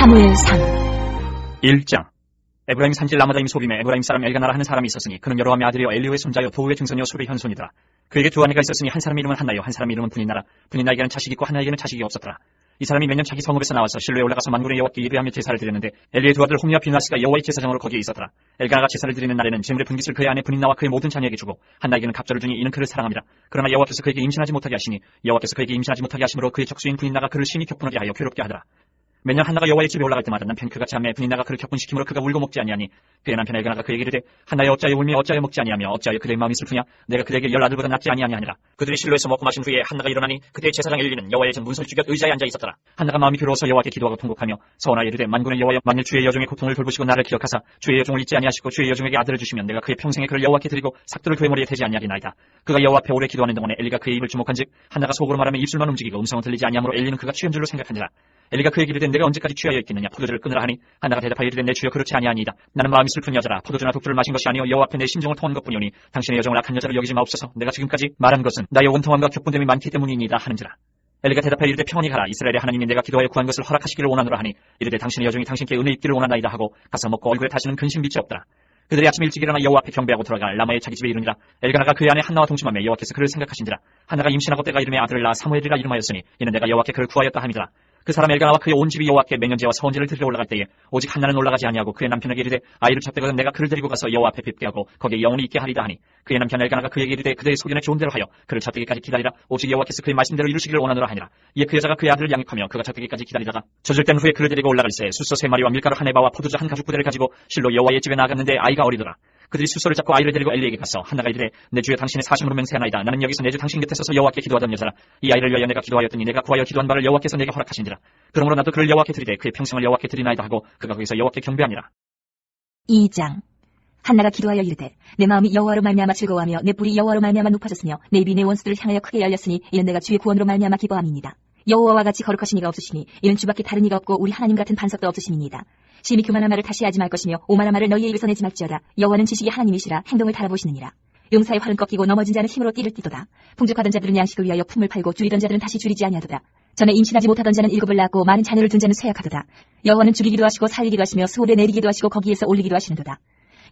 사무엘상 1장. 에브라임 산지 라마다임 소빔에 에브라임 사람 엘가나라 하는 사람이 있었으니 그는 여로함의 아들이요 엘리후의 손자요 도후의 증손이요 술의 현손이더라. 그에게 두 아내가 있었으니 한 사람 이름은 한나요 한 사람 이름은 분인나라. 분인나에게는 자식이 있고 한나에게는 자식이 없었더라. 이 사람이 매년 자기 성읍에서 나와서 실로에 올라가서 만군의 여호와께 예배하며 제사를 드렸는데 엘리의 두 아들 홈리와 비누아스가 여호와의 제사장으로 거기에 있었더라. 엘가나가 제사를 드리는 날에는 제물의 분깃을 그의 아내 분인나와 그의 모든 자녀에게 주고 한나에게는 갑절을 주니 이는 그를 사랑함이라. 그러나 여호와께서 그에게 임신하지 못하게 하시니 여호와께서 그에게 임신하지 못하게 하심으로 그의 적수인 분인나가 그를 심히 격분하게 하여 괴롭게 하더라. 매년 한나가 여호와의 집에 올라갈 때마다 남편 그같이 하매 분인나가 그를 격분시키므로 그가 울고 먹지 아니하니 그의 남편 엘가나가 그에게 이르되 한나여 어찌하여 울며 어찌하여 먹지 아니하며 어찌하여 그대의 마음이 슬프냐 내가 그대에게 10아들보다 낫지 아니하니라. 그들이 실로에서 먹고 마신 후에 한나가 일어나니 그때의 제사장 엘리는 여호와의 전 문설 주곁 의자에 앉아 있었더라. 한나가 마음이 괴로워서 여호와께 기도하고 통곡하며 서원하여 이르되 만군의 여호와여 만일 주의 여종의 고통을 돌보시고 나를 기억하사 주의 여종을 잊지 아니하시고 주의 여종에게 아들을 주시면 내가 그의 평생에 그를 여호와께 드리고 삭도를 그의 머리에 대지 아니하리나이다. 그가 여호와 앞에 오래 기도하는 동안에 엘리가 그의 입을 주목한즉 한나가 속으로 말하며 입술만 움직이고 음성은 들리지 아니하므로 엘리는 그가 취한 줄로 생각하니라. 엘리가 그에게 이르되 내가 언제까지 취하여 있겠느냐 포도주를 끊으라 하니 한나가 대답하여 이르되 내 주여 그렇지 아니하니이다. 나는 마음이 슬픈 여자라 포도주나 독주를 마신 것이 아니요 여호와 앞에 내 심정을 토한 것뿐이오니 당신의 여정을 악한 여자로 여기지 마옵소서. 내가 지금까지 말한 것은 나의 원통함과 격분됨이 많기 때문이니이다 하는지라. 엘리가 대답하여 이르되 평안히 가라. 이스라엘의 하나님이 내가 기도하여 구한 것을 허락하시기를 원하노라 하니 이르되 당신의 여종이 당신께 은혜 입기를 원하나이다 하고 가서 먹고 얼굴에 다시는 근심 빛이 없더라. 그들이 아침 일찍 일어나 여호와 앞에 경배하고 들어가 라마의 자기 집에 이르니라. 엘가나가 그의 아내 한나와 동침하며 여호와께서 그를 생각하신지라. 한나가 임신하고 때가 이름에 아들을 낳아 사무엘이라 이름하였으니 이는 내가 여호와께 그를 구하였다 함이더라. 그 사람 엘가나와 그의 온 집이 여호와께 맹년제와 서원제를 드리러 올라갈 때에 오직 한나는 올라가지 아니하고 그의 남편에게 이르되 아이를 잡되거든 내가 그를 데리고 가서 여호와 앞에 뵙게 하고 거기에 영원히 있게 하리다 하니 그의 남편 엘가나가 그에게 이르되 그대의 소견에 좋은 대로 하여 그를 잡되기까지 기다리라. 오직 여호와께서 그의 말씀대로 이루시기를 원하노라 하니라. 이에 그 여자가 그의 아들을 양육하며 그가 잡되기까지 기다리다가 젖을 땐 후에 그를 데리고 올라갈새 숫소 3마리와 밀가루 한 에바와 포도주 한 가죽 부대를 가지고 실로 여호와의 집에 나아갔는데 아이가 어리더라. 그들이 숫소를 잡고 아이를 데리고 엘리에게 가서 한나가 이르되 내 주여 당신의 사심으로 맹세하나이다. 나는 여기서 내 주 당신 곁에 서서 여호와께 기도하던 여자라. 이 아이를 위하여 내가 기도하였더니 내가 구하여 기도한 바를 여호와께서 내게 허락하신지라. 그러므로 나도 그를 여호와께 드리되 그의 평생을 여호와께 드리나이다 하고 그가 거기서 여호와께 경배하니라. 2장. 한나가 기도하여 이르되 내 마음이 여호와로 말미암아 즐거워하며 내 뿔이 여호와로 말미암아 높아졌으며 내 입이 내 원수들을 향하여 크게 열렸으니 이는 내가 주의 구원으로 말미암아 기뻐함이니이다. 여호와와 같이 거룩하신 이가 없으시니 이는 주밖에 다른 이가 없고 우리 하나님 같은 반석도 없으심이니이다. 심히 교만한 말을 다시 하지 말 것이며 오만한 말을 너희의 입에서 내지 말지어다. 여호와는 지식이 하나님이시라 행동을 달아보시느니라. 용사의 활은 꺾이고 넘어진 자는 힘으로 띠를 띠도다. 풍족하던 자들은 양식을 위하여 품을 팔고 줄이던 자들은 다시 줄이지 아니하도다. 전에 임신하지 못하던 자는 7을 낳고 많은 자녀를 둔 자는 쇠약하도다. 여호와는 죽이기도 하시고 살리기도 하시며 수월에 내리기도 하시고 거기에서 올리기도 하시는도다.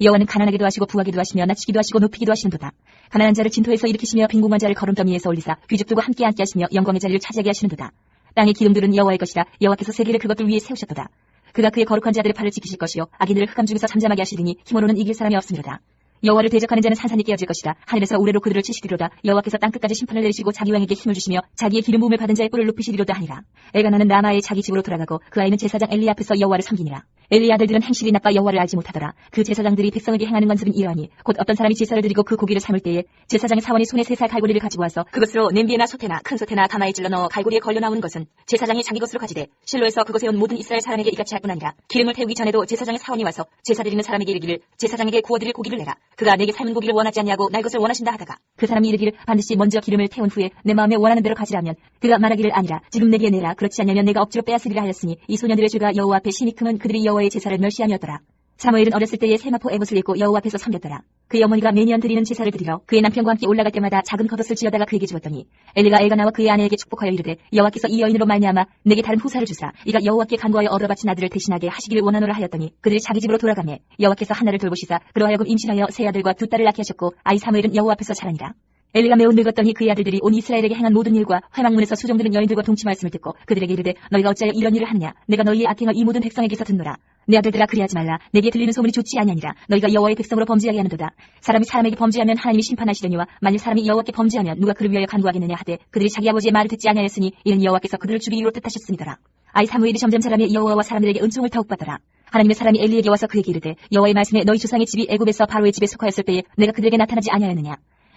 여호와는 가난하게도 하시고 부하게도 하시며 낮추기도 하시고 높이기도 하시는도다. 가난한 자를 진토에서 일으키시며 빈궁한 자를 거름더미에서 올리사 귀족들과 함께 앉게 하시며 영광의 자리를 차지하게 하시는도다. 땅의 기름들은 여호와의 것이라. 여호와께서 세계를 그것들 위에 세우셨도다. 그가 그의 거룩한 자들의 팔을 지키실 것이요 악인들을 흑암 중에서 잠잠하게 하시리니 힘으로는 이길 사람이 없으리로다. 여호와를 대적하는 자는 산산이 깨어질 것이다. 하늘에서 우레로 그들을 치시리로다. 여호와께서 땅끝까지 심판을 내리시고 자기 왕에게 힘을 주시며 자기의 기름 부음을 받은 자의 뿔을 높이시리로다 하니라. 엘가나는 라마의 자기 집으로 돌아가고 그 아이는 제사장 엘리 앞에서 여호와를 섬기니라. 엘리 아들들은 행실이 나빠 여호와를 알지 못하더라. 그 제사장들이 백성에게 행하는 관습은 이러하니 곧 어떤 사람이 제사를 드리고 그 고기를 삶을 때에 제사장의 사원이 손에 3살 갈고리를 가지고 와서 그것으로 냄비에나 솥에나 큰 솥에나 가마에 찔러 넣어 갈고리에 걸려 나오는 것은 제사장이 자기 것으로 가지되 실로에서 그것에 온 모든 이스라엘 사람에게 이같이 할 뿐 아니라 기름을 태우기 전에도 제사장의 사원이 와서 제사 드리는 사람에게 이르기를 제사장에게 구워드릴 고기를 내라. 그가 내게 삶은 고기를 원하지 아니하고 날 것을 원하신다 하다가 그 사람이 이르기를 반드시 먼저 기름을 태운 후에 내 마음에 원하는 대로 가지라면 그가 말하기를 아니라 지금 내게 내라. 그렇지 않으면 내가 억지로 빼앗으리라 하였으니 이 소년들의 죄가 여호와 앞에 심히 크면 그들이 여호와의 제사를 멸시하였더라. 사무엘은 어렸을 때에 세마포 에봇을 입고 여호와 앞에서 섬겼더라. 그의 어머니가 매년 드리는 제사를 드리러 그의 남편과 함께 올라갈 때마다 작은 겉옷을 지어다가 그에게 주었더니 엘리가 엘가나와 그의 아내에게 축복하여 이르되 여호와께서 이 여인으로 말미암아 내게 다른 후사를 주사 이가 여호와께 간구하여 얻어 바친 아들을 대신하게 하시기를 원하노라 하였더니 그들이 자기 집으로 돌아가매 여호와께서 한나를 돌보시사 그러하여금 임신하여 세 아들과 2딸을 낳게 하셨고 아이 사무엘은 여호와 앞에서 자라니라. 엘리가 매우 늙었더니 그의 아들들이 온 이스라엘에게 행한 모든 일과 회막문에서 수종드는 여인들과 동치 말씀을 듣고 그들에게 이르되 너희가 어찌하여 이런 일을 하느냐. 내가 너희의 악행을 이 모든 백성에게서 듣노라. 내 아들들아 그리하지 말라. 내게 들리는 소문이 좋지 아니하니라. 너희가 여호와의 백성으로 범죄하게 하는도다. 사람이 사람에게 범죄하면 하나님이 심판하시려니와 만일 사람이 여호와께 범죄하면 누가 그를 위하여 간구하겠느냐 하되 그들이 자기 아버지의 말을 듣지 아니하였으니 이는 여호와께서 그들을 죽이기로 뜻하셨음이더라. 아이 사무엘이 점점 자라며 여호와와 사람들에게 은총을 더욱 받더라. 하나님의 사람이 엘리에게 와서 그에게 이르되 여호와의 말씀에 너희 조상의 집이 애굽에서 바로의 집에 속하였을 때에 내가 그들에게 나타나지 아니하였느냐.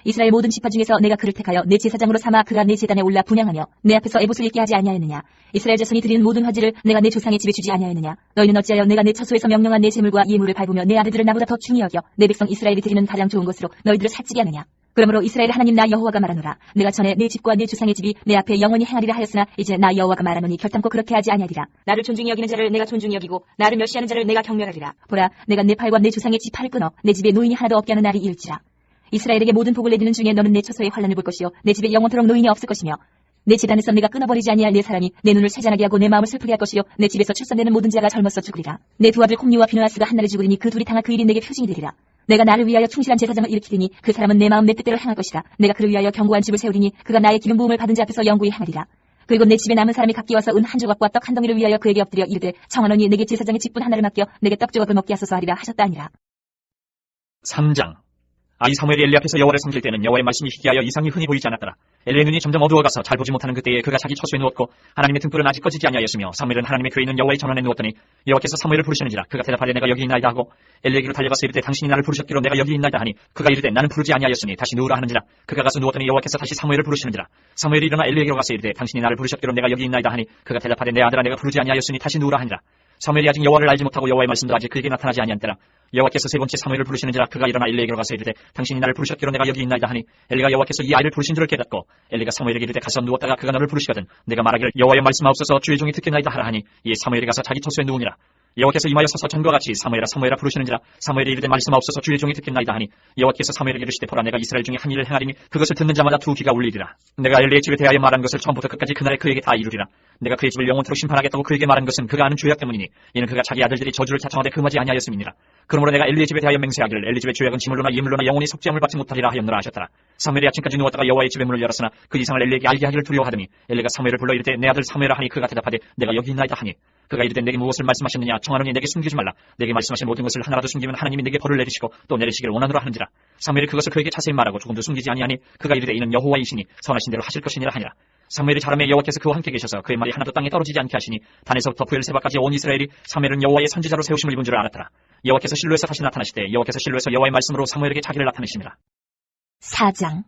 이스라엘 모든 지파 중에서 내가 그를 택하여 내 제사장으로 삼아 그가 내 제단에 올라 분향하며 내 앞에서 에봇을 입게 하지 아니하였느냐. 이스라엘 자손이 드리는 모든 화제를 내가 내 조상의 집에 주지 아니하였느냐. 너희는 어찌하여 내가 내 처소에서 명령한 내 제물과 예물을 밟으며 내 아들들을 나보다 더 중히 여겨 내 백성 이스라엘이 드리는 가장 좋은 것으로 너희들을 살찌게 하느냐. 그러므로 이스라엘 하나님 나 여호와가 말하노라. 내가 전에 내 집과 내 조상의 집이 내 앞에 영원히 행하리라 하였으나 이제 나 여호와가 말하노니 결단코 그렇게 하지 아니하리라. 나를 존중히 여기는 자를 내가 존중히 여기고 나를 멸시하는 자를 내가 경멸하리라. 보라 내가 내 팔과 내 조상의 집 팔을 끊어 내 집에 노인이 하나도 없게 하는 날이 이을지라. 이스라엘에게 모든 복을 내리는 중에 너는 내 처소에 환난을 볼 것이요 내 집에 영원토록 노인이 없을 것이며 내 집안에서 내가 끊어버리지 아니할 네 사람이 내 눈을 세잔하게 하고 내 마음을 슬프게 할 것이요 내 집에서 출산되는 모든 자가 젊어서 죽으리라. 내 두 아들 홈리와 비느하스가 한날에 죽으리니 그 둘이 당한 그 일이 내게 표징이 되리라. 내가 나를 위하여 충실한 제사장을 일으키리니 그 사람은 내 마음 내 뜻대로 행할 것이라. 내가 그를 위하여 견고한 집을 세우리니 그가 나의 기름 부음을 받은 자 앞에서 영구히 행하리라. 그리고 내 집에 남은 사람이 각기 와서 은 한 조각과 떡 한 덩이를 위하여 그에게 엎드려 이르되 청하노니 내게 제사장의 직분 하나를 맡겨 내게 떡 조각을 먹게 하소서 하리라 하셨다 아니라. 3장. 이 사무엘이 엘리 앞에서 여호와를 섬길 때는 여호와의 말씀이 희귀하여 이상이 흔히 보이지 않았더라. 엘리의 눈이 점점 어두워가서 잘 보지 못하는 그때에 그가 자기 처소에 누웠고 하나님의 등불은 아직 꺼지지 아니하였으며 사무엘은 하나님의 교회 있는 여호와의 전원에 누웠더니 여호와께서 사무엘을 부르시는지라. 그가 대답하되 내가 여기 있나이다 하고 엘리에게로 달려가서 이르되 당신이 나를 부르셨기로 내가 여기 있나이다 하니 그가 이르되 나는 부르지 아니하였으니 다시 누우라 하는지라. 그가 가서 누웠더니 여호와께서 다시 사무엘을 부르시는지라. 사무엘이 일어나 엘리에게로 가서 이르되 당신이 나를 부르셨기로 내가 여기 있나이다 하니 그가 대답하되 내 아들아 내가 부르지 아니하였으니 다시 누우라 하니라. 사무엘이 아직 여호와를 알지 못하고 여호와의 말씀도 아직 그에게 나타나지 아니한 때라. 여호와께서 세 번째 사무엘을 부르시는지라. 그가 일어나 엘리에게로 가서 이르되 당신이 나를 부르셨기로 내가 여기 있나이다 하니 엘리가 여호와께서 이 아이를 부르신 줄을 깨닫고 엘리가 사무엘에게 이르되 가서 누웠다가 그가 너를 부르시거든 내가 말하기를 여호와의 말씀하옵소서 주의 종이 듣겠나이다 하라 하니 이에 사무엘이 가서 자기 처소에 누우니라. 여호와께서 임하여 서서 전과 같이 사무엘아 사무엘아 부르시는지라. 사무엘이 이르되 말씀하옵소서 주의 종이 듣겠나이다 하니 여호와께서 사무엘에게 이르시되 보라 내가 이스라엘 중에 한 일을 행하리니 그것을 듣는 자마다 두 귀가 울리리라. 내가 엘리의 집에 대하여 말한 것을 처음부터 끝까지 그날에 그에게 다 이루리라. 내가 그의 집을 영원토록 심판하겠다고 그에게 말한 것은 그가 아는 죄악 때문이니 이는 그가 자기 아들들이 저주를 자청하되 금하지 아니하였음이니라. 그러므로 내가 엘리의 집에 대하여 맹세하기를 엘리 집의 죄악은 지물로나 예물로나 영원히 속죄함을 받지 못하리라 하였노라 하셨더라. 사무엘이 아침까지 누웠다가 여호와의 집의 문을 열었으나 그 이상을 엘리에게 알게 하기를 두려워하더니 엘리가 사무엘을 불러 이르되 내 아들 사무엘아 하니 그가 대답하되 내가 여기 있나이다 하니 그가 이르되 내게 무엇을 말씀하셨느냐. 청하노니 내게 숨기지 말라. 내게 말씀하신 모든 것을 하나라도 숨기면 하나님이 내게 벌을 내리시고 또 내리시기를 원하노라 하는지라. 사무엘이 그것을 그에게 자세히 말하고 조금도 숨기지 아니하니 그가 이르되 이는 여호와이시니 선하신 대로 하실 것이니라 하니라. 사무엘이 자라매 여호와께서 그와 함께 계셔서 그의 말이 하나도 땅에 떨어지지 않게 하시니 단에서부터 부엘세바까지 온 이스라엘이 사무엘은 여호와의 선지자로 세우심을 입은 줄을 알았더라. 여호와께서 실로에서 다시 나타나시되 여호와께서 실로에서 여호와의 말씀으로 사무엘에게 자기를 나타내시니라. 4장.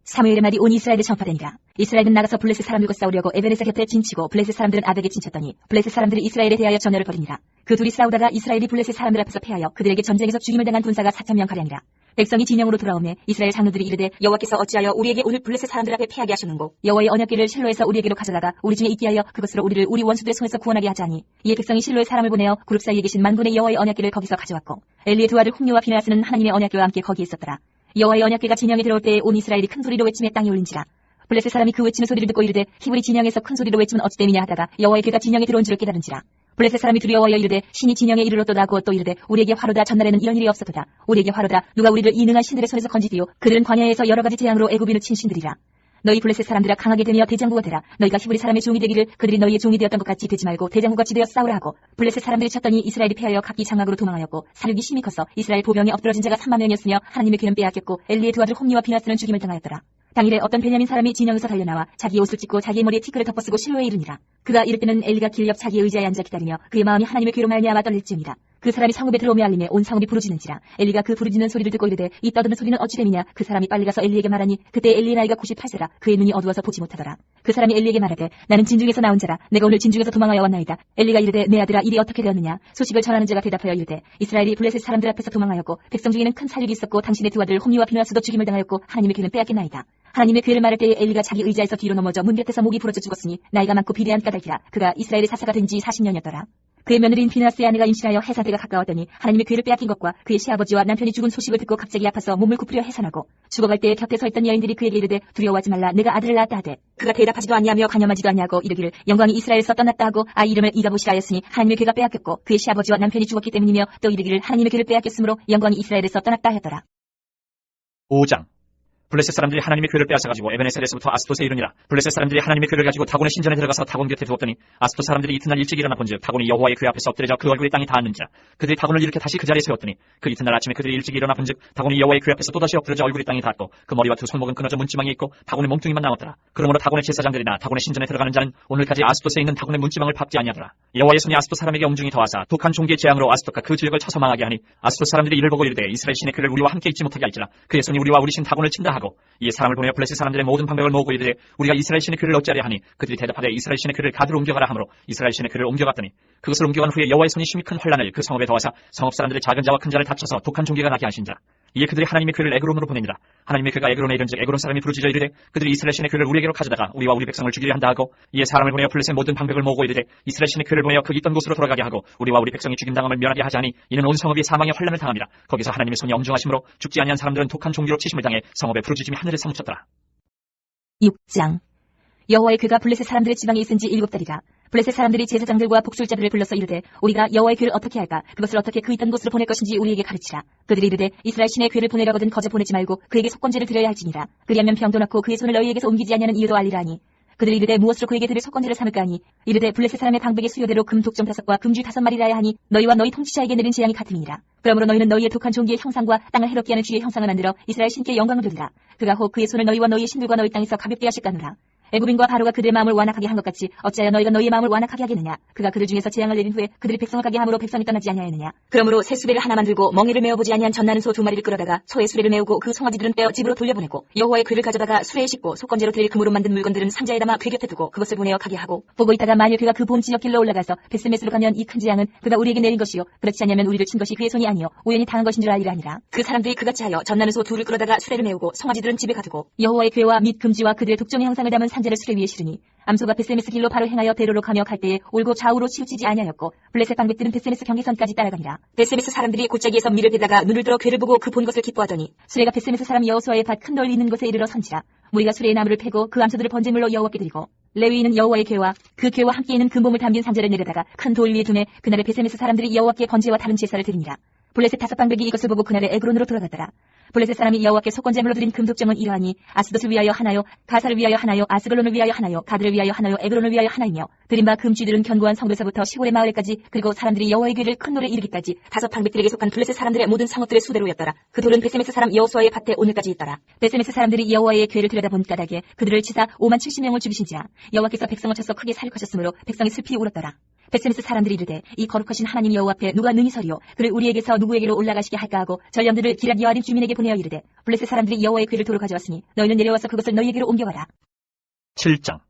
사무엘의 말이 온 이스라엘에 전파되니라. 이스라엘은 나가서 블레셋 사람들과 싸우려고 에베네셀 곁에 진치고 블레셋 사람들은 아벡에 진쳤더니 블레셋 사람들이 이스라엘에 대하여 전열을 벌이니라. 그 둘이 싸우다가 이스라엘이 블레셋 사람들 앞에서 패하여 그들에게 전쟁에서 죽임을 당한 군사가 4,000명 가량이라. 백성이 진영으로 돌아오매 이스라엘 장로들이 이르되 여호와께서 어찌하여 우리에게 오늘 블레셋 사람들 앞에 패하게 하셨는고 여호와의 언약궤를 실로에서 우리에게로 가져다가 우리 중에 있게 하여 그것으로 우리를 우리 원수들의 손에서 구원하게 하자니. 이에 백성이 실로에 사람을 보내어 그룹 사이에 계신 만군의 여호와의 언약궤를 거기서 가져왔고 엘리의 두 아들 홈리와 비느하스는 하나님의 언약궤와 함께 거기에 있었더라. 여호와의 언약궤가 진영에 들어올 때에 온 이스라엘이 큰 소리로 외침에 땅에 울린지라. 블레셋 사람이 그 외치는 소리를 듣고 이르되 히브리 진영에서 큰 소리로 외치면 어찌 됨이냐 하다가 여호와의 궤가 진영에 들어온 줄을 깨달은지라. 블레셋 사람이 두려워하여 이르되 신이 진영에 이르렀도다 하고 또 이르되 우리에게 화로다. 전날에는 이런 일이 없었도다. 우리에게 화로다. 누가 우리를 이 능한 신들의 손에서 건지디요. 그들은 광야에서 여러 가지 재앙으로 애굽인을 친 신들이라. 너희 블레셋 사람들아 강하게 되며 대장부가 되라. 너희가 히브리 사람의 종이 되기를 그들이 너희의 종이 되었던 것 같이 되지 말고 대장부같이 되어 싸우라 하고. 블레셋 사람들이 쳤더니 이스라엘이 패하여 각기 장막으로 도망하였고 사륙이 심히 컸어. 이스라엘 보병에 엎드러진 자가 3만 명이었으며 하나님의 귀는 빼앗겼고 엘리의 두 아들 홈리와 비느하스는 죽임을 당하였더라. 당일에 어떤 베냐민 사람이 진영에서 달려나와 자기 옷을 찢고 자기의 머리에 티끌을 덮어쓰고 실로에 이르니라. 그가 이를 때는 엘리가 길 옆 자기의 의자에 앉아 기다리며 그의 마음이 하나님의 귀로 말미암아 떨릴지니라. 그 사람이 성읍에 들어오며 알림에 온 성읍이 부르짖는지라. 엘리가 그 부르짖는 소리를 듣고 이르되 이 떠드는 소리는 어찌 됨이냐. 그 사람이 빨리 가서 엘리에게 말하니 그때 엘리의 나이가 98세라. 그의 눈이 어두워서 보지 못하더라. 그 사람이 엘리에게 말하되 나는 진중에서 나온 자라. 내가 오늘 진중에서 도망하여 왔나이다. 엘리가 이르되 내 아들아 일이 어떻게 되었느냐. 소식을 전하는 자가 대답하여 이르되 이스라엘이 블레셋 사람들 앞에서 도망하였고 백성 중에는 큰 살육이 있었고 당신의 두 아들 홈리와 비느하스도 죽임을 당하였고 하나님의 귀는 빼앗겼나이다. 하나님의 괴를 말할 때에 엘리가 자기 의자에서 뒤로 넘어져 문 곁에서 목이 부러져 죽었으니 나이가 많고 비대한 까닭이라. 그가 이스라엘의 사사가 된 지 40년이었더라. 그의 며느리인 비느하스의 아내가 임신하여 해산 때가 가까웠더니 하나님의 괴를 빼앗긴 것과 그의 시아버지와 남편이 죽은 소식을 듣고 갑자기 아파서 몸을 굽으려 해산하고 죽어갈 때에 곁에 서 있던 여인들이 그에게 이르되 두려워하지 말라. 내가 아들을 낳았다 하되 그가 대답하지도 아니하며 간염하지도 아니하고 이르기를 영광이 이스라엘에서 떠났다 하고 아이 이름을 이가봇이라 하였으니 하나님의 괴가 빼앗겼고 그의 시아버지와 남편이 죽었기 때문이며 또 이르기를 하나님의 괴를 빼앗겼으므로 영광이 이스라엘에서 떠났다 하였더라. 5장. 블레셋 사람들이 하나님의 궤를 빼앗아가지고 에베네셀에서부터 아스토스에 이르니라. 블레셋 사람들이 하나님의 궤를 가지고 다곤의 신전에 들어가서 다곤 곁에 두었더니 아스토 사람들이 이튿날 일찍 일어나 본즉 다곤이 여호와의 궤 앞에서 엎드려져 그 얼굴이 땅에 닿았는지라. 그들이 다곤을 일으켜 다시 그 자리에 세웠더니 그 이튿날 아침에 그들이 일찍 일어나 본즉 다곤이 여호와의 궤 앞에서 또다시 엎드려져 얼굴이 땅에 닿았고 그 머리와 두 손목은 끊어져 문지방에 있고 다곤의 몸뚱이만 남았더라. 그러므로 다곤의 제사장들이나 다곤의 신전에 들어가는 자는 오늘까지 아스토스에 있는 다곤의 문지방을 밟지 아니하더라. 여호와의 손이 아스토 사람에게 엄중히 더하사 독한 종기의 재앙으로 아스토가 그 지역을 쳐서 망하게 하니 아스토 사람들이 이를 보고 이르되 이스라엘 신의 궤를 우리와 함께 있지 못하게 할지라. 그의 손이 우리와 우리 신 다곤을 친다 하고 이에 사람을 보내어 블레셋 사람들의 모든 방백을 모으고 이르되 우리가 이스라엘 신의 궤를 어찌하려 하니 그들이 대답하되 이스라엘 신의 궤를 가드로 옮겨가라 하므로 이스라엘 신의 궤를 옮겨갔더니 그것을 옮겨간 후에 여호와의 손이 심히 큰 환란을 그 성읍에 더하사 성읍 사람들의 작은 자와 큰 자를 다쳐서 독한 종기가 나게 하신지라. 이에 그들이 하나님의 궤를 에그론으로 보내니라. 하나님의 궤가 에그론에 이른즉 에그론 사람이 부르짖어 이르되 그들이 이스라엘 신의 궤를 우리에게로 가져다가 우리와 우리 백성을 죽이려 한다 하고 이에 사람을 보내어 블레셋 모든 방백을 모으고 이르되 이스라엘 신의 궤를 보내어 그 있던 곳으로 돌아가게 하고 우리와 우리 백성이 죽임당함을 면하게 하자니 이는 온 성읍이 사망의 환란을 당함이라. 거기서 하나님의 손이 엄중하심으로 죽지 아니한 사람들은 독한 종기로 치심을 당해 성읍의 부르짖음이 하늘에 사무쳤더라. 6장. 여호와의 궤가 블레셋 사람들의 지방에 있은 지 7달이라. 블레셋 사람들이 제사장들과 복술자들을 불러서 이르되 우리가 여호와의 궤를 어떻게 할까? 그것을 어떻게 그 있던 곳으로 보낼 것인지 우리에게 가르치라. 그들이 이르되 이스라엘 신의 궤를 보내려거든 거저 보내지 말고 그에게 속건제를 드려야 할지니라. 그리하면 병도 낫고 그의 손을 너희에게서 옮기지 아니하는 이유도 알리라 하니 그들이 이르되 무엇으로 그에게 드릴 속건제를 삼을까 하니 이르되 블레셋 사람의 방백의 수요대로 금 독점 5과 금쥐 5마리라야 하니 너희와 너희 통치자에게 내린 재앙이 같음이니라. 그러므로 너희는 너희의 독한 종기의 형상과 땅을 해롭게 하는 쥐의 형상을 만들어 이스라엘 신께 영광을 돌리라. 그가 혹 그의 손을 너희와 너희의 신들과 너희 땅에서 가볍게 하실까노라. 애굽인과 바로가 그들의 마음을 완악하게 한 것 같이 어찌하여 너희가 너희의 마음을 완악하게 하겠느냐. 그가 그들 중에서 재앙을 내린 후에 그들이 백성을 가게 함으로 백성이 떠나지 아니하였느냐. 그러므로 새 수레를 하나 만들고 멍에를 메어보지 아니한 젖나는 소 2마리를 끌어다가 소의 수레를 메우고 그 송아지들은 떼어 집으로 돌려보내고 여호와의 궤를 가져다가 수레에 싣고 속건제로 드릴 금으로 만든 물건들은 상자에 담아 궤 곁에 두고 그것을 보내어 가게 하고 보고 있다가 만일 그가 그 본 지역길로 올라가서 벳세메스로 가면 이 큰 재앙은 그가 우리에게 내린 것이요 그렇지 않으면 우리를 친 것이 그의 손이 아니요 우연히 당한 것인 줄 알리라 하니라. 그 사람들이 그같이 하여 젖나는 소 2를 끌어다가 수레를 메우고 송아지들은 집에 가두고 여호와의 궤와 및 금지와 그들의 독종의 형상을 담은 상자를 수레 위에 실으니 암소가 벳세메스 길로 바로 행하여 베로로 가며 갈 때에 올고 좌우로 치우치지 아니하였고 블레셋 방백들은 벳세메스 경계선까지 따라가니라. 벳세메스 사람들이 골짜기에서 밀을 베다가 눈을 들어 궤를 보고 그 본 것을 기뻐하더니 수레가 벳세메스 사람 여호수아의 밭 큰 돌 있는 곳에 이르러 선지라. 우리가 수레의 나무를 패고 그 암소들을 번제물로 여호와께 드리고 레위인은 여호와의 궤와 그 궤와 함께 있는 금봉을 담긴 상자를 내려다가 큰 돌 위에 두매 그날에 벳세메스 사람들이 여호와께 번제와 다른 제사를 드리니라. 블레셋 5방백이 이것을 보고 그날에 에그론으로 돌아갔더라. 블레셋 사람이 여호와께 속건제물로 드린 금독정은 이러하니 아스돗을 위하여 하나요, 가사를 위하여 하나요, 아스글론을 위하여 하나요, 가드를 위하여 하나요, 에그론을 위하여 하나이며 드린 바 금쥐들은 견고한 성에서부터 시골의 마을에까지 그리고 사람들이 여호와의 궤를 큰 돌에 이르기까지 5방백들에게 속한 블레셋 사람들의 모든 성읍들의 수대로였더라. 그 돌은 벳세메스 사람 여호수아의 밭에 오늘까지 있더라. 벳세메스 사람들이 여호와의 궤를 들여다본 까닭에 그들을 치사 5만 70명을 죽이신지라. 여호와께서 백성을 쳐서 크게 사륙하셨으므로 백성이 슬피 울었더라. 벳세메스 사람들이 이르되 이 거룩하신 하나님 여호와 앞에 누가 능히 서리요 그를 우리에게서 누구에게로 올라가시게 할까 하고 전령들을 기럇 여아림 주민에게 보내어 이르되 블레셋 사람들이 여호와의 궤를 도로 가져왔으니 너희는 내려와서 그것을 너희에게로 옮겨가라. 7장.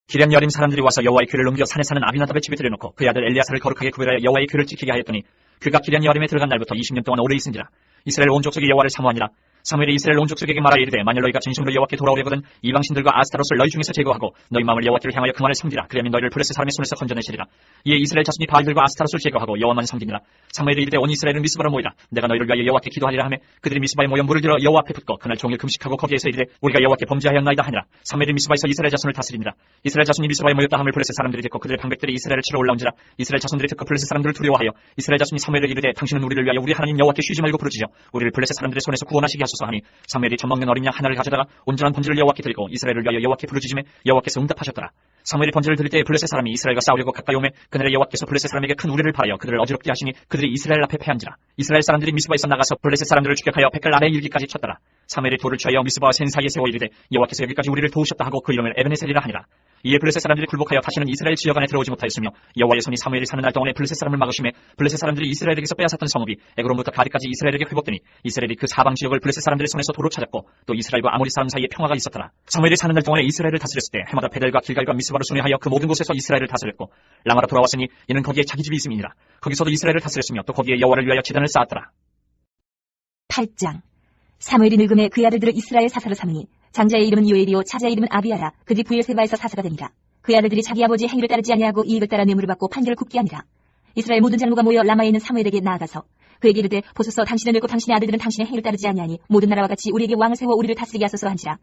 기럇 여아림 사람들이 와서 여호와의 궤를 옮겨 산에 사는 아비나답의 집에 들여놓고 그의 아들 엘리야사를 거룩하게 구별하여 여호와의 궤를 지키게 하였더니 그가 기럇 여아림에 들어간 날부터 20년 동안 오래 있은지라. 이스라엘 온 족속이 여호와를 사모하니라. 사무엘이 이스라엘 온 족속에게 말하여 이르되 만일 너희가 진심으로 여호와께 돌아오려거든 이방신들과 아스타롯을 너희 중에서 제거하고 너희 마음을 여호와께를 향하여 그만을 섬기라. 그리하면 너희를 블레셋 사람의 손에서 건져내시리라. 이에 이스라엘 자손이 바알들과 아스타롯을 제거하고 여호와만 섬기니라. 사무엘이 이르되 온 이스라엘은 미스바로 모이라. 내가 너희를 위하여 여호와께 기도하리라 하매 그들이 미스바에 모여 물을 들어 여호와 앞에 붓고 그날 종일 금식하고 거기에서 이르되 우리가 여호와께 범죄하였나이다 하니라. 사무엘이 미스바에서 이스라엘 자손을 다스리니라. 이스라엘 자손이 미스바에 모였다 함을 블레셋 사람들이 듣고 그들의 방백들이 이스라엘을 치러 올라온지라. 이스라엘 자손들이 듣고 블레셋 사람들을 두려워하여 이스라엘 자손이 사무엘에게 이르되 당신은 우리를 위하여 우리 하나님 여호와께 쉬지 말고 부르짖어 우리를 블레셋 사람들의 손에서 구원하시게 하소서 하니 사무엘이 젖먹는 어린 양 하나를 가져다가 온전한 번제를 여호와께 드리고 이스라엘을 위하여 여호와께 부르짖음에 여호와께서 응답하셨더라. 사무엘이 번제를 드릴 때에 블레셋 사람이 이스라엘과 싸우려고 가까이 오매 그날에 여호와께서 블레셋 사람에게 큰 우레를 발하여 그들을 어지럽게 하시니 그들이 이스라엘 앞에 패한지라. 이스라엘 사람들이 미스바에서 나가서 블레셋 사람들을 추격하여 백갈 아래 일기까지 쳤더라. 사무엘이 돌을 취하여 미스바와 센 사이에 세워 이르되 여호와께서 여기까지 우리를 도우셨다 하고 그 이름을 에베네셀이라 하니라. 이에 블레셋 사람들이 굴복하여 다시는 이스라엘 지역 안에 들어오지 못하였으며 여호와의 손이 사무엘이 사는 날 동안에 블레셋 사람을 막으심에 블레셋 사람들이 이스라엘에게서 빼앗았던 성읍이 에그론부터 가디까지 이스라엘에게 회복되니 이스라엘이 그 사방 지역을 블레셋 사람들의 손에서 도로 찾았고 또 이스라엘과 아모리 사람 사이에 평화가 있었더라. 사무엘이 사는 날 동안에 이스라엘을 다스렸을 때 해마다 베델과 길갈과 미스바를 순회하여 그 모든 곳에서 이스라엘을 다스렸고 라마로 돌아왔으니 이는 거기에 자기 집이 있음이니라. 거기서도 이스라엘을 다스렸으며 또 거기에 여호와를 위하여 제단을 쌓았더라. 8장. 사무엘이 늙음에 그의 아들들을 이스라엘 사사로 삼으니 장자의 이름은 요엘이요 차자의 이름은 아비야라. 그들이 부엘세바에서 사사가 되니라. 그의 아들들이 자기 아버지의 행위를 따르지 아니하고 이익을 따라 뇌물을 받고 판결을 굽게 하니라. 이스라엘 모든 장로가 모여 라마에 있는 사무엘에게 나아가서 그에게 이르되 보소서 당신은 늙고 당신의 아들들은 당신의 행위를 따르지 아니하니 모든 나라와 같이 우리에게 왕을 세워 우리를 다스리게 하소서 한지라.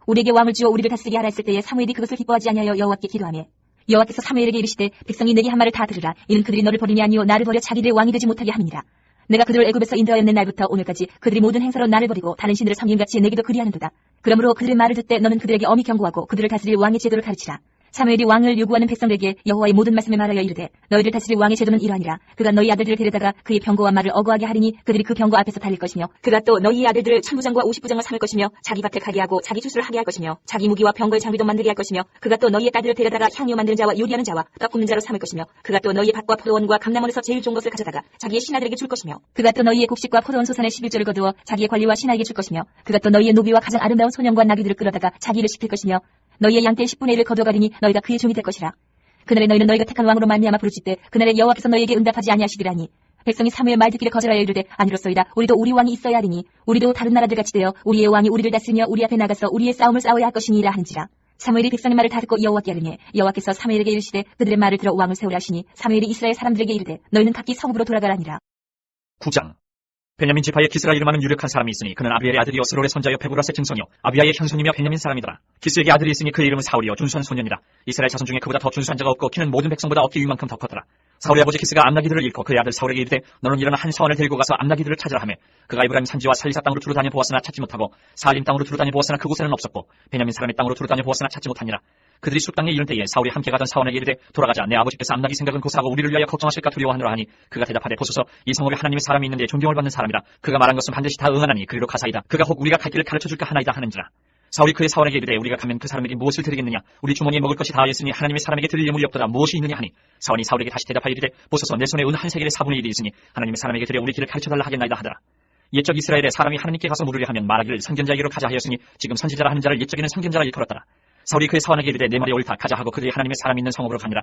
우리에게 왕을 주어 우리를 다스리게 하라 했을 때에 사무엘이 그것을 기뻐하지 아니하여 여호와께 기도하며 여호와께서 사무엘에게 이르시되 백성이 내게 한 말을 다 들으라. 이는 그들이 너를 버림이 아니요 나를 버려 자기들의 왕이 되지 못하게 함이니라. 내가 그들을 애굽에서 인도하였는 날부터 오늘까지 그들이 모든 행사로 나를 버리고 다른 신들을 섬김같이 내게도 그리하는도다. 그러므로 그들의 말을 듣되 너는 그들에게 엄히 경고하고 그들을 다스릴 왕의 제도를 가르치라. 사무엘이 왕을 요구하는 백성들에게 여호와의 모든 말씀을 말하여 이르되 너희를 다스릴 왕의 제도는 이러하니라. 그가 너희 아들들을 데려다가 그의 병거와 말을 어거하게 하리니 그들이 그 병거 앞에서 달릴 것이며 그가 또 너희 아들들을 천부장과 50부장을 삼을 것이며 자기 밭을 가게 하고 자기 주술을 하게 할 것이며 자기 무기와 병거의 장비도 만들게 할 것이며 그가 또 너희의 딸들을 데려다가 향유 만드는 자와 요리하는 자와 떡 굽는 자로 삼을 것이며 그가 또 너희의 밭과 포도원과 감람원에서 제일 좋은 것을 가져다가 자기의 신하들에게 줄 것이며 그가 또 너희의 곡식과 포도원 소산의 11조를 거두어 자기의 관리와 신하에게 줄 것이며 그가 또 너희의 노비와 가장 아름다운 소년과 나귀들을 끌어다가 자기 일을 시킬 것이며 너희의 양떼의 10분의 1을 거두어가리니 너희가 그의 종이 될 것이라. 그날에 너희는 너희가 택한 왕으로 말미암아 부르짖되 그날에 여호와께서 너희에게 응답하지 아니하시리라니. 백성이 사무엘 말 듣기를 거절하여 이르되 아니로소이다. 우리도 우리 왕이 있어야 하리니 우리도 다른 나라들 같이 되어 우리의 왕이 우리를 다스리며 우리 앞에 나가서 우리의 싸움을 싸워야 할 것이니라 하는지라. 사무엘이 백성의 말을 다 듣고 여호와께 아뢰매 여호와께서 사무엘에게 이르시되 그들의 말을 들어 왕을 세우라 하시니 사무엘이 이스라엘 사람들에게 이르되 너희는 각기 성읍으로 돌아가라니라. 9장. 베냐민 지파에 기스라 이름하는 유력한 사람이 있으니 그는 아비엘의 아들이요 스롤의 손자여 베브라스의 증손이요 아비야의 현손이며 베냐민 사람이더라. 기스에게 아들이 있으니 그의 이름은 사울이요 준수한 소년이라. 이스라엘 자손 중에 그보다 더 준수한 자가 없고 키는 모든 백성보다 어깨 위만큼 더 컸더라. 사울의 아버지 기스가 암나기들을 잃고 그의 아들 사울에게 이르되 너는 일어나 한 사원을 데리고 가서 암나기들을 찾으라 하며 그가 에브라임 산지와 살리사 땅으로 두루 다녀 보았으나 찾지 못하고 사알림 땅으로 두루 다녀 보았으나 그곳에는 없었고 베냐민 사람의 땅으로 두루 다녀 보았으나 찾지 못하니라. 그들이 숲땅에 이른 때에 사울이 함께 가던 사원에게 이르되 돌아가자. 내 아버지께서 암나기 생각은 고사하고 우리를 위하여 걱정하실까 두려워하노라 하니 그가 대답하되 보소서 이 성읍에 하나님의 사람이 있는데 존경을 받는 사람이라. 그가 말한 것은 반드시 다 응하나니 그리로 가사이다. 그가 혹 우리가 갈 길을 가르쳐줄까 하나이다 하는지라. 사울이 그의 사원에게 이르되 우리가 가면 그 사람에게 무엇을 드리겠느냐. 우리 주머니에 먹을 것이 다하였으니 하나님의 사람에게 드릴 예물이 없도다. 무엇이 있느냐 하니 사원이 사울에게 다시 대답하여 이르되 보소서 내 손에 은 한 세겔의 4분의 1이 있으니 하나님의 사람에게 드려 우리 길을 가르쳐달라 하겠나이다 하더라. 옛적 이스라엘에 사람이 하나님께 가서 물으려 하면 말하기를 선견자에게로 가자 하였으니 지금 선지자라 하는 자를 옛적에는 선견자라 일컬었더라. 사울이 그의 사원에게 이르되 내 말이 옳다. 가자 하고 그들이 하나님의 사람이 있는 성읍으로 가니라.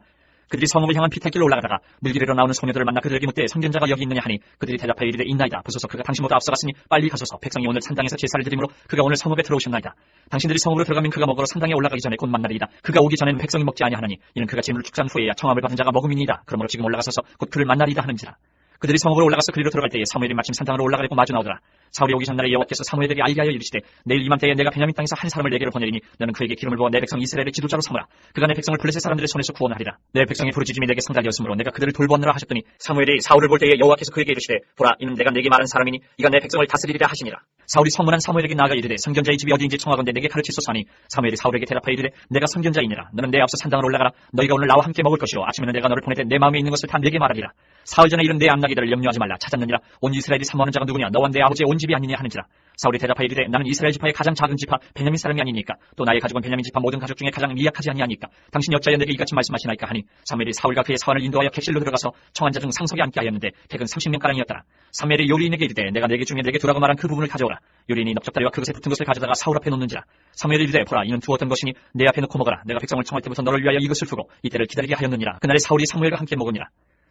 그들이 성읍을 향한 피탈길로 올라가다가 물길에로 나오는 소녀들을 만나 그들에게 묻되 선견자가 여기 있느냐 하니 그들이 대답하여 이르되 있나이다. 보소서 그가 당신보다 앞서갔으니 빨리 가소서. 백성이 오늘 산당에서 제사를 드리므로 그가 오늘 성읍에 들어오셨나이다. 당신들이 성읍으로 들어가면 그가 먹으러 산당에 올라가기 전에 곧 만나리이다. 그가 오기 전에는 백성이 먹지 아니하나니 이는 그가 재물을 축산 후에야 청함을 받은 자가 먹음이니이다. 그러므로 지금 올라가서서 곧 그를 만나리이다 하는지라. 그들이 성읍으로 올라가서 그리로 들어갈 때에 사무엘이 마침 산당으로 올라가려고 마주 나오더라. 사울이 오기 전날에 여호와께서 사무엘에게 알게 하여 이르시되 내일 이맘때에 내가 베냐민 땅에서 한 사람을 내게로 보내리니 너는 그에게 기름을 부어 내 백성 이스라엘의 지도자로 삼으라. 그가 내 백성을 블레셋 사람들의 손에서 구원하리라. 내 백성의 부르짖음이 내게 상달되었으므로 내가 그들을 돌보느라 하셨더니 사무엘이 사울을 볼 때에 여호와께서 그에게 이르시되 보라 이는 내가 내게 말한 사람이니 이가 내 백성을 다스리리라 하시니라. 사울이 성문한 사무엘에게 나아가 이르되 선견자의 집이 어디인지 청하건대 내게 가르치소서 하니 사무엘이 사울에게 대답하여 이르되 내가 선견자이니라. 너는 내 앞서 산당을 올라가라. 너희가 오늘 나와 함께 먹을 것이요 아침에는 내가 너를 보낼 때 내 마음에 있는 것을 다 내게 말하리라. 사흘 전에 이른 내 암나기들을 염려하지 말라. 찾았느니라. 온 이스라엘이 사모하는 자가 누구냐. 너와 내 아버지의 온 집이 아니냐 하는지라. 사울이 대답하여 이르되 나는 이스라엘 지파의 가장 작은 지파 베냐민 사람이 아니니까 또 나의 가족은 베냐민 지파 모든 가족 중에 가장 미약하지 아니하니까 당신이 어찌하여 내게 이같이 말씀하시나이까 하니 사무엘이 사울과 그의 사원을 인도하여 객실로 들어가서 청한 자 중 상석에 앉게 하였는데 객은 30명가량이었더라. 사무엘이 요리인에게 이르되 내가 내게 중에 내게 두라고 말한 그 부분을 가져오라. 요리인이 넓적다리와 그것에 붙은 것을 가져다가 사울 앞에 놓는지라. 사무엘이 이르되 보라 이는 두었던 것이니 내 앞에 놓고 먹어라. 내가 백성을 청할 때부터 너를 위하여 이것을 두고 이때를 기다리게 하였느니라. 그날에 사울이 사무엘과 함께 먹으니라.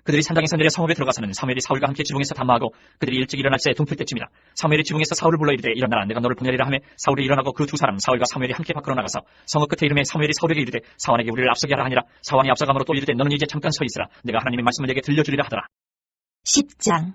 그들이 산당에서 내려 성읍에 들어가서는 사무엘이 사울과 함께 지붕에서 담마하고 그들이 일찍 일어날 새 동틀 때쯤이라. 사무엘이 지붕에서 사울을 불러 이르되 일어나라. 내가 너를 보내리라 하며 사울이 일어나고 그 두 사람 사울과 사무엘이 함께 밖으로 나가서 성읍 끝에 이름에 사무엘이 사울에게 이르되 사원에게 우리를 앞서게 하라 하니라. 사원이 앞서가므로 또 이르되 너는 이제 잠깐 서 있으라. 내가 하나님의 말씀을 내게 들려주리라 하더라. 10장.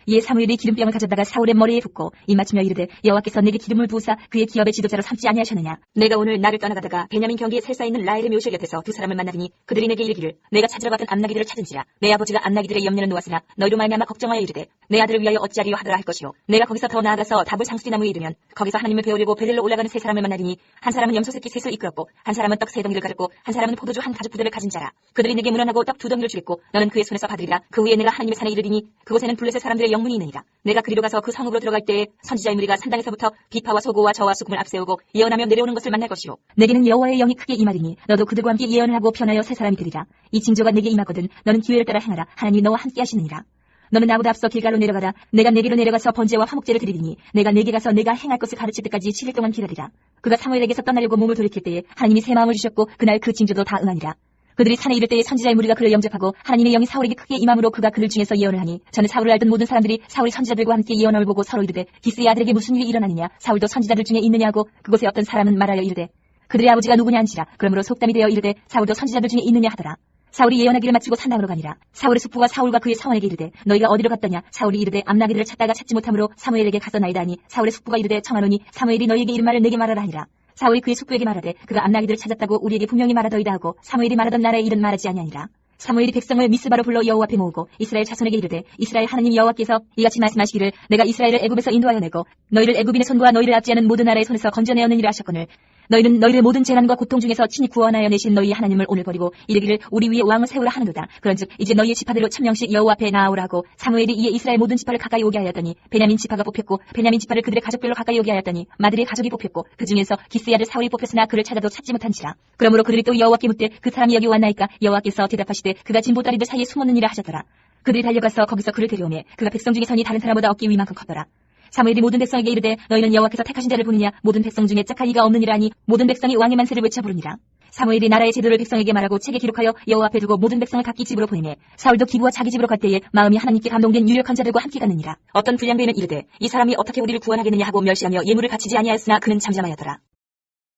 이에 사무엘이 기름병을 가져다가 사울의 머리에 붓고 입맞추며 이르되 여호와께서 내게 기름을 부으사 그의 기업의 지도자로 삼지 아니하셨느냐. 내가 오늘 나를 떠나가다가 베냐민 경기에 셀사 있는 라헬의 묘실 곁에서 두 사람을 만나더니 그들이 내게 이르기를 내가 찾으러 갔던 암나기들을 찾은지라. 내 아버지가 암나기들의 염려는 놓았으나 너희로 말미암아 걱정하여 이르되 내 아들을 위하여 어찌하리요 하더라 할 것이요. 내가 거기서 더 나아가서 다불 상수리나무에 이르면 거기서 하나님을 배우려고 베델로 올라가는 세 사람을 만나더니 한 사람은 염소 새끼 셋을 이끌었고 한 사람은 떡 세 덩이를 가졌고 한 사람은 포도주 한 가죽 부대를 가진 자라. 그들이 내게 문안하고 떡 두 덩이를 주겠고 너는 그의 손에서 받으리라. 그 후에 내가 하나님의 산에 이르리니 그곳에는 블레셋 사람들의 영문이 있느니라. 내가 그리로 가서 그 성읍으로 들어갈 때에 선지자의 무리가 산당에서부터 비파와 소고와 저와 수금을 앞세우고 예언하며 내려오는 것을 만날 것이요. 내게는 여호와의 영이 크게 임하리니 너도 그들과 함께 예언을 하고 편하여 새 사람이 되리라. 이 징조가 내게 임하거든 너는 기회를 따라 행하라. 하나님이 너와 함께 하시느니라. 너는 나보다 앞서 길갈로 내려가라. 내가 내게로 내려가서 번제와 화목제를 드리리니 내가 내게 가서 내가 행할 것을 가르칠 때까지 7일 동안 기다리라. 그가 사무엘에게서 떠나려고 몸을 돌이킬 때에 하나님이 새 마음을 주셨고 그날 그 징조도 다 응하니라. 그들이 산에 이를 때에 선지자의 무리가 그를 영접하고 하나님의 영이 사울에게 크게 임함으로 그가 그들 중에서 예언을 하니 전에 사울을 알던 모든 사람들이 사울이 선지자들과 함께 예언을 보고 서로 이르되 기스의 아들에게 무슨 일이 일어나느냐. 사울도 선지자들 중에 있느냐 하고 그곳에 어떤 사람은 말하여 이르되 그들의 아버지가 누구냐 한지라. 그러므로 속담이 되어 이르되 사울도 선지자들 중에 있느냐 하더라. 사울이 예언하기를 마치고 산당으로 가니라. 사울의 숙부가 사울과 그의 사원에게 이르되 너희가 어디로 갔더냐. 사울이 이르되 암나기들을 찾다가 찾지 못함으로 사무엘에게 갔었나이다 하니 사울의 숙부가 이르되 청하노니 사무엘이 너희에게 이른 말을 내게 말하라 하니라. 사울이 그의 숙부에게 말하되 그가 암나기들을 찾았다고 우리에게 분명히 말하더이다 하고 사무엘이 말하던 날에 일은 말하지 아니하니라. 사무엘이 백성을 미스바로 불러 여호와 앞에 모으고 이스라엘 자손에게 이르되 이스라엘 하나님 여호와께서 이같이 말씀하시기를 내가 이스라엘을 애굽에서 인도하여 내고 너희를 애굽인의 손과 너희를 압제하는 모든 나라의 손에서 건져내었느니라 하셨거늘 너희는 너희를 모든 재난과 고통 중에서 친히 구원하여 내신 너희 하나님을 오늘 버리고 이르기를 우리 위에 왕을 세우라 하는도다. 그런즉 이제 너희의 지파대로 1000명씩 여호와 앞에 나아오라 하고 사무엘이 이에 이스라엘 모든 지파를 가까이 오게 하였더니 베냐민 지파가 뽑혔고 베냐민 지파를 그들의 가족별로 가까이 오게 하였더니 마들의 가족이 뽑혔고 그 중에서 기스의 아들 사울이 뽑혔으나 그를 찾아도 찾지 못한지라. 그러므로 그들이 또 여호와께 묻되 그 사람이 여기 왔나이까. 여호와께서 대답하시되 그가 진보다리들 사이에 숨었느니라 하셨더라. 그들이 달려가서 거기서 그를 데려오매 그가 백성 중에 선이 다른 사람보다 어깨 위만큼 컸더라. 사무엘이 모든 백성에게 이르되 너희는 여호와께서 택하신 자를 부르냐. 모든 백성 중에 짝할 이가 없느니라 하니 모든 백성이 왕의 만세를 외쳐 부르니라. 사무엘이 나라의 제도를 백성에게 말하고 책에 기록하여 여호와 앞에 두고 모든 백성을 각기 집으로 보내매 사울도 기부와 자기 집으로 갈 때에 마음이 하나님께 감동된 유력한 자들과 함께 갔느니라. 어떤 불량배는 이르되 이 사람이 어떻게 우리를 구원하겠느냐 하고 멸시하며 예물을 바치지 아니하였으나 그는 잠잠하였더라.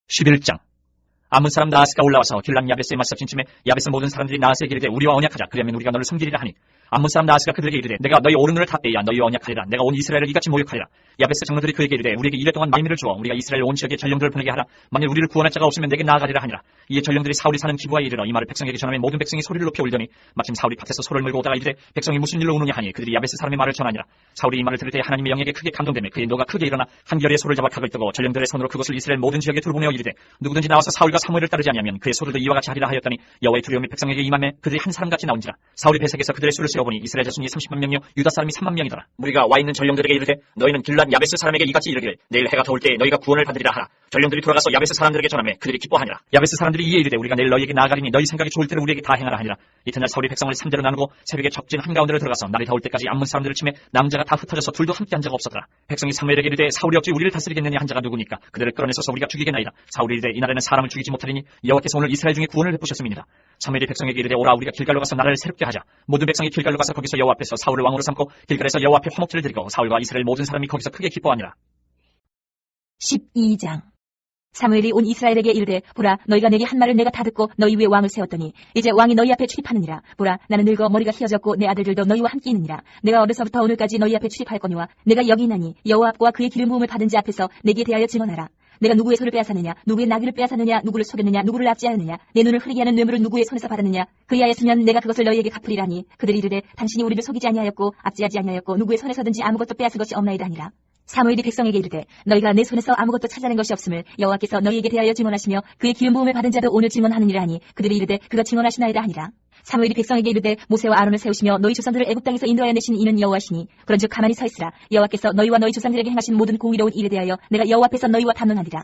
11장. 아문 사람 나하스가 올라와서 길람 야베스에 맞서 진침해 야베스 모든 사람들이 나하스에게 이르되 우리와 언약하자. 그리하면 우리가 너를 섬기리라 하니 암몬 사람 나하스가 그들에게 이르되 내가 너희 오른 눈을 다 빼야 너희 언약하리라. 내가 온 이스라엘을 이같이 모욕하리라. 야베스 장로들이 그에게 이르되 우리에게 이래 동안 만민을 주어 우리가 이스라엘 온 지역에 전령들을 보내게 하라. 만일 우리를 구원할 자가 없으면 내게 나아가리라 하니라. 이에 전령들이 사울이 사는 기부하에 이르러 이 말을 백성에게 전하며 모든 백성이 소리를 높여 울더니 마침 사울이 밭에서 소를 물고 오다가 이르되 백성이 무슨 일로 우느냐 하니 그들이 야베스 사람의 말을 전하니라. 사울이 이 말을 들을 때 하나님의 영에게 크게 감동되며 그의 노가 크게 일어나 한결의 소를 잡아 각을 뜨고 전령들의 손으로 그것을 이스라엘 모든 지역에 두루보내어 이르되 누구든지 나와서 사울과 사무엘을 따르지 아니하면 그의 소들도 이와 같이 하리라 하였더니 여호와의 두려움이 백성에게 임하매 그들이 한 사람같이 나온지라. 사울이 배색에서 그들의 수를 세어보니 이스라엘 자손이 30만 명이요 유다 사람이 3만 명이더라. 무리가 와 있는 전령들에게 이르되 너희는 길랏 야베스 사람에게 이같이 이르기를 내일 해가 더울 때 너희가 구원을 받으리라 하라. 전령들이 돌아가서 야베스 사람들에게 전하매 그들이 기뻐하니라. 야베스 사람들이 이에 이르되 우리가 내일 너희에게 나아가리니 너희 생각이 좋을 때를 우리에게 다 행하라 하니라. 이튿날 사울이 백성을 3대로 나누고 새벽에 적진 한가운데로 들어가서 날이 더울 때까지 암몬 사람들을 치매 남자가 다 흩어져서 둘도 함께 한 자가 없었더라. 백성이 사무엘에게 이르되 사울이 어찌 우리를 다스리겠느냐 한 자가 누구니까 그들을 끌어내서서 우리가 죽이겠나이다. 사울이 이르되 이날에는 사람을 죽이지 못하리니 여호와께서 오늘 이스라엘 중에 구원을 베푸셨음이니라. 사무엘이 백성에게 이르되 오라 우리가 길갈로 가서 나라를 새롭게 하자. 모든 백성이 길갈로 가서 거기서 여호와 앞에서 사울을 왕으로 삼고 길갈에서 여호와 앞에 화목제를 드리고 사울과 이스라엘 모든 사람이 거기서 크게 기뻐하니라. 12장. 사무엘이 온 이스라엘에게 이르되 보라 너희가 내게 한 말을 내가 다 듣고 너희 위에 왕을 세웠더니 이제 왕이 너희 앞에 출입하느니라. 보라 나는 늙어 머리가 휘어졌고 내 아들들도 너희와 함께 있느니라. 내가 어려서부터 오늘까지 너희 앞에 출입하였거니와 내가 여기 있나니 여호와 앞과 그의 기름 부음을 받은 자 앞에서 내게 대하여 증언하라. 내가 누구의 소를 빼앗았느냐, 누구의 나귀를 빼앗았느냐, 누구를 속였느냐, 누구를 납치하였느냐, 내 눈을 흐리게 하는 뇌물을 누구의 손에서 받았느냐. 그리하였으면 내가 그것을 너희에게 갚으리라니. 그들이 이르되 당신이 우리를 속이지 아니하였고 압제하지 아니하였고 누구의 손에서든지 아무것도 빼앗은 것이 없나이다 하니라. 사무엘이 백성에게 이르되 너희가 내 손에서 아무것도 찾아낸 것이 없음을 여호와께서 너희에게 대하여 증언하시며 그의 기름 부음을 받은 자도 오늘 증언하느니라 하니 그들이 이르되 그가 증언하시나이다 하니라. 사무엘이 백성에게 이르되 모세와 아론을 세우시며 너희 조상들을 애굽 땅에서 인도하여 내신 이는 여호와시니 그런즉 가만히 서 있으라. 여호와께서 너희와 너희 조상들에게 행하신 모든 공의로운 일에 대하여 내가 여호와 앞에서 너희와 담론하리라.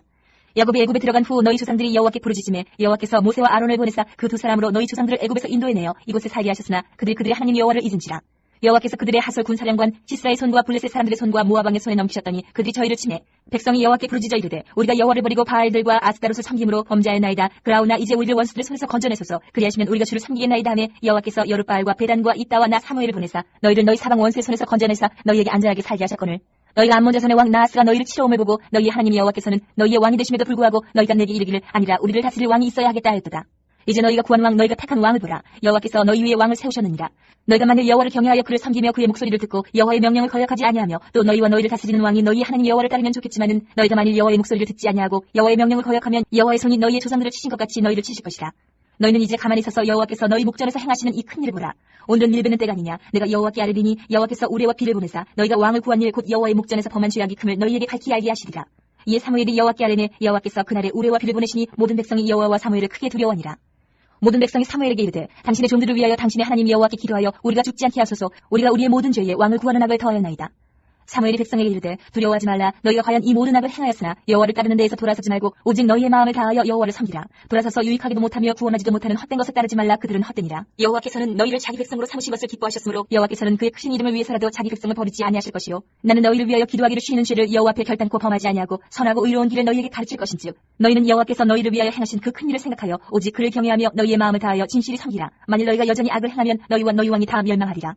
야곱이 애굽에 들어간 후 너희 조상들이 여호와께 부르짖음에 여호와께서 모세와 아론을 보내사 그 두 사람으로 너희 조상들을 애굽에서 인도해내어 이곳에 살게 하셨으나 그들이 그들의 하나님 여호와를 잊은지라. 여호와께서 그들의 하솔 군사령관 시스라의 손과 블레셋 사람들의 손과 모압 왕의 손에 넘기셨더니 그들이 저희를 치매 백성이 여호와께 부르짖어 이르되 우리가 여호와를 버리고 바알들과 아스타롯을 섬김으로 범죄하였나이다. 그러나 이제 우리를 원수들의 손에서 건져내소서. 그리하시면 우리가 주를 섬기겠나이다 하매 여호와께서 여룻바알과 베단과 입다와 나 사무엘을 보내사 너희를 너희 사방 원수의 손에서 건져내사 너희에게 안전하게 살게 하셨거늘 너희가 암몬 자손의 왕 나하스가 너희를 치러옴을 보고 너희의 하나님 여호와께서는 너희의 왕이 되심에도 불구하고 너희가 내게 이르기를 아니라 우리를 다스릴 왕이 있어야 하겠다 하였도다. 이제 너희가 구한 왕 너희가 택한 왕을 보라. 여호와께서 너희 위에 왕을 세우셨느니라. 너희가 만일 여호와를 경외하여 그를 섬기며 그의 목소리를 듣고 여호와의 명령을 거역하지 아니하며 또 너희와 너희를 다스리는 왕이 너희 하나님 여호와를 따르면 좋겠지만은 너희가 만일 여호와의 목소리를 듣지 아니하고 여호와의 명령을 거역하면 여호와의 손이 너희의 조상들을 치신 것 같이 너희를 치실 것이라. 너희는 이제 가만히 서서 여호와께서 너희 목전에서 행하시는 이 큰 일을 보라. 오늘은 일베는 때가 아니냐. 내가 여호와께 아뢰리니 여호와께서 우레와 비를 보내사 너희가 왕을 구한 일 곧 여호와의 목전에서 범한 죄악이 큼을 너희에게 밝히 알게 하시리라. 이에 사무엘이 여호와께 아뢰매 여호와께서 그날에 우레와 비를 보내시니 모든 백성이 여호와와 사무엘을 크게 두려워하니라. 모든 백성이 사무엘에게 이르되 당신의 종들을 위하여 당신의 하나님 여호와께 기도하여 우리가 죽지 않게 하소서. 우리가 우리의 모든 죄에 왕을 구하는 악을 더하였나이다. 사무엘이 백성에게 이르되 두려워하지 말라. 너희가 과연 이 모든 악을 행하였으나 여호와를 따르는 데에서 돌아서지 말고 오직 너희의 마음을 다하여 여호와를 섬기라. 돌아서서 유익하기도 못하며 구원하지도 못하는 헛된 것을 따르지 말라. 그들은 헛되니라. 여호와께서는 너희를 자기 백성으로 삼으신 것을 기뻐하셨으므로 여호와께서는 그의 크신 이름을 위해서라도 자기 백성을 버리지 아니하실 것이요 나는 너희를 위하여 기도하기를 쉬는 죄를 여호와 앞에 결단코 범하지 아니하고 선하고 의로운 길을 너희에게 가르칠 것인즉 너희는 여호와께서 너희를 위하여 행하신 그 큰 일을 생각하여 오직 그를 경외하며 너희의 마음을 다하여 진실히 섬기라. 만일 너희가 여전히 악을 행하면 너희와 너희 왕이 다 멸망하리라.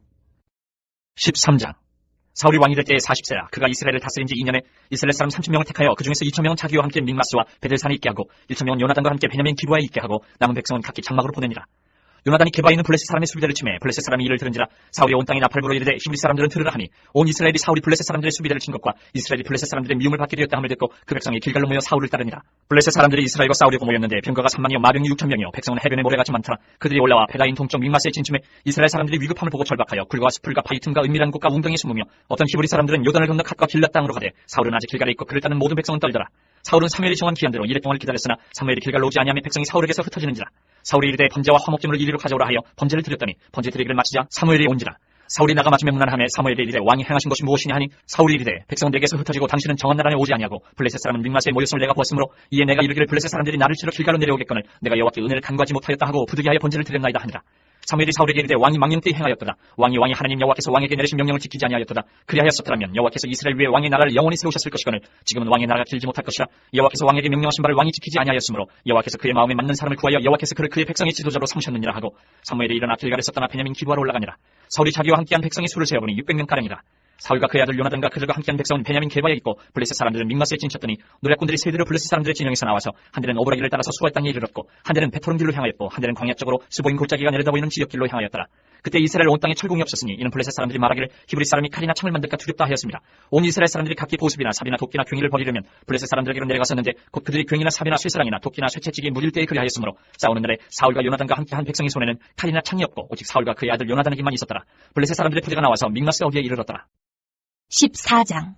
13장. 사울이 왕이 될 때에 40세라. 그가 이스라엘을 다스린 지 2년에 이스라엘 사람 30명을 택하여 그 중에서 2,000명은 자기와 함께 믹마스와 베델산에 있게 하고 1,000명은 요나단과 함께 베냐민 기부아에 있게 하고 남은 백성은 각기 장막으로 보내니라. 요나단이 게바에 있는 블레셋 사람의 수비대를 치매 블레셋 사람이 이를 들은지라. 사울이 온 땅에 나팔부로 이르되 히브리 사람들은 들으라 하니 온 이스라엘이 사울이 블레셋 사람들의 수비대를 친 것과 이스라엘이 블레셋 사람들의 미움을 받게 되었다 함을 듣고 그 백성이 길갈로 모여 사울을 따르니라. 블레셋 사람들이 이스라엘과 싸우려고 모였는데 병거가 3만이요 마병이 6,000명이요 백성은 해변에 모래같이 많더라. 그들이 올라와 베다인 동쪽 믹마스에 진침해 이스라엘 사람들이 위급함을 보고 절박하여 굴과 숲풀과 바위 틈과 은밀한 곳과 웅덩이에 숨으며 어떤 히브리 사람들은 요단을 건너 갓과 길랏 땅으로 가되 사울은 아직 길갈에 있고 그를 따는 모든 백성은 떨더라. 사울은 사무엘이 정한 기한대로 이래 동안을 기다렸으나 사무엘이 길갈로 오지 아니하며 백성이 사울에게서 흩어지는지라. 사울이 이르되 번제와 화목제물을 이리로 가져오라 하여 번제를 드렸더니 번제 드리기를 마치자 사무엘이 온지라. 사울이 나가 마침에 문안하며 사무엘에게 이르되 왕이 행하신 것이 무엇이냐 하니 사울이 이르되 백성들에게서 흩어지고 당신은 정한 나라에 오지 아니하고 블레셋 사람은 믹마스에 모였음을 내가 보았으므로 이에 내가 이르기를 블레셋 사람들이 나를 치러 길갈로 내려오겠거늘 내가 여호와께 은혜를 간구하지 못하였다 하고 부득이하여 번제를 드렸나이다 하니라. 사무엘이 사울에게 이르되 왕이 망령 때에 행하였도다. 왕이 하나님 여호와께서 왕에게 내리신 명령을 지키지 아니하였도다. 그리하였었더라면 여호와께서 이스라엘 위에 왕의 나라를 영원히 세우셨을 것이거늘 지금은 왕의 나라가 길지 못할 것이라. 여호와께서 왕에게 명령하신 바를 왕이 지키지 아니하였으므로 여호와께서 그의 마음에 맞는 사람을 구하여 여호와께서 그를 그의 백성의 지도자로 삼으셨느니라 하고 사무엘이 일어나 길갈에서 떠나 베냐민 기부하러 올라가니라. 사울이 자기와 함께한 백성의 수를 세어보니 600명가량이라. 사울과 그의 아들 요나단과 그들과 함께한 백성은 베냐민 게바에 있고 블레셋 사람들은 믹마스에 진쳤더니 노략군들이 세 대로 블레셋 사람들의 진영에서 나와서 한 대는 오브라기를 따라서 수알 땅에 이르렀고 한 대는 베토름 길로 향하였고 한 대는 광야 쪽으로 스보임 골짜기가 내려다 보이는 지역 길로 향하였더라. 그때 이스라엘 온 땅에 철공이 없었으니 이는 블레셋 사람들이 말하기를 히브리 사람이 칼이나 창을 만들까 두렵다 하였습니다. 온 이스라엘 사람들이 각기 보습이나 삽이나 도끼나 괭이를 버리려면 블레셋 사람들에게로 내려갔었는데 곧 그들이 괭이나 삽이나 쇠사랑이나 도끼나 쇠채찍이 무딜 때에 그리하였으므로 싸우는 날에 사울과 요나단과 함께한 백성의 손에는 칼이나 창이 없고 오직 사울과 그의 아들 요나단에게만 있었더라. 블레셋 사람들의 부대가 나와서 믹마스 어귀에 이르렀더라. 14장.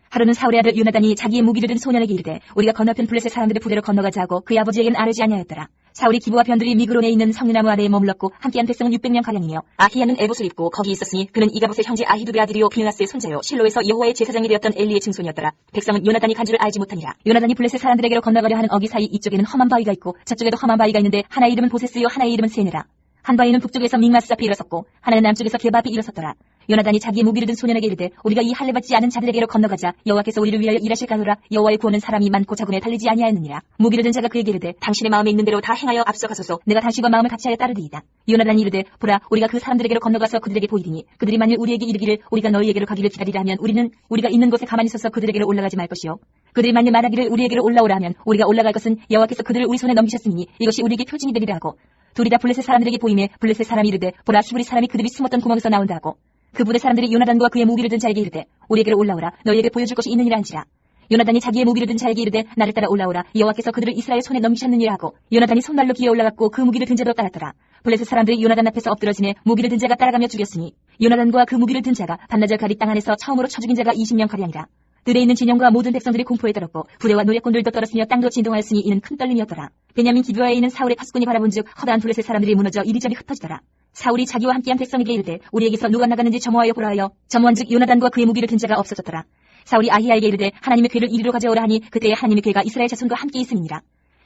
하루는 사울의 아들 요나단이 자기의 무기를 든 소년에게 이르되 우리가 건너편 블레셋 사람들의 부대로 건너가자 하고 그의 아버지에게는 아뢰지 아니하였더라. 사울이 기브와 변들이 미그론에 있는 성류나무 아래에 머물렀고 함께한 백성은 600명가량이며 아히야는 에봇을 입고 거기 있었으니 그는 이가봇의 형제 아히두베 아들이요 비느하스의 손자요 실로에서 여호와의 제사장이 되었던 엘리의 증손이었더라. 백성은 요나단이 간 줄을 알지 못하니라. 요나단이 블레셋 사람들에게로 건너가려 하는 어기 사이 이쪽에는 험한 바위가 있고 저쪽에도 험한 바위가 있는데 하나의 이름은 보세스요 하나의 이름은 세네라. 한 바위는 북쪽에서 믹마스 앞에 일어섰고 하나는 남쪽에서 게바 앞에 일어섰더라. 요나단이 자기의 무기를 든 소년에게 이르되 우리가 이 할례 받지 않은 자들에게로 건너가자. 여호와께서 우리를 위하여 일하실까노라. 여호와의 구원은 사람이 많고 적음에 달리지 아니하였느니라. 무기를 든 자가 그에게 이르되 당신의 마음에 있는 대로 다 행하여 앞서가소서. 내가 당신과 마음을 같이하여 따르리이다. 요나단이 이르되 보라 우리가 그 사람들에게로 건너가서 그들에게 보이리니 그들이 만일 우리에게 이르기를 우리가 너희에게로 가기를 기다리라 하면 우리는 우리가 있는 곳에 가만히 서서 그들에게로 올라가지 말 것이요 그들이 만일 말하기를 우리에게로 올라오라 하면 우리가 올라갈 것은 여호와께서 그들을 우리 손에 넘기셨으니 이것이 우리에게 표징이 되리라 하고 둘이 다 블레셋 사람들에게 보이매 블레셋 사람이 이르되 보라 히브리 사람이 그들이 숨었던 구멍에서 나온다 하고 그 부대 사람들이 요나단과 그의 무기를 든 자에게 이르되 우리에게로 올라오라 너희에게 보여줄 것이 있느니라 한지라. 요나단이 자기의 무기를 든 자에게 이르되 나를 따라 올라오라 여호와께서 그들을 이스라엘 손에 넘기셨느니라 하고 요나단이 손발로 기어 올라갔고 그 무기를 든 자도 따랐더라. 블레셋 사람들이 요나단 앞에서 엎드러지매 무기를 든 자가 따라가며 죽였으니 요나단과 그 무기를 든 자가 반나절 가리 땅 안에서 처음으로 쳐 죽인 자가 20명가량이라. 들에 있는 진영과 모든 백성들이 공포에 떨었고 부대와 노략군들도 떨었으며 땅도 진동하였으니 이는 큰 떨림이었더라. 베냐민 기브아에 있는 사울의 파수꾼이 바라본즉 허다한 블레셋 사람들이 무너져 이리저리 흩어지더라. 사울이 자기와 함께한 백성에게 이르되 우리에게서 누가 나가는지 점호하여 보라 하여 점호한즉 요나단과 그의 무기를 든 자가 없어졌더라. 사울이 아히야에게 이르되 하나님의 궤를 이리로 가져오라 하니 그때에 하나님의 궤가 이스라엘 자손과 함께 있음이니라.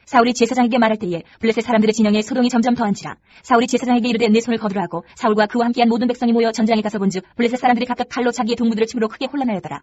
사울이 제사장에게 말할 때에 블레셋 사람들의 진영에 소동이 점점 더한지라. 사울이 제사장에게 이르되 내 손을 거두라 하고 사울과 그와 함께한 모든 백성이 모여 전장에 가서 본즉 블레셋 사람들이 각각 칼로 자기의 동무들을 침으로 크게 혼란하였더라.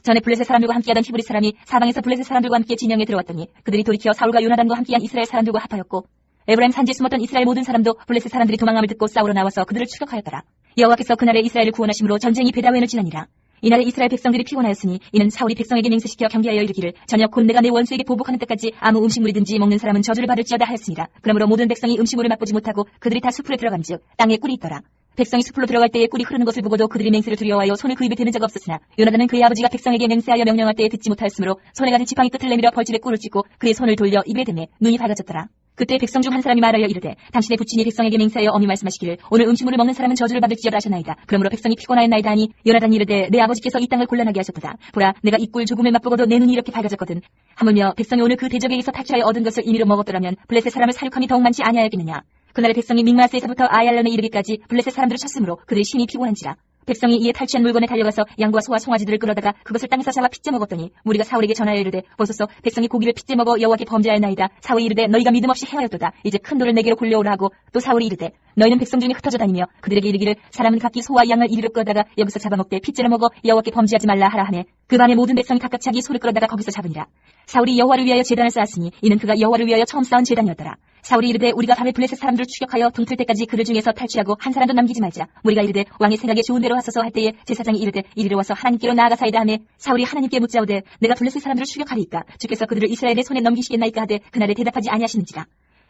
전에 블레셋 사람들과 함께하던 히브리 사람이 사방에서 블레셋 사람들과 함께 진영에 들어왔더니 그들이 돌이켜 사울과 요나단과 함께한 이스라엘 사람들과 합하였고 에브라임 산지에 숨었던 이스라엘 모든 사람도 블레셋 사람들이 도망함을 듣고 싸우러 나와서 그들을 추격하였더라. 여호와께서 그날에 이스라엘을 구원하심으로 전쟁이 베다웬을 지나니라. 이날에 이스라엘 백성들이 피곤하였으니 이는 사울이 백성에게 맹세시켜 경계하여 이르기를 저녁 곧 내가 내 원수에게 보복하는 때까지 아무 음식물이든지 먹는 사람은 저주를 받을지어다 하였습니다. 그러므로 모든 백성이 음식물을 맛보지 못하고 그들이 다 숲으로 들어간즉 땅에 꿀이 있더라. 백성이 숲으로 들어갈 때에 꿀이 흐르는 것을 보고도 그들이 맹세를 두려워하여 손을 그 입에 대는 자가 없었으나 요나단은 그의 아버지가 백성에게 맹세하여 명령할 때에 듣지 못하였으므로 손에 가진 지팡이 끝을 내밀어 벌집에 꿀을 찍고 그의 손을 돌려 입에 대매 눈이 밝아졌더라. 그때 백성 중 한 사람이 말하여 이르되 당신의 부친이 백성에게 맹세하여 엄히 말씀하시기를 오늘 음식물을 먹는 사람은 저주를 받을지어다 하셨나이다. 그러므로 백성이 피곤하였나이다 하니 요나단이 이르되 내 아버지께서 이 땅을 곤란하게 하셨도다. 보라 내가 이 꿀 조금을 맛보고도 내 눈이 이렇게 밝아졌거든. 하물며 백성이 오늘 그 대적에게서 탈취하여 얻은 것을 임의로 먹었더라면 블레셋 사람을 사륙함이 더욱 많지 아니하였겠느냐. 그날의 백성이 믹마스에서부터 아얄론에 이르기까지 블레셋 사람들을 쳤으므로 그들의 심히 피곤한지라. 백성이 이에 탈취한 물건에 달려가서 양과 소와 송아지들을 끌어다가 그것을 땅에서 잡아 핏째 먹었더니 무리가 사울에게 전하여 이르되 보소서 백성이 고기를 핏째 먹어 여호와께 범죄하였나이다. 사울이 이르되 너희가 믿음 없이 행하였도다. 이제 큰 돌을 내게로 굴려오라 하고 또 사울이 이르되 너희는 백성 중에 흩어져 다니며 그들에게 이르기를 사람은 각기 소와 양을 이리로 끌어다가 여기서 잡아먹되 핏째를 먹어 여호와께 범죄하지 말라 하라 하매 그 밤에 모든 백성이 각각 자기 소를 끌어다가 거기서 잡으니라. 사울이 여호와를 위하여 제단을 쌓았으니 이는 그가 여호와를 위하여 처음 쌓은 제단이었더라. 사울이 이르되 우리가 밤에 블레셋 사람들을 추격하여 동틀 때까지 그들 중에서 탈취하고 한 사람도 남기지 말자. 무리가 이르되 왕의 생각에 좋은 대로 하소서 할 때에 제사장이 이르되 이리로 와서 하나님께로 나아가사이다 하매 사울이 하나님께 묻자오되 내가 블레셋 사람들을 추격하리이까 주께서 그들을 이스라엘의 손에 넘기시겠나이까 하되 그날에 대답하지 아니하시는지라.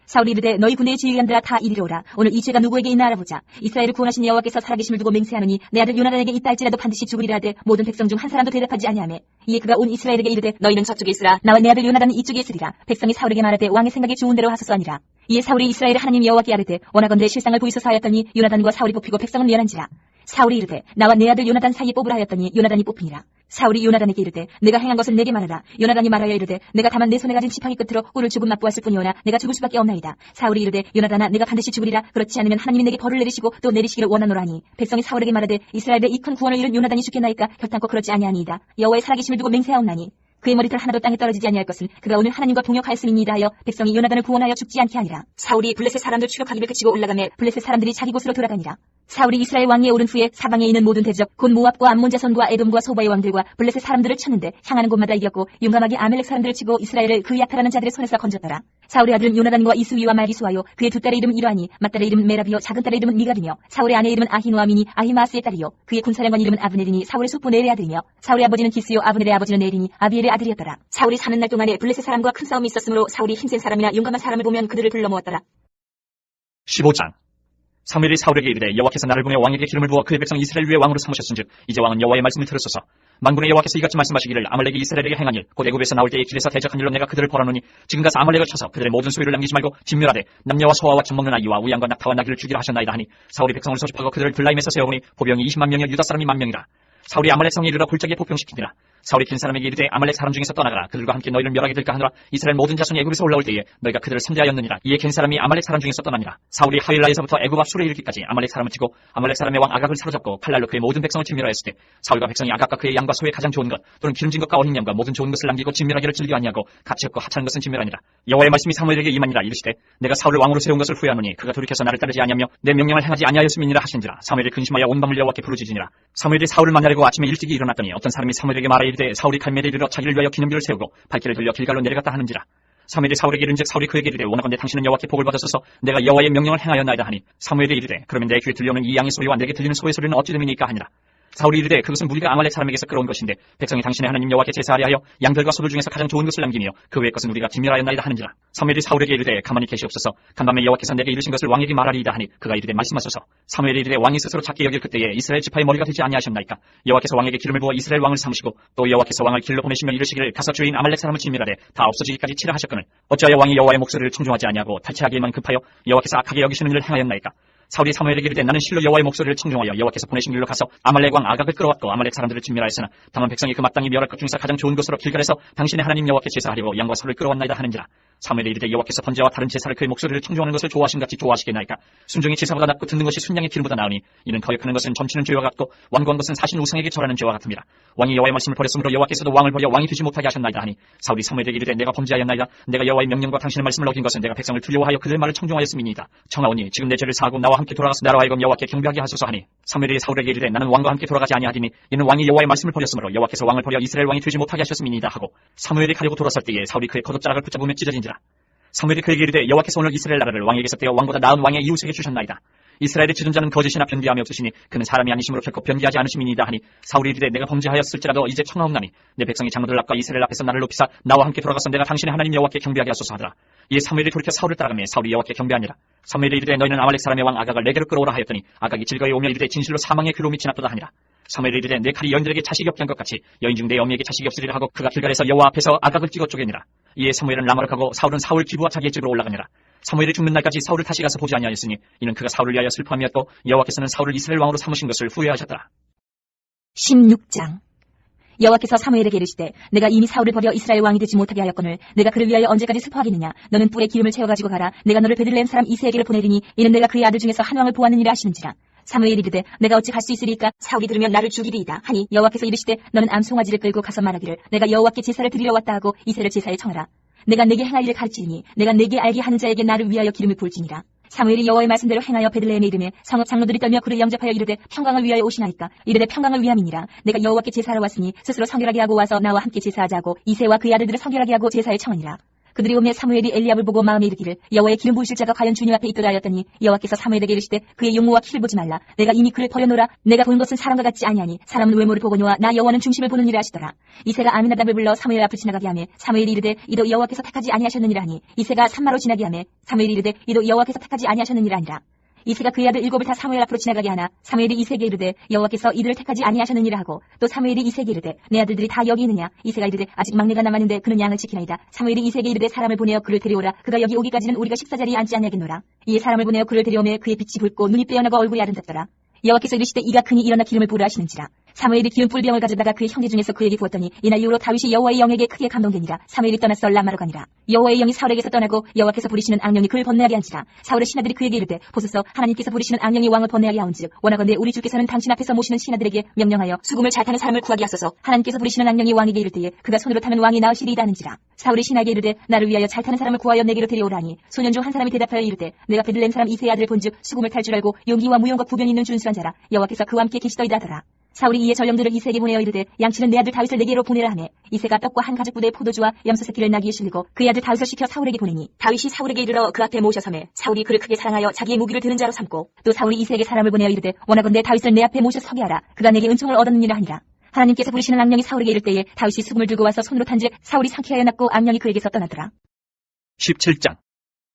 사울이 이르되 너희 군대의 지휘관들아 다 이리로 오라. 오늘 이 죄가 누구에게 있나 알아보자. 이스라엘을 구원하신 여호와께서 살아계심을 두고 맹세하노니 내 아들 요나단에게 있다 할지라도 반드시 죽으리라 하되 모든 백성 중 한 사람도 대답하지 아니하매 이에 그가 온 이스라엘에게 이르되 너희는 저쪽에 있으라. 나와 내 아들 요나단은 이쪽에 있으리라. 백성이 사울에게 말하되 왕의 생각에 좋은 대로 하소서 하니라. 이에 사울이 이스라엘의 하나님 여호와께 아뢰되 원하건대 실상을 보이소서 하였더니 요나단과 사울이 뽑히고 백성은 멸한지라. 사울이 이르되 나와 내 아들 요나단 사이에 뽑으라 하였더니 요나단이 뽑히니라. 사울이 요나단에게 이르되 내가 행한 것을 내게 말하라. 요나단이 말하여 이르되 내가 다만 내 손에 가진 지팡이 끝으로 꿀을 조금 맛보았을 뿐이오나 내가 죽을 수밖에 없나이다. 사울이 이르되 요나단아 내가 반드시 죽으리라. 그렇지 않으면 하나님이 내게 벌을 내리시고 또 내리시기를 원하노라 하니 백성이 사울에게 말하되 이스라엘의 이 큰 구원을 이룬 요나단이 죽겠나이까 결단코 그렇지 아니하니이다. 여호와의 살아계심을 두고 맹세하옵나니 그의 머리털 하나도 땅에 떨어지지 아니할 것은 그가 오늘 하나님과 동역하였음이니이다 하여 백성이 요나단을 구원하여 죽지 않게 하니라. 사울이 블레셋 사람들 추격하기를 그치고 올라가매 블레셋 사람들이 자기 곳으로 돌아가니라. 사울이 이스라엘 왕위에 오른 후에 사방에 있는 모든 대적 곧 모압과 암몬 자손과 에돔과 소바의 왕들과 블레셋 사람들을 쳤는데 향하는 곳마다 이겼고 용감하게 아멜렉 사람들을 치고 이스라엘을 그 약탈하는 자들의 손에서 건졌더라. 사울의 아들은 요나단과 이스위와 말기수하요 그의 두 딸의 이름은 이르하니 맏딸의 이름은 메라비요 작은 딸의 이름은 미갈이며 사울의 아내의 이름은 아히노아미니 아히마스의 딸이요 그의 군사령관 이름은 아브넬이니 사울의 숙부 넬의 아들이며 사울의 아버지는 기스요 아브넬의 아버지는 넬이니 아비엘의 아들이었더라. 사울이 사는 날 동안에 블레셋 사람과 큰 싸움이 있었으므로 사울이 힘센 사람이나 용감한 사람을 보면 그들을 불러 모았더라. 15장 사무엘이 사울에게 이르되 여호와께서 나를 보내 왕에게 기름을 부어 그의 백성 이스라엘 위에 왕으로 삼으셨은즉 이제 왕은 여호와의 말씀을 들으소서. 만군의 여호와께서 이같이 말씀하시기를 아말렉이 이스라엘에게 행한 일 곧 애굽에서 나올 때에 길에서 대적한 일로 내가 그들을 벌하노니 지금 가서 아말렉을 쳐서 그들의 모든 소유를 남기지 말고 진멸하되 남녀와 소아와 젖먹는 아이와 우양과 낙타와 나귀를 죽이라 하셨나이다 하니 사울이 백성을 소집하고 그들을 들라임에서 세어보니 보병이 20만 명이요 유다 사람이 1,000,000명이라. 사울이 아말렉 성에 이르러 골짜기에 폭병시키니라. 사울이 긴 사람에게 이르되 아말렉 사람 중에서 떠나가라. 그들과 함께 너희를 멸하게 될까 하노라. 이스라엘 모든 자손이 애굽에서 올라올 때에 너희가 그들을 선대하였느니라. 이에 긴 사람이 아말렉 사람 중에서 떠나니라. 사울이 하윌라에서부터 애굽 앞 술에 이르기까지 아말렉 사람을 치고 아말렉 사람의 왕 아각을 사로잡고 칼날로 그의 모든 백성을 진멸하였을 때 사울과 백성이 아각과 그의 양과 소의 가장 좋은 것 또는 기름진 것과 어린 양과 모든 좋은 것을 남기고 진멸하기를 즐겨 아니하고 가치 없고 하찮은 것은 진멸하니라. 여호와의 말씀이 사무엘에게 임하니라. 이르시되 내가 사울을 왕으로 세운 것을 후회하노니 그가 돌이켜서 나를 따르지 아니하며 내 명령을 행하지 아니하였음이니라 하신지라. 사무엘이 근심하여 온 밤을 여호와께 부르짖으니라. 사무엘이 사울을 만나려고 아침에 일찍이 일어났더니 어떤 사람이 사무엘에게 말하 이르되 사울이 갈멜에 이르러 자기를 위하여 기념비를 세우고 발길을 돌려 길갈로 내려갔다 하는지라. 사무엘이 사울에게 이른즉 사울이 그에게 이르되 원하건대 당신은 여호와께 복을 받으소서. 내가 여호와의 명령을 행하였나이다 하니 사무엘이 이르되 그러면 내 귀에 들려오는 이 양의 소리와 내게 들리는 소의 소리는 어찌 됨이니까 하니라. 사울이 이르되 그것은 무리가 아말렉 사람에게서 끌어온 것인데 백성이 당신의 하나님 여호와께 제사하려 하여 양들과 소들 중에서 가장 좋은 것을 남기며 그 외의 것은 우리가 진멸하였나이다 하는지라. 사무엘이 사울에게 이르되 가만히 계시옵소서. 간밤에 여호와께서 내게 이르신 것을 왕에게 말하리이다 하니 그가 이르되 말씀하소서. 사무엘이 이르되 왕이 스스로 작게 여길 그때에 이스라엘 지파의 머리가 되지 아니하셨나이까. 여호와께서 왕에게 기름을 부어 이스라엘 왕을 삼으시고 또 여호와께서 왕을 길로 보내시며 이르시기를 가서 주인 아말렉 사람을 진멸하되 다 없어지기까지 치라 하셨거늘 어찌하여 왕이 여호와의 목소리를 청종하지 아니하고 탈취하기에만 급하여 여호와께서 악하게 여기시는 일을 행하였나이까. 사울이 사무엘에게 이르되 나는 실로 여호와의 목소리를 청종하여 여호와께서 보내신 길로 가서 아말렉 왕 아각을 끌어왔고 아말렉 사람들을 진멸하였으나 다만 백성이 그 마땅히 멸할 것 중에서 가장 좋은 것으로 길갈에서 당신의 하나님 여호와께 제사하려고 양과 소를 끌어왔나이다 하는지라. 사무엘이 이르되 여호와께서 번제와 다른 제사를 그의 목소리를 청종하는 것을 좋아하신같이 좋아하시겠나이까. 순종이 제사보다 낫고 듣는 것이 순양의 기름보다 나으니 이는 거역하는 것은 점치는 죄와 같고 완고한 것은 사신 우상에게 절하는 죄와 같습니다. 왕이 여호와의 말씀을 버렸으므로 여호와께서도 왕을 버려 왕이 되지 못하게 하셨나이다 하니 사울이 사무엘에게 이르되 내가 범죄하였나이다. 내가 여호와의 명령과 당신의 말씀을 어긴 것은 내가 백성을 두려워하여 그들의 말을 청종하였음이니이다. 청하오니 지금 내 죄를 사하고 나와 함께 돌아가서 나로 하여금 여호와께 경배하게 하소서 하니 사무엘이 사울에게 이르되 나는 왕과 함께 돌아가지 아니하리니 이는 왕이 여호와의 말씀을 버렸으므로 여호와께서 왕을 버려 이스라엘 왕이 되지 못하게 하셨음이니이다 하고 사무엘이 가려고 돌아설 때에 사울이 그의 겉옷자락을 붙잡으며 찢어진지라. 사무엘이 그에게 이르되 여호와께서 오늘 이스라엘 나라를 왕에게서 떼어 왕보다 나은 왕의 이웃에게 주셨나이다. 이스라엘의 지존 자는 거짓이나 변비함이 없으시니 그는 사람이 아니심으로 결코 변비하지 않으심이니이다 하니 사울이 이르되 내가 범죄하였을지라도 이제 청하옵나니 내 백성이 장로들 앞과 이스라엘 앞에서 나를 높이사 나와 함께 돌아가서 내가 당신의 하나님 여호와께 경배하게 하소서 하더라. 이에 사무엘이 돌이켜 사울을 따라가며 사울이 여호와께 경배하니라. 사무엘이 이르되 너희는 아말렉 사람의 왕 아각을 내게로 끌어오라 하였더니 아각이 즐거이 오며 이르되 진실로 사망의 귀로 밑이 났도다 하니라. 사무엘이 이르되 내 칼이 여인들에게 자식이 없게 한 것 같이 여인 중 내 어미에게 자식이 없으리라 하고 그가 길갈에서 여호와 앞에서 아각을 찍어 쪼개니라. 이에 사무엘은 라마로 가고 사울은 사울 기부와 자기의 집으로 올라가니라. 사무엘이 죽는 날까지 사울을 다시 가서 보지 아니하였으니 이는 그가 사울을 위하여 슬퍼함이었고 여호와께서는 사울을 이스라엘 왕으로 삼으신 것을 후회하셨더라. 16장. 여호와께서 사무엘에게 이르시되 내가 이미 사울을 버려 이스라엘 왕이 되지 못하게 하였거늘 내가 그를 위하여 언제까지 슬퍼하겠느냐. 너는 뿔에 기름을 채워가지고 가라. 내가 너를 베들레헴 사람 이새에게로 보내리니 이는 내가 그의 아들 중에서 한 왕을 보았느니라 하시는지라. 사무엘이 이르되 내가 어찌 갈 수 있으리까. 사울이 들으면 나를 죽이리이다 하니 여호와께서 이르시되 너는 암송아지를 끌고 가서 말하기를 내가 여호와께 제사를 드리러 왔다 하고 이새를 제사에 청하라. 내가 내게 행할 일을 가르치리니 내가 내게 알게 하는 자에게 나를 위하여 기름을 부을지니라. 사무엘이 여호와의 말씀대로 행하여 베들레헴에 이르매 성읍 장로들이 떨며 그를 영접하여 이르되 평강을 위하여 오시나이까. 이르되 평강을 위함이니라. 내가 여호와께 제사하러 왔으니 스스로 성결하게 하고 와서 나와 함께 제사하자고 이새와 그의 아들들을 성결하게 하고 제사에 청하니라. 그들이 오매 사무엘이 엘리압을 보고 마음에 이르기를 여호와의 기름 부으실 자가 과연 주님 앞에 있도다 하였더니 여호와께서 사무엘에게 이르시되 그의 용모와 키를 보지 말라. 내가 이미 그를 버려놓으라. 내가 본 것은 사람과 같지 아니하니 사람은 외모를 보거니와 나 여호와는 중심을 보는 일을 하시더라. 이새가 아미나답을 불러 사무엘 앞을 지나가게 하매 사무엘이 이르되 이도 여호와께서 택하지 아니하셨느니라 하니 이새가 산마로 지나게 하매 사무엘이 이르되 이도 여호와께서 택하지 아니하셨느니라 하니라. 이새가 그의 아들 7을 다 사무엘 앞으로 지나가게 하나 사무엘이 이새에게 이르되 여호와께서 이들을 택하지 아니하셨느니라 하고 또 사무엘이 이새에게 이르되 내 아들들이 다 여기 있느냐. 이새가 이르되 아직 막내가 남았는데 그는 양을 지키나이다. 사무엘이 이새에게 이르되 사람을 보내어 그를 데려오라. 그가 여기 오기까지는 우리가 식사자리에 앉지 아니하겠노라. 이에 사람을 보내어 그를 데려오매 그의 빛이 붉고 눈이 빼어나고 얼굴이 아름답더라. 여호와께서 이르시되 이가 크니 일어나 기름을 부으라 하시는지라. 사무엘이 기름 뿔병을 가져다가 그의 형제 중에서 그에게 부었더니 이날 이후로 다윗이 여호와의 영에게 크게 감동되니라. 사무엘이 떠나서 라마로 가니라. 여호와의 영이 사울에게서 떠나고 여호와께서 부리시는 악령이 그를 번뇌하게 한지라. 사울의 신하들이 그에게 이르되 보소서 하나님께서 부리시는 악령이 왕을 번뇌하게 하온즉 원하건대 우리 주께서는 당신 앞에서 모시는 신하들에게 명령하여 수금을 잘 타는 사람을 구하게 하소서. 하나님께서 부리시는 악령이 왕에게 이를 때에 그가 손으로 타면 왕이 나으시리이다 하는지라. 사울이 신하에게 이르되 나를 위하여 잘 타는 사람을 구하여 내게로 데려오라니 소년 중 한 사람이 대답하여 이르되 내가 베들레헴 사람 이새의 아들을 본즉 수금을 탈 줄 알고 용기와 무용과 구변이 있는 준수한 자라. 여호와께서 그와 함께 계시더이다 하더라. 사울이 이에 전령들을 이새에게 보내어 이르되 양치는 내 아들 다윗을 내게로 보내라 하매 이새가 떡과 한 가죽 부대의 포도주와 염소 새끼를 나귀에 실리고 그의 아들 다윗을 시켜 사울에게 보내니 다윗이 사울에게 이르러 그 앞에 모셔서매 사울이 그를 크게 사랑하여 자기의 무기를 드는 자로 삼고 또 사울이 이새에게 사람을 보내어 이르되 원하건대 다윗을 내 앞에 모셔 서게 하라. 그가 내게 은총을 얻었느니라 하니라. 하나님께서 부리시는 악령이 사울에게 이를 때에 다윗이 수금을 들고 와서 손으로 탄즉 사울이 상쾌하여 났고 악령이 그에게서 떠나더라. 17장.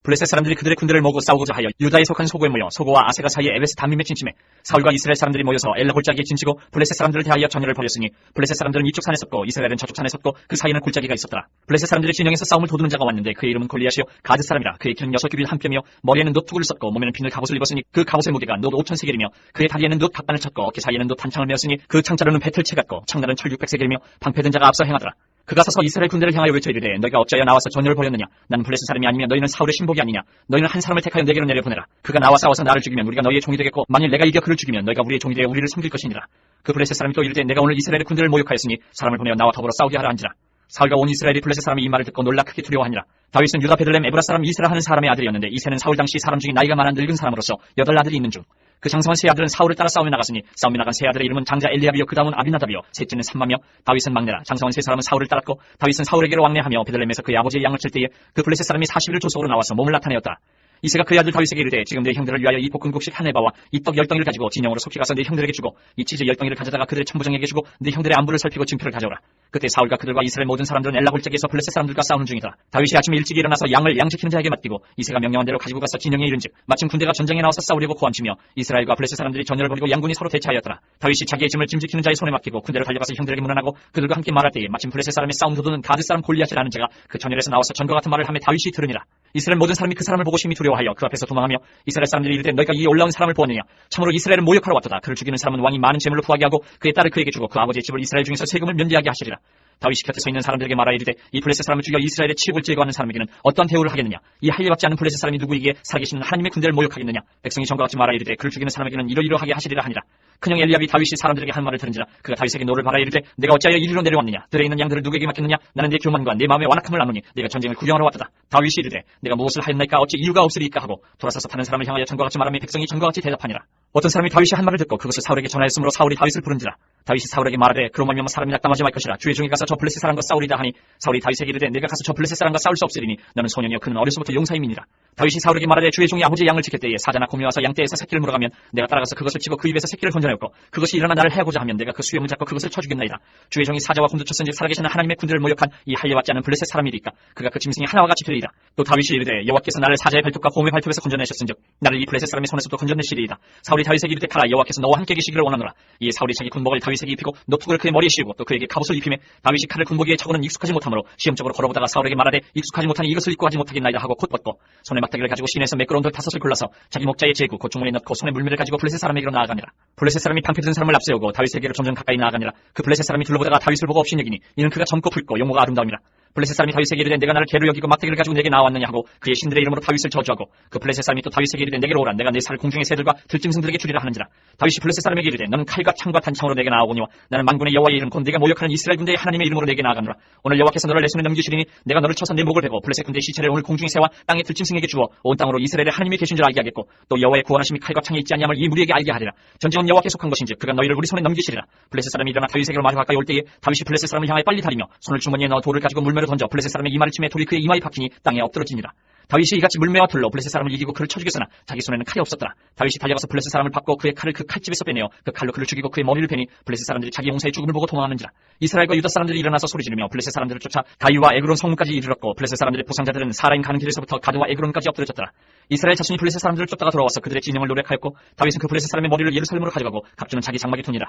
블레셋 사람들이 그들의 군대를 모으고 싸우고자 하여 유다에 속한 소고에 모여 소고와 아세가 사이에 에베스 담밈에 진침해 사울과 이스라엘 사람들이 모여서 엘라 골짜기에 진치고 블레셋 사람들을 대하여 전열을 벌였으니 블레셋 사람들은 이쪽 산에 섰고 이스라엘은 저쪽 산에 섰고 그 사이에는 골짜기가 있었더라. 블레셋 사람들이 진영에서 싸움을 도두는 자가 왔는데 그의 이름은 골리앗이요 가드 사람이라. 그의 키는 6규빗 한 뼘이요 머리에는 놋 투구를 썼고 몸에는 비늘 갑옷을 입었으니 그 갑옷의 무게가 놋 5,000세겔이며 그의 다리에는 놋 각반을 쳤고 어깨 사이에는 놋 단창을 메었으니 그 창자루는 배틀채 같고 창날은 철 600세겔이며 방패든 자가 앞서 행하더라. 그가 서서 이스라엘 군대를 향하여 외쳐 이르되 너희가 어찌하여 나와서 전열을 벌였느냐. 나는 블레셋 사람이 아니며 너희는 사울의 신복이 아니냐. 너희는 한 사람을 택하여 내게로 내려보내라. 그가 나와 싸워서 나를 죽이면 우리가 너희의 종이 되겠고 만일 내가 이겨 그를 죽이면 너희가 우리의 종이 되어 우리를 섬길 것이니라. 그 블레셋 사람이 또 이르되 내가 오늘 이스라엘의 군대를 모욕하였으니 사람을 보내어 나와 더불어 싸우게 하라 한지라. 사울과 온 이스라엘이 블레셋 사람이 이 말을 듣고 놀라 크게 두려워하니라. 다윗은 유다 베들레헴 에브라 사람 이세라 하는 사람의 아들이었는데 이세는 사울 당시 사람 중에 나이가 많은 늙은 사람으로서 8아들이 있는 중 그 장성한 세 아들은 사울을 따라 싸움에 나갔으니 싸움에 나간 세 아들의 이름은 장자 엘리압이요 그 다음은 아비나답이요 셋째는 삼마며 다윗은 막내라. 장성한 세 사람은 사울을 따랐고 다윗은 사울에게로 왕래하며 베들레헴에서 그의 아버지의 양을 칠 때에 그 블레셋 사람이 40일 조속으로 나와서 몸을 나타내었다. 이새가 그의 아들 다윗에게 이르되 지금 내 형들을 위하여 이 볶음국식 한 해바와 이 떡 10덩이를 가지고 진영으로 속히 가서 내 형들에게 주고 이 치즈 10덩이를 가져다가 그들의 천부장에게 주고 내 형들의 안부를 살피고 증표를 가져오라. 그때 사울과 그들과 이스라엘 모든 사람들은 엘라 골짜기에서 블레셋 사람들과 싸우는 중이더라. 다윗이 아침에 일찍 일어나서 양을 양지키는 자에게 맡기고 이새가 명령한 대로 가지고 가서 진영에 이른즉 마침 군대가 전쟁에 나와서 싸우려고 고함치며 이스라엘과 블레셋 사람들이 전열을 벌이고 양군이 서로 대치하였더라. 다윗이 자기의 짐을 짐지키는 자의 손에 맡기고 군대로 달려가서 형들에게 문안하고 그들과 함께 말할 때에 마침 블레셋 사람의 싸움 도두는 가드 사람 골리앗이라는 자가 그 전열에서 나와서 전과 같은 말을 하며 다윗이 들으니라. 이스라엘 모든 사람이 그 사람을 보고 심히 두려워하여 그 앞에서 도망하며 이스라엘 사람들이 이르되 너희가 이 올라온 사람을 보았느냐. 참으로 이스라엘은 모욕하러 왔도다. 그를 죽이는 사람은 왕이 많은 재물로 구하게 하고 그의 딸을 그에게 주고 그 아버지의 집을 이스라엘 중에서 세금을 면제하게 하시리라. 다윗이 곁에 서 있는 사람들에게 말하여 이르되 이 블레셋 사람을 죽여 이스라엘의 치욕을 제거하는 사람에게는 어떠한 대우를 하겠느냐. 이 할례받지 않은 블레셋 사람이 누구에게 살아계시는 하나님의 군대를 모욕하겠느냐. 백성이 전과 같이 말하여 이르되 그를 죽이는 사람에게는 이러이러하게 하시리라 하니라. 큰형 엘리압이 다윗이 사람들에게 한 말을 들은지라 그가 다윗에게 노를 바라여 이르되 내가 어찌하여 이리로 내려왔느냐. 들에 있는 양들을 누구에게 맡겼느냐. 나는 내 교만과 내 마음의 완악함을 아노니 내가 전쟁을 구경하러 왔도다. 다윗이 이르되 내가 무엇을 하였나이까 어찌 이유가 없으리까 하고 돌아서서 다른 사람을 향하여 전과 같이 말하며 백성이 전과 같이 대답하니라. 어떤 사람이 다윗이 한 말을 듣고 그것을 사울에게 전하였으므로 사울이 다윗을 부른지라. 다윗이 사울에게 말하되 그로 말미암아 사람이 낙담하지 말 것이라. 주의 종이 가서 저 블레셋 사람과 싸우리다 하니 사울이 다윗에게 이르되 내가 가서 저 블레셋 사람과 싸울 수 없으리니 너는 소년이여 그는 어려서부터 용사임이니라. 다윗이 사울에게 말하되 주의 종이 아버지의 양을 지킬 때에 사자나 곰이 와서 양떼에서 새끼를 물어가면 내가 따라가서 그것을 치고 그 입에서 새끼를 건져내었고 그것이 일어나 나를 해하고자 하면 내가 그 수염을 잡고 그것을 쳐 죽였나이다. 주의 종이 사자와 곰도 쳤은지 살아계시는 하나님의 군대를 모욕한 이 할례받지 않은 블레셋 사람이리까 그가 그 짐승이 하나와 같이 되리이다. 또 다윗이 이르되 여호와께서 나를 사자의 발톱과 곰의 발톱에서 건져내셨은즉 나를 이 블레셋 사람의 손에서도 건져내시리이다. 사울이 다윗에게 이르되 가라 여호와께서 너와 함께 계시기를 원하노라. 이에 사울이 자기 군복을 다윗에게 입히고 노투구를 그의 머리에 씌우고 또 그에게 갑옷을 입히매 다윗이 칼을 군복에 차고는 익숙하지 못하므로 시험적으로 걸어보다가 사울에게 말하되 익숙하지 못하니 이것을 입고 하지 못하겠나이다 하고 곧 벗고 손에 막대기를 가지고 시내에서 매끄러운 돌 5을 골라서 자기 목자의 제구 곧 주머니에 넣고 손에 물매를 가지고 블레셋 사람에게로 나아가니라. 블레셋 사람이 방패 든 사람을 앞세우고 다윗에게로 점점 가까이 나아가니라. 그 블레셋 사람이 둘러보다가 다윗을 보고 업신여기니 이는 그가 젊고 붉고 용모가 아름다움이라. 블레셋 사람이 다윗에게 이르되 내가 나를 개로 여기고 막대기를 가지고 내게 나왔느냐 하고 그의 신들의 이름으로 다윗을 저주하고 그 블레셋 사람이 또 다윗에게 이르되 내게로 오라. 내가 내 살을 공중의 새들과 들짐승들에게 주리라 하는지라. 다윗이 블레셋 사람에게 이르되 너는 칼과 창과 단창으로 내게 나아오거니와 나는 만군의 여호와의 이름 곧 네가 모욕하는 이스라엘 군대의 하나님의 이름으로 내게 나아가노라. 오늘 여호와께서 너를 내 손에 넘기시리니 내가 너를 쳐서 내 목을 베고 블레셋 군대의 시체를 오늘 공중의 새와 땅의 들짐승에게 주어 온 땅으로 이스라엘의 하나님이 계신 줄 알게 하겠고 또 여호와의 구원하심이 칼과 창에 있지 아니함을 이 무리에게 알게 하리라. 전쟁은 여호와께 속한 것인지 그가 너희를 우리 손에 넘기시리라. 블레셋 사람이 일어나 다윗에게로 말이 가까이 올 때에 다윗이 블레셋 사람을 향하여 빨리 달리며 손을 주머니에 넣어 돌을 가지고 물매로 던져 블레셋 사람의 이마를 치매 돌이 그의 이마에 박히니 땅에 엎드러지니라. 다윗이 이같이 물매와 돌로 블레셋 사람을 이기고 그를 쳐 죽였으나 자기 손에는 칼이 없었더라. 다윗이 달려가서 블레셋 사람을 밟고 그의 칼을 그 칼집에서 빼내어 그 칼로 그를 죽이고 그의 머리를 베니 블레셋 사람들이 자기 용사의 죽음을 보고 도망하는지라. 이스라엘과 유다 사람들이 일어나서 소리지르며 블레셋 사람들을 쫓아 다윗과 에그론 성문까지 이르렀고 블레셋 사람들의 보상자들은 사라임 가는 길에서부터 가드와 에그론까지 엎드려졌더라. 이스라엘 자손이 블레셋 사람들을 쫓다가 돌아와서 그들의 진영을 노력하였고 다윗은 그 블레셋 사람의 머리를 예루살렘으로 가져가고 갑주는 자기 장막에 둔이라.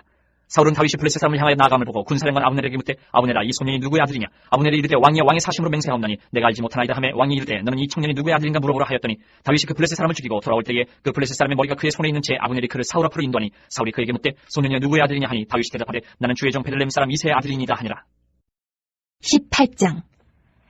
사울은 다윗이 블레셋 사람을 향하여 나아감을 보고 군사령관 아브넬에게 묻되 아브넬아 이 소년이 누구의 아들이냐. 아브넬이 이르되 왕이여 왕의 사심으로 맹세하옵나니 내가 알지 못하나이다 하매 왕이 이르되 너는 이 청년이 누구의 아들인가 물어보라 하였더니 다윗이 그 블레셋 사람을 죽이고 돌아올 때에 그 블레셋 사람의 머리가 그의 손에 있는 채 아브넬이 그를 사울 앞으로 인도하니 사울이 그에게 묻되 소년이여 누구의 아들이냐 하니 다윗이 대답하되 나는 주의 종 베들레헴 사람 이새의 아들이니이다 하니라. 18장.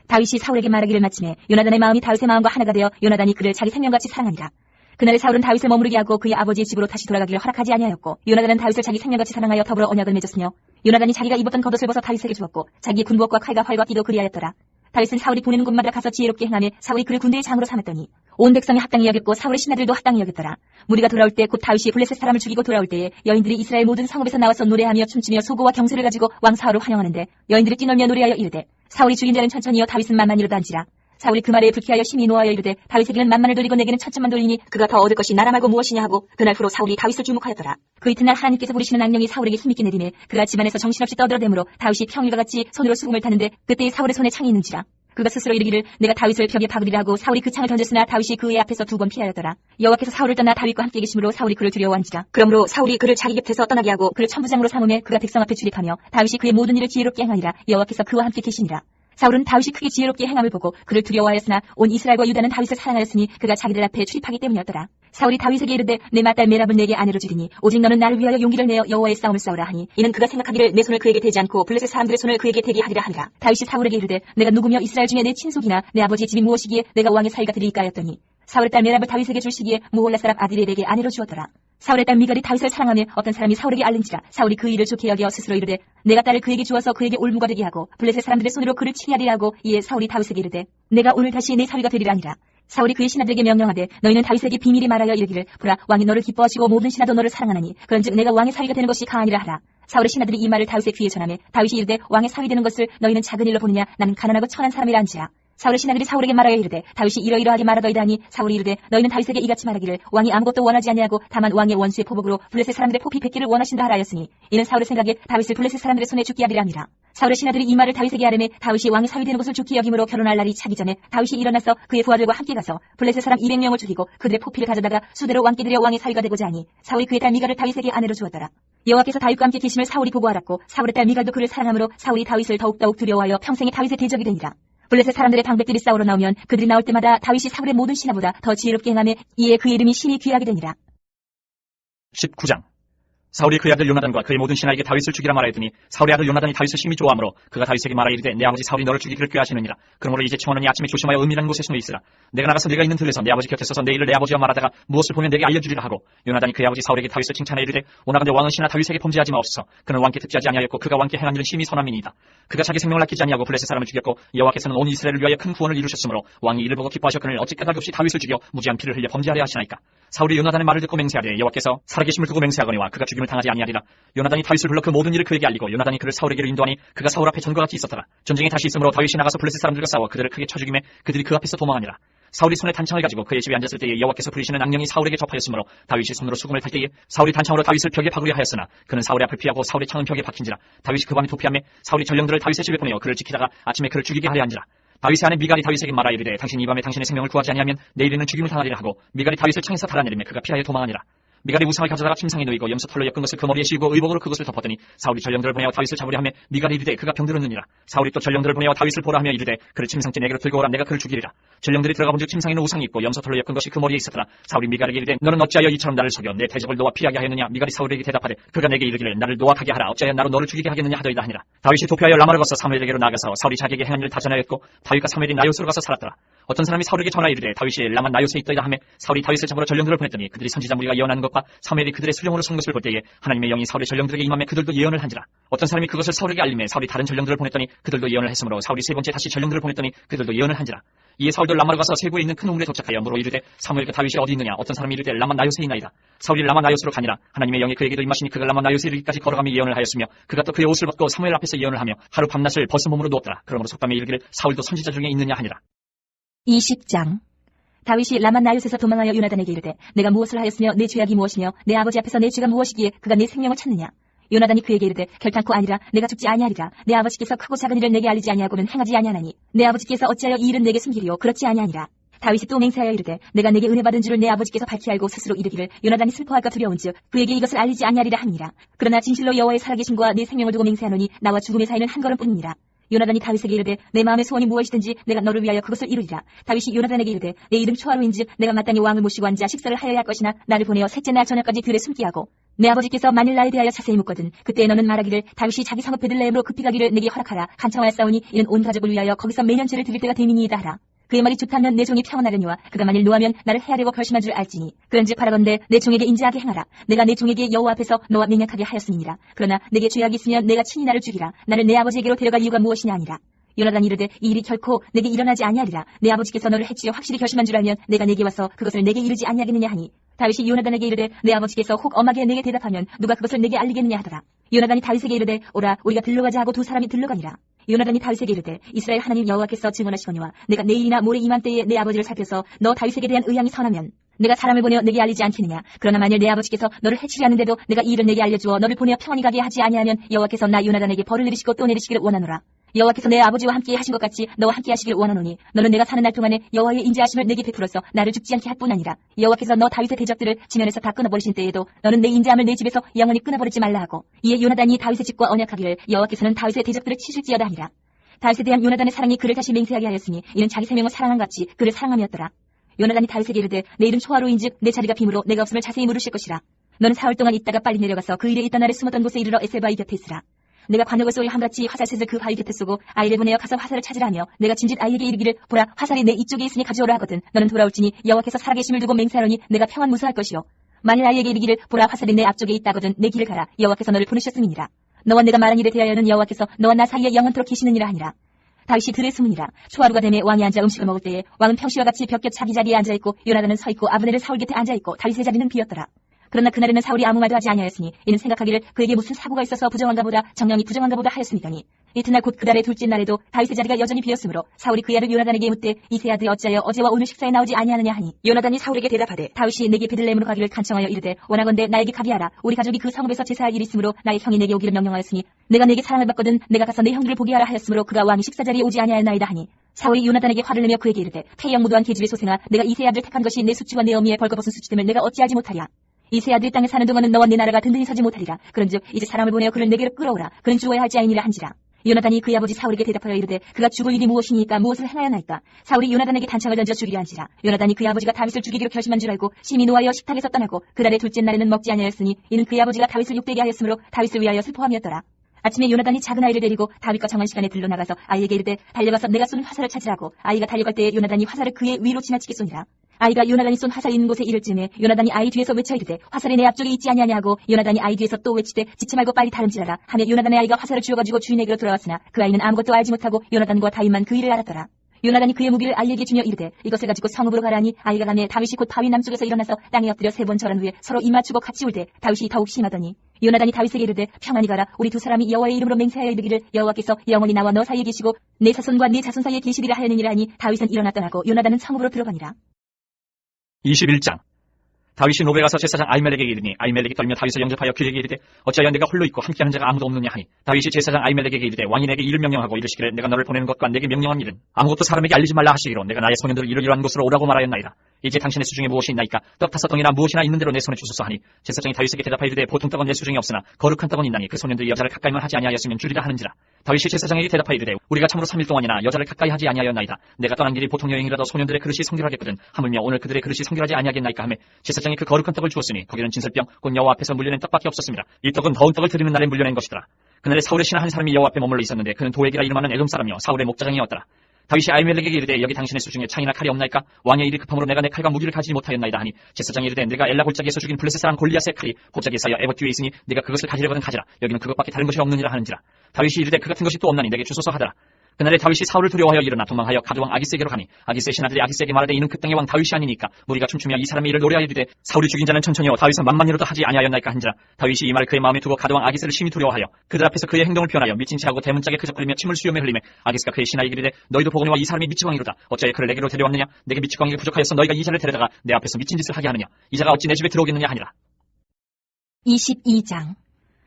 다윗이 사울에게 말하기를 마침에 요나단의 마음이 다윗의 마음과 하나가 되어 요나단이 그를 자기 생명같이 사랑하니라. 그날에 사울은 다윗을 머무르게 하고 그의 아버지의 집으로 다시 돌아가기를 허락하지 아니하였고 요나단은 다윗을 자기 생명같이 사랑하여 더불어 언약을 맺었으며 요나단이 자기가 입었던 겉옷을 벗어 다윗에게 주었고 자기의 군복과 칼과 활과 띠도 그리하였더라. 다윗은 사울이 보내는 곳마다 가서 지혜롭게 행하며 사울이 그를 군대의 장으로 삼았더니 온 백성이 합당히 여겼고 사울의 신하들도 합당히 여겼더라. 무리가 돌아올 때 곧 다윗이 블레셋 사람을 죽이고 돌아올 때에 여인들이 이스라엘 모든 성읍에서 나와서 노래하며 춤추며 소고와 경세를 가지고 왕 사울을 환영하는데 여인들이 뛰놀며 노래하여 이르되 사울이 죽인 자는 천천히요 다윗은 만만히로다 한지라. 사울이 그 말에 불쾌하여 심히 노하여 이르되 다윗에게는 만만을 돌리고 내게는 천천만 돌리니 그가 더 얻을 것이 나라 말고 무엇이냐 하고 그날 후로 사울이 다윗을 주목하였더라. 그 이튿날 하나님께서 부리시는 악령이 사울에게 힘있게 내리매 그가 집안에서 정신없이 떠들어대므로 다윗이 평일과 같이 손으로 수금을 타는데 그때에 사울의 손에 창이 있는지라. 그가 스스로 이르기를 내가 다윗을 벽에 박으리라 하고 사울이 그 창을 던졌으나 다윗이 그의 앞에서 2번 피하였더라. 여호와께서 사울을 떠나 다윗과 함께 계심으로 사울이 그를 두려워한지라. 그러므로 사울이 그를 자기 곁에서 떠나게 하고 그를 천부장으로 삼음해 그가 백성 앞에 출입하며 다윗이 그의 모든 일을 지혜롭게 행하니라. 여호와께서 그와 함께 계시니라. 사울은 다윗이 크게 지혜롭게 행함을 보고 그를 두려워하였으나 온 이스라엘과 유다는 다윗을 사랑하였으니 그가 자기들 앞에 출입하기 때문이었더라. 사울이 다윗에게 이르되 내 맏딸 메랍은 내게 아내로 주리니 오직 너는 나를 위하여 용기를 내어 여호와의 싸움을 싸우라 하니 이는 그가 생각하기를 내 손을 그에게 대지 않고 블레셋 사람들의 손을 그에게 대게 하리라 하니라. 다윗이 사울에게 이르되 내가 누구며 이스라엘 중에 내 친속이나 내 아버지의 집이 무엇이기에 내가 왕의 사위가 되리이까 하였더니 사울의 딸 메랍을 다윗에게 줄 시기에 무홀라 사람 아드리엘에게 아내로 주었더라. 사울의 딸 미갈이 다윗을 사랑하며 어떤 사람이 사울에게 알른지라. 사울이 그 일을 좋게 여겨 스스로 이르되 내가 딸을 그에게 주어서 그에게 올무가 되게 하고 블레셋 사람들의 손으로 그를 치게 하리라 하고 이에 사울이 다윗에게 이르되 내가 오늘 다시 내 사위가 되리라 하니라. 사울이 그의 신하들에게 명령하되 너희는 다윗에게 비밀히 말하여 이르기를 보라 왕이 너를 기뻐하시고 모든 신하도 너를 사랑하나니 그런즉 내가 왕의 사위가 되는 것이 가하니라 하라. 사울의 신하들이 이 말을 다윗의 귀에 전하매 다윗이 이르되 왕의 사위 되는 것을 너희는 작은 일로 보느냐 나는 가난하고 천한 사람이라 한지라. 사울의 신하들이 사울에게 말하여 이르되 다윗이 이러이러하게 말하더이다 하니 사울이 이르되 너희는 다윗에게 이같이 말하기를 왕이 아무것도 원하지 아니하고 다만 왕의 원수의 포복으로 블레셋 사람들의 포피 100개를 원하신다 하라 하였으니 이는 사울의 생각에 다윗을 블레셋 사람들의 손에 죽게 하리라 함이라. 사울의 신하들이 이 말을 다윗에게 하려매 다윗이 왕의 사위 되는 것을 좋게 여김으로 결혼할 날이 차기 전에 다윗이 일어나서 그의 부하들과 함께 가서 블레셋 사람 200명을 죽이고 그들의 포피를 가져다가 수대로 왕께 들여 왕의 사위가 되고자 하니 사울이 그의 딸 미갈을 다윗에게 아내로 주었더라. 여호와께서 다윗과 함께 계심을 사울이 보고 알았고 사울의 딸 미갈도 그를 사랑하므로 사울이 다윗을 더욱더욱 두려워하여 평생에 다윗의 대적이 되니라. 블레셋 사람들의 방백들이 싸우러 나오면 그들이 나올 때마다 다윗이 사울의 모든 신하보다 더 지혜롭게 행하며 이에 그의 이름이 심히 귀하게 되니라. 19장. 사울이 그의 아들 요나단과 그의 모든 신하에게 다윗을 죽이라 말하였더니 사울의 아들 요나단이 다윗을 심히 좋아하므로 그가 다윗에게 말하여 이르되 내 아버지 사울이 너를 죽이기를 꾀하시느니라. 그러므로 이제 청하노니 아침에 조심하여 은밀한 곳에 숨어 있으라. 내가 나가서 네가 있는 들에서 내 아버지 곁에 서서 내 일을 내 아버지와 말하다가 무엇을 보면 내게 알려주리라 하고 요나단이 그의 아버지 사울에게 다윗을 칭찬하여 이르되 오나간대 왕은 신하 다윗에게 범죄하지 마옵소서. 그는 왕께 듣지 아니하였고 그가 왕께 행한 일은 심히 선함이니이다. 그가 자기 생명을 아끼지 아니하고 블레셋 사람을 죽였고 여호와께서는 온 이스라엘을 위하여 큰 구원을 이루셨으므로 왕이 이를 보고 기뻐하셨거늘 어찌 까닭 없이 다윗을 죽여 무지한 피를 흘려 범죄하려 하시나이까. 사울이 요나단의 말을 듣고 맹세하되 여호와께서 살아계심을 두고 맹세하거니와 그가 죽임을 당하지 아니하리라. 요나단이 다윗을 불러 그 모든 일을 그에게 알리고 요나단이 그를 사울에게로 인도하니 그가 사울 앞에 전과 같이 있었더라. 전쟁이 다시 있으므로 다윗이 나가서 블레셋 사람들과 싸워 그들을 크게 쳐 죽이매 그들이 그 앞에서 도망하니라. 사울이 손에 단창을 가지고 그의 집에 앉았을 때에 여호와께서 부리시는 악령이 사울에게 접하였으므로 다윗이 손으로 수금을 탈 때에 사울이 단창으로 다윗을 벽에 박으려 하였으나 그는 사울의 앞을 피하고 사울의 창은 벽에 박힌지라. 다윗이 그 밤에 도피하며 사울이 전령들을 다윗의 집에 보내어 그를 지키다가 아침에 그를 죽이게 하려 한지라. 다윗의 아내 미갈이 다윗에게 말하여 이르되 당신이 이 밤에 당신의 생명을 구하지 아니하면 내일에는 죽임을 당하리라 하고 미갈이 다윗을 창에서 달아내리며 그가 피하여 도망하니라. 미갈이 우상을 가져다가 침상에 놓이고 염소 털로 엮은 것을 그 머리에 씌우고 의복으로 그것을 덮었더니 사울이 전령들을 보내어 다윗을 잡으려 하며 미갈이 이르되 그가 병들었느니라. 사울이 또 전령들을 보내어 다윗을 보라 하며 이르되 그를 침상째 내게로 들고 오라 내가 그를 죽이리라. 전령들이 들어가 본즉 침상에는 우상이 있고 염소 털로 엮은 것이 그 머리에 있었더라. 사울이 미갈에게 이르되 너는 어찌하여 이처럼 나를 속여 내 대적을 놓아 피하게 하였느냐. 미갈이 사울에게 대답하되 그가 내게 이르기를 나를 놓아 가게 하라. 어찌하여 나로 너를 죽이게 하겠느냐 하더이다 하니라. 다윗이 도피하여 라마를 거쳐 사무엘에게로 나가서 사울이 자기에게 행한 일을 다 전하였고 다윗과 사무엘이 나요스로 가서 살았더라. 어떤 사람이 사울에게 전하 이르되 다윗이 라마 나요스에 있더이다 하며 사울이 다윗을 잡으러 전령들을 보냈더니 그들이 선지자 무리가 예언하는 것과 사무엘이 그들의 수령으로 선 것을 볼 때에 하나님의 영이 사울의 전령들에게 임하며 그들도 예언을 한지라. 어떤 사람이 그것을 사울에게 알림해 사울이 다른 전령들을 보냈더니 그들도 예언을 했으므로 사울이 세 번째 다시 전령들을 보냈더니 그들도 예언을 한지라. 이에 사울도 라마로 가서 세구에 있는 큰 우물에 도착하여 물어 이르되 사무엘과 다윗이 어디 있느냐. 어떤 사람이 이르되 라마 나요스에 있나이다. 사울이 라마 나요스로 가니라. 하나님의 영이 그에게도 임하시니 그가 라마 나요스에 이르기까지 걸어가며 예언을 하였으며 그가 또 그의 옷을 벗고 사무엘 앞에서 예언을 하며 하루 밤낮을 벗은 몸으로 누웠더라. 그러므로 속담에 이르기를 사울도 선지자 중에 있느냐 하니라. 20장. 다윗이 라마 나요스에서 도망하여 요나단에게 이르되 내가 무엇을 하였으며 내 죄악이 무엇이며 내 아버지 앞에서 내 죄가 무엇이기에 그가 내 생명을 찾느냐. 요나단이 그에게 이르되 결탄코 아니라 내가 죽지 아니하리라. 내 아버지께서 크고 작은 일을 내게 알리지 아니하고는 행하지 아니하나니 내 아버지께서 어찌하여 이 일은 내게 숨기리요. 그렇지 아니하니라. 다윗이 또 맹세하여 이르되 내가 내게 은혜 받은 줄을 내 아버지께서 밝히 알고 스스로 이르기를 요나단이 슬퍼할까 두려운즉 그에게 이것을 알리지 아니하리라 함이니라. 그러나 진실로 여호와의 살아계심과 내 생명을 두고 맹세하노니 나와 죽음의 사이는 한 걸음뿐이니라. 요나단이 다윗에게 이르되 내 마음의 소원이 무엇이든지 내가 너를 위하여 그것을 이루리라. 다윗이 요나단에게 이르되 내 이름 초하루인즉 내가 마땅히 왕을 모시고 앉아 식사를 하여야 할 것이나 나를 보내어 셋째 날 저녁까지 들에 숨게 하고 내 아버지께서 만일 나에 대하여 자세히 묻거든 그때 너는 말하기를 다윗이 자기 성읍 베들레헴으로 급히 가기를 내게 허락하라. 간청하였사오니 이는 온 가족을 위하여 거기서 매년 죄를 드릴 때가 되민이이다 하라. 그의 말이 좋다면 내 종이 평안하려니와 그가 만일 노하면 나를 해하려고 결심한 줄 알지니 그런즉 바라건대 내 종에게 인자하게 행하라. 내가 내 종에게 여호와 앞에서 너와 맹약하게 하였음이니라. 그러나 내게 죄악이 있으면 내가 친히 나를 죽이라. 나를 내 아버지에게로 데려갈 이유가 무엇이냐 아니라. 요나단이 이르되 이 일이 결코 내게 일어나지 아니하리라. 내 아버지께서 너를 해치려 확실히 결심한 줄 알면 내가 내게 와서 그것을 내게 이르지 아니하겠느냐 하니 다윗이 요나단에게 이르되 내 아버지께서 혹 엄하게 내게 대답하면 누가 그것을 내게 알리겠느냐 하더라. 요나단이 다윗에게 이르되 오라 우리가 들러가자 하고 두 사람이 들러가니라. 요나단이 다윗에게 이르되 이스라엘 하나님 여호와께서 증언하시거니와 내가 내일이나 모레 이맘때에 내 아버지를 살펴서 너 다윗에게 대한 의향이 선하면 내가 사람을 보내어 내게 알리지 않겠느냐. 그러나 만일 내 아버지께서 너를 해치려 하는데도 내가 이 일을 내게 알려주어 너를 보내어 평안히 가게 하지 아니하면 여호와께서 나 요나단에게 벌을 내리시고 또 내리시기를 원하노라. 여호와께서 내 아버지와 함께 하신 것 같이 너와 함께 하시길 원하노니 너는 내가 사는 날 동안에 여호와의 인자하심을 내게 베풀어서 나를 죽지 않게 할 뿐 아니라 여호와께서 너 다윗의 대적들을 지면에서 다 끊어버리신 때에도 너는 내 인자함을 내 집에서 영원히 끊어버리지 말라 하고 이에 요나단이 다윗의 집과 언약하기를 여호와께서는 다윗의 대적들을 치실지어다 하니라. 다윗에 대한 요나단의 사랑이 그를 다시 맹세하게 하였으니 이는 자기 생명을 사랑한 같이 그를 사랑함이었더라. 요나단이 다윗에게 이르되 내 이름 초하로인즉 내 자리가 빔으로 내가 없음을 자세히 물으실 것이라. 너는 사흘 동안 있다가 빨리 내려가서 그 일에 있던 날에 숨었던 곳에 이르러 에셀바위 곁에 있으라. 내가 관역을 쏠 함같이 화살셋을 그 바위 곁에 쏘고 아이를 보내어 가서 화살을 찾으라 하며 내가 진짓 아이에게 이르기를 보라 화살이 내 이쪽에 있으니 가져오라 하거든 너는 돌아올지니 여호와께서 살아계심을 두고 맹세하노니 내가 평안 무수할 것이요 만일 아이에게 이르기를 보라 화살이 내 앞쪽에 있다거든 내 길을 가라 여호와께서 너를 보내셨음이니라. 너와 내가 말한 일에 대하여는 여호와께서 너와 나 사이에 영원토록 계시느니라 하니라. 다윗이 들에 숨으니라. 초하루가 되매 왕이 앉아 음식을 먹을 때에 왕은 평시와 같이 벽 곁 자기 자리에 앉아있고 요나단은 서있고 아브넬은 사울 곁에 앉아있고 다윗의 자리는 비었더라. 그러나 그날에는 사울이 아무 말도 하지 아니하였으니 이는 생각하기를 그에게 무슨 사고가 있어서 부정한가 보다 정령이 부정한가 보다 하였음이더니 이튿날 곧 그달의 둘째 날에도 다윗의 자리가 여전히 비었으므로 사울이 그 아들 요나단에게 묻되 이세 아들이 어찌하여 어제와 오늘 식사에 나오지 아니하느냐 하니 요나단이 사울에게 대답하되 다윗이 내게 베들레헴으로 가기를 간청하여 이르되 원하건대 나에게 가게 하라. 우리 가족이 그 성읍에서 제사할 일이 있으므로 나의 형이 내게 오기를 명령하였으니 내가 내게 사랑을 받거든 내가 가서 내 형들을 보게 하라 하였으므로 그가 왕이 식사 자리에 오지 아니하였나이다 하니 사울이 요나단에게 화를 내며 그에게 이르되 폐영 무도한 계집의 소생아 내가 이세 아들을 택한 것이 내 수치와 내 어미의 벌거벗은 수치됨을 내가 어찌하지 못하랴. 이세 아들이 땅에 사는 동안은 너와 내 나라가 든든히 서지 못하리라. 그런즉 이제 사람을 보내어 그를 내게로 끌어오라. 그는 죽어야 할지 아니니라 한지라. 요나단이 그의 아버지 사울에게 대답하여 이르되 그가 죽을 일이 무엇이니까 무엇을 행하였나이까. 사울이 요나단에게 단창을 던져 죽이려 한지라. 요나단이 그의 아버지가 다윗을 죽이기로 결심한 줄 알고 심히 노하여 식탁에서 떠나고 그날의 둘째 날에는 먹지 아니하였으니 이는 그의 아버지가 다윗을 욕되게 하였으므로 다윗을 위하여 슬퍼함이었더라. 아침에 요나단이 작은 아이를 데리고 다윗과 정한 시간에 들러 나가서 아이에게 이르되 달려가서 내가 쏘는 화살을 찾으라고. 아이가 달려갈 때에 요나단이 화살을 그의 위로 지나치게 쏘니라. 아이가 요나단이 쏜 화살이 있는 곳에 이를 즈음에 요나단이 아이 뒤에서 외쳐 이르되 화살이 내 앞쪽에 있지 아니하냐 하고 요나단이 아이 뒤에서 또 외치되 지체 말고 빨리 다름질하라 하며 요나단의 아이가 화살을 쥐어가지고 주인에게로 돌아왔으나 그 아이는 아무것도 알지 못하고 요나단과 다윗만 그 일을 알았더라. 요나단이 그의 무기를 아이에게 주며 이르되 이것을 가지고 성읍으로 가라니 아이가 가매 다윗이 곧 바위 남쪽에서 일어나서 땅에 엎드려 3번 절한 후에 서로 입 맞추고 같이 울되 다윗이 더욱 심하더니 요나단이 다윗에게 이르되 평안히 가라. 우리 두 사람이 여호와의 이름으로 맹세하여 이르기를 여호와께서 영원히 나와 너 사이에 계시고 내 자손과 네 자손 사이에 계시리라 하였느니라 하니 다윗은 일어나 떠나고 요나단은 성읍으로 들어가니라. 21장. 다윗이 노베 가서 제사장 아히멜렉에게 이르니 아히멜렉이 떨며 다윗을 영접하여 그에게 이르되 어찌하여 내가 홀로 있고 함께하는 자가 아무도 없느냐 하니 다윗이 제사장 아히멜렉에게 이르되 왕이 내게 이를 명령하고 이르시기를 내가 너를 보내는 것과 내게 명령한 일은 아무것도 사람에게 알리지 말라 하시기로 내가 나의 소년들을 이러이러한 곳으로 오라고 말하였나이다. 이제 당신의 수중에 무엇이 있나이까. 떡 5덩이나 무엇이나 있는 대로 내 손에 주소서 하니 제사장이 다윗에게 대답하여 이르되 보통 떡은 내 수중에 없으나 거룩한 떡은 있나니 그 소년들이 여자를 가까이만 하지 아니하였으면 주리라 하는지라. 다윗이 제사장에게 대답하여 이르되 우리가 참으로 3일 동안이나 여자를 가까이 하지 아니하였나이다. 내가 떠난 길이 보통 여행이라도 소년들의 그릇이 성결하겠거든 하물며 오늘 그들의 그릇이 성결하지 아니하겠나이까 하며 제사장이 그 거룩한 떡을 주었으니 거기는 진설병 곧 여호와 앞에서 물려낸 떡밖에 없었습니다. 이 떡은 더운 떡을 드리는 날에 물려낸 것이더라. 그날에 사울의 신하 한 사람이 여호와 앞에 머물러 있었는데 그는 도액이라 이름하는 에돔 사람이요 사울의 목자장이었더라. 다윗이 아히멜렉에게 이르되 여기 당신의 수중에 창이나 칼이 없나이까. 왕의 일이 급함으로 내가 내 칼과 무기를 가지지 못하였나이다 하니 제사장이 이르되 내가 엘라 골짜기에서 죽인 블레셋 사람 골리앗의 칼이 골짜기에 쌓여 에봇 뒤에 있으니 네가 그것을 가지려거든 가지라. 여기는 그것밖에 다른 것이 없느니라 하는지라. 다윗이 이르되 그 같은 것이 또 없나니 내게 주소서 하더라. 그날에 다윗이 사울을 두려워하여 일어나 도망하여 가드왕 아기스에게로 가니 아기스의 신하들이 아기스에게 말하되 이는 그 땅의 왕 다윗이 아니니까 무리가 춤추며 이 사람의 일을 노래하여 이르되 사울이 죽인 자는 천천히요 다윗은 만만이로도 하지 아니하였나이까 한지라. 다윗이 이 말을 그의 마음에 두고 가드왕 아기스를 심히 두려워하여 그들 앞에서 그의 행동을 표현하여 미친 체하고 대문짝에 그적거리며 침을 수염에 흘리며 아기스가 그의 신하에게 이르되 너희도 보거니와 이 사람이 미치광이로다. 어찌하여 그를 내게로 데려왔느냐. 내게 미치광이가 부족하여서 너희가 이 자를 데려다가 내 앞에서 미친 짓을 하게 하느냐. 이 자가 어찌 내 집에 들어오겠느냐 하니라. 22장.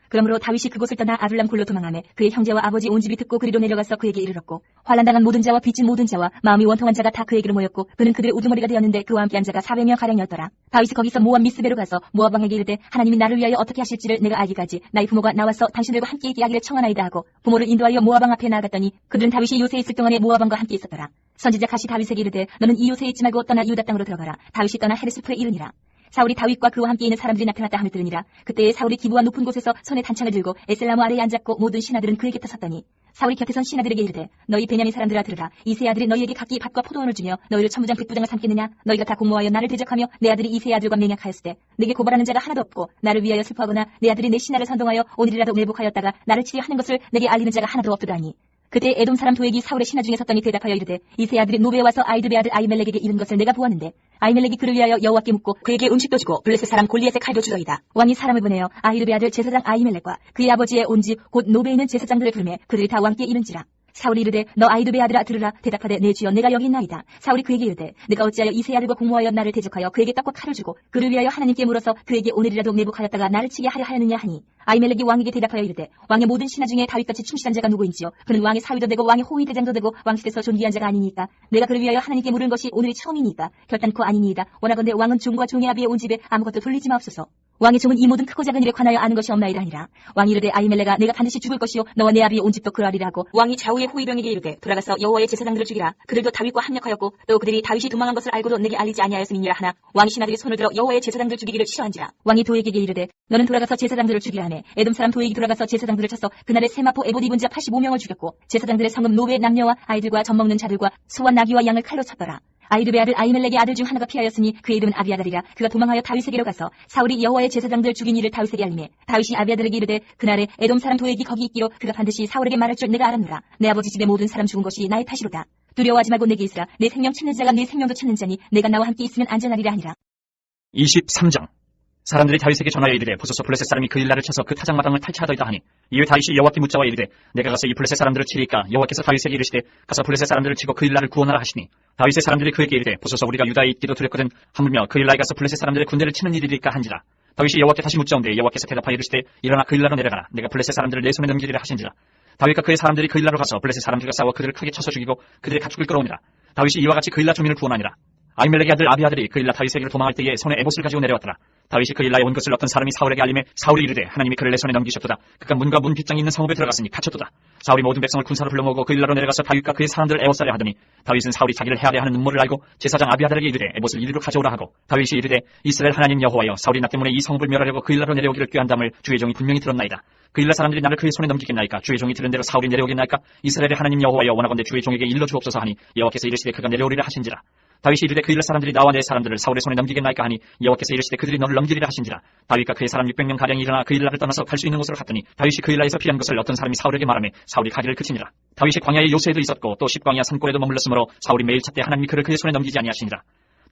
그러므로 다윗이 그곳을 떠나 아둘람 굴로 도망하며 그의 형제와 아버지 온 집이 듣고 그리로 내려가서 그에게 이르렀고 환난당한 모든 자와 빚진 모든 자와 마음이 원통한 자가 다 그에게로 모였고 그는 그들의 우두머리가 되었는데 그와 함께한 자가 400명 가량이었더라. 다윗이 거기서 모압 미스베로 가서 모압 왕에게 이르되 하나님이 나를 위하여 어떻게 하실지를 내가 알기까지 나의 부모가 나와서 당신들과 함께 있게 하기를 청하나이다 하고 부모를 인도하여 모압 왕 앞에 나아갔더니 그들은 다윗이 요새에 있을 동안에 모압 왕과 함께 있었더라. 선지자 가시 다윗에게 이르되 너는 이 요새에 있지 말고 떠나 유다 땅으로 들어가라. 다윗이 떠나 헤르스프에 이르니라. 사울이 다윗과 그와 함께 있는 사람들이 나타났다 함을 들으니라. 그때에 사울이 기부와 높은 곳에서 손에 단창을 들고 에셀나무 아래에 앉았고 모든 신하들은 그의 곁에 섰더니 사울이 곁에 선 신하들에게 이르되 너희 베냐민 사람들아 들으라. 이세 아들이 너희에게 각기 밭과 포도원을 주며 너희를 천부장 백부장을 삼겠느냐. 너희가 다 공모하여 나를 대적하며 내 아들이 이세 아들과 맹약하였으되 내게 고발하는 자가 하나도 없고 나를 위하여 슬퍼하거나 내 아들이 내 신하를 선동하여 오늘이라도 매복하였다가 나를 치려 하는 것을 내게 알리는 자가 하나도 없도다니. 그때 에돔 사람 도액이 사울의 신하 중에 섰더니 대답하여 이르되 이세 아들이 노베에 와서 아이드베 아들 아히멜렉에게 이른 것을 내가 보았는데 아히멜렉이 그를 위하여 여호와께 묻고 그에게 음식도 주고 블레셋 사람 골리앗의 칼도 주더이다. 왕이 사람을 보내어 아히드베 아들 제사장 아히멜렉과 그의 아버지의 온 집 곧 노베에 있는 제사장들을 부르매 그들이 다 왕께 이른지라. 사울이 이르되 너 아이두베 아들아 들으라. 대답하되 내 주여 내가 여기 있나이다. 사울이 그에게 이르되 내가 어찌하여 이 세 아들과 공모하여 나를 대적하여 그에게 떡과 칼을 주고 그를 위하여 하나님께 물어서 그에게 오늘이라도 매복하였다가 나를 치게 하려 하였느냐 하니 아히멜렉이 왕에게 대답하여 이르되 왕의 모든 신하 중에 다윗같이 충실한 자가 누구인지요. 그는 왕의 사위도 되고 왕의 호위 대장도 되고 왕실에서 존귀한 자가 아니니까 내가 그를 위하여 하나님께 물은 것이 오늘이 처음이니까 결단코 아니니이다. 원하건대 왕은 종과 종의 아비의 온 집에 아무것도 돌리지 마옵소서. 왕의 종은 이 모든 크고 작은 일에 관하여 아는 것이 없나이다 하니라. 왕이 이르되 아히멜렉아 내가 반드시 죽을 것이요 너와 내 아비의 온 집도 그러하리라 하고 왕이 좌우의 호위병에게 이르되 돌아가서 여호와의 제사장들을 죽이라. 그들도 다윗과 합력하였고 또 그들이 다윗이 도망한 것을 알고도 내게 알리지 아니하였음이니라 하나 왕이 신하들이 손을 들어 여호와의 제사장들 죽이기를 싫어한지라. 왕이 도에게게 이르되 너는 돌아가서 제사장들을 죽이라 하매 에돔 사람 도에게 돌아가서 제사장들을 쳐서 그날에 세마포 에봇 입은 자 85명을 죽였고 제사장들의 성읍 노베 남녀와 아이들과 젖먹는 자들과 소와 나귀와 양을 칼로 쳤더라. 아히두베 아들 아히멜렉의 아들 중 하나가 피하였으니 그의 이름은 아비아달이라. 그가 도망하여 다윗에게로 가서 사울이 여호와의 제사장들 죽인 일을 다윗에게 알리매 다윗이 아비아달에게 이르되 그날에 에돔 사람 도액이 거기 있기로 그가 반드시 사울에게 말할 줄 내가 알았노라. 내 아버지 집의 모든 사람 죽은 것이 나의 탓이로다. 두려워하지 말고 내게 있으라. 내 생명 찾는 자가 내 생명도 찾는 자니 내가 나와 함께 있으면 안전하리라 하니라. 23장. 사람들이 다윗에게 전하여 이르되 보소서 블레셋 사람이 그 일날을 쳐서 그 타작마당을 탈취하더이다 하니 이에 다윗이 여호와께 묻자와 이르되 내가 가서 이 블레셋 사람들을 치리까. 여호와께서 다윗에게 이르시되 가서 블레셋 사람들을 치고 그 일날을 구원하라 하시니 다윗의 사람들이 그에게 이르되 보소서 우리가 유다에 있기도 두렵거든 하물며 그 일날에 가서 블레셋 사람들의 군대를 치는 일이리까 한지라. 다윗이 여호와께 다시 묻자온데 여호와께서 대답하여 이르시되 일어나 그 일날로 내려가라. 내가 블레셋 사람들을 내 손에 넘기리라 하신지라. 다윗과 그의 사람들이 그 일날로 가서 블레셋 사람들과 싸워 그들을 크게 쳐서 죽이고 그들의 가축을 끌어오니라. 다윗이 이와 같이 그 일날 주민을 구원하니라. 아히멜렉의 아들 아비아들이 그 일날 다윗에게로 도망할 때에 손에 에봇을 가지고 내려왔더라. 다윗이 그 일날에 온 것을 어떤 사람이 사울에게 알림해 사울이 이르되 하나님이 그를 내 손에 넘기셨도다. 그가 문과 문 빗장이 있는 성읍에 들어갔으니 갇혔도다. 사울이 모든 백성을 군사로 불러모으고 그 일날로 내려가서 다윗과 그의 사람들을 애워싸려 하더니 다윗은 사울이 자기를 해하려 하는 음모를 알고 제사장 아비아들에게 이르되 에봇을 이리로 가져오라 하고 다윗이 이르되 이스라엘 하나님 여호와여 사울이 나 때문에 이 성읍을 멸하려고 그 일날로 내려오기를 꾀한담을 주의 종이 분명히 들었나이다. 그 일날 사람들이 나를 그의 손에 넘기겠나이까. 주의 종이 들은 대로 사울이 내려오겠나이까. 이스라엘의 하나님 여호와여 원하건대 주의 종에게 일러 주옵소서 하니 여호와께서 이르시되 그가 내려오리라 하신지라. 다윗이 이르되 그 일날 사람들이 나와 내 사람들을 사울의 손에 넘기겠나이까 하니 여호와께서 이르시되 그들이 너를 넘기리라 하신지라. 다윗과 그의 사람 600명 가량이 일어나 그 일날을 떠나서 갈 수 있는 곳으로 갔더니 다윗이 그 일날에서 피한 것을 어떤 사람이 사울에게 말하며 사울이 가기를 그치니라. 다윗이 광야의 요새에도 있었고 또 십광야 산골에도 머물렀으므로 사울이 매일 찾되 하나님이 그를 그의 손에 넘기지 아니하시니라.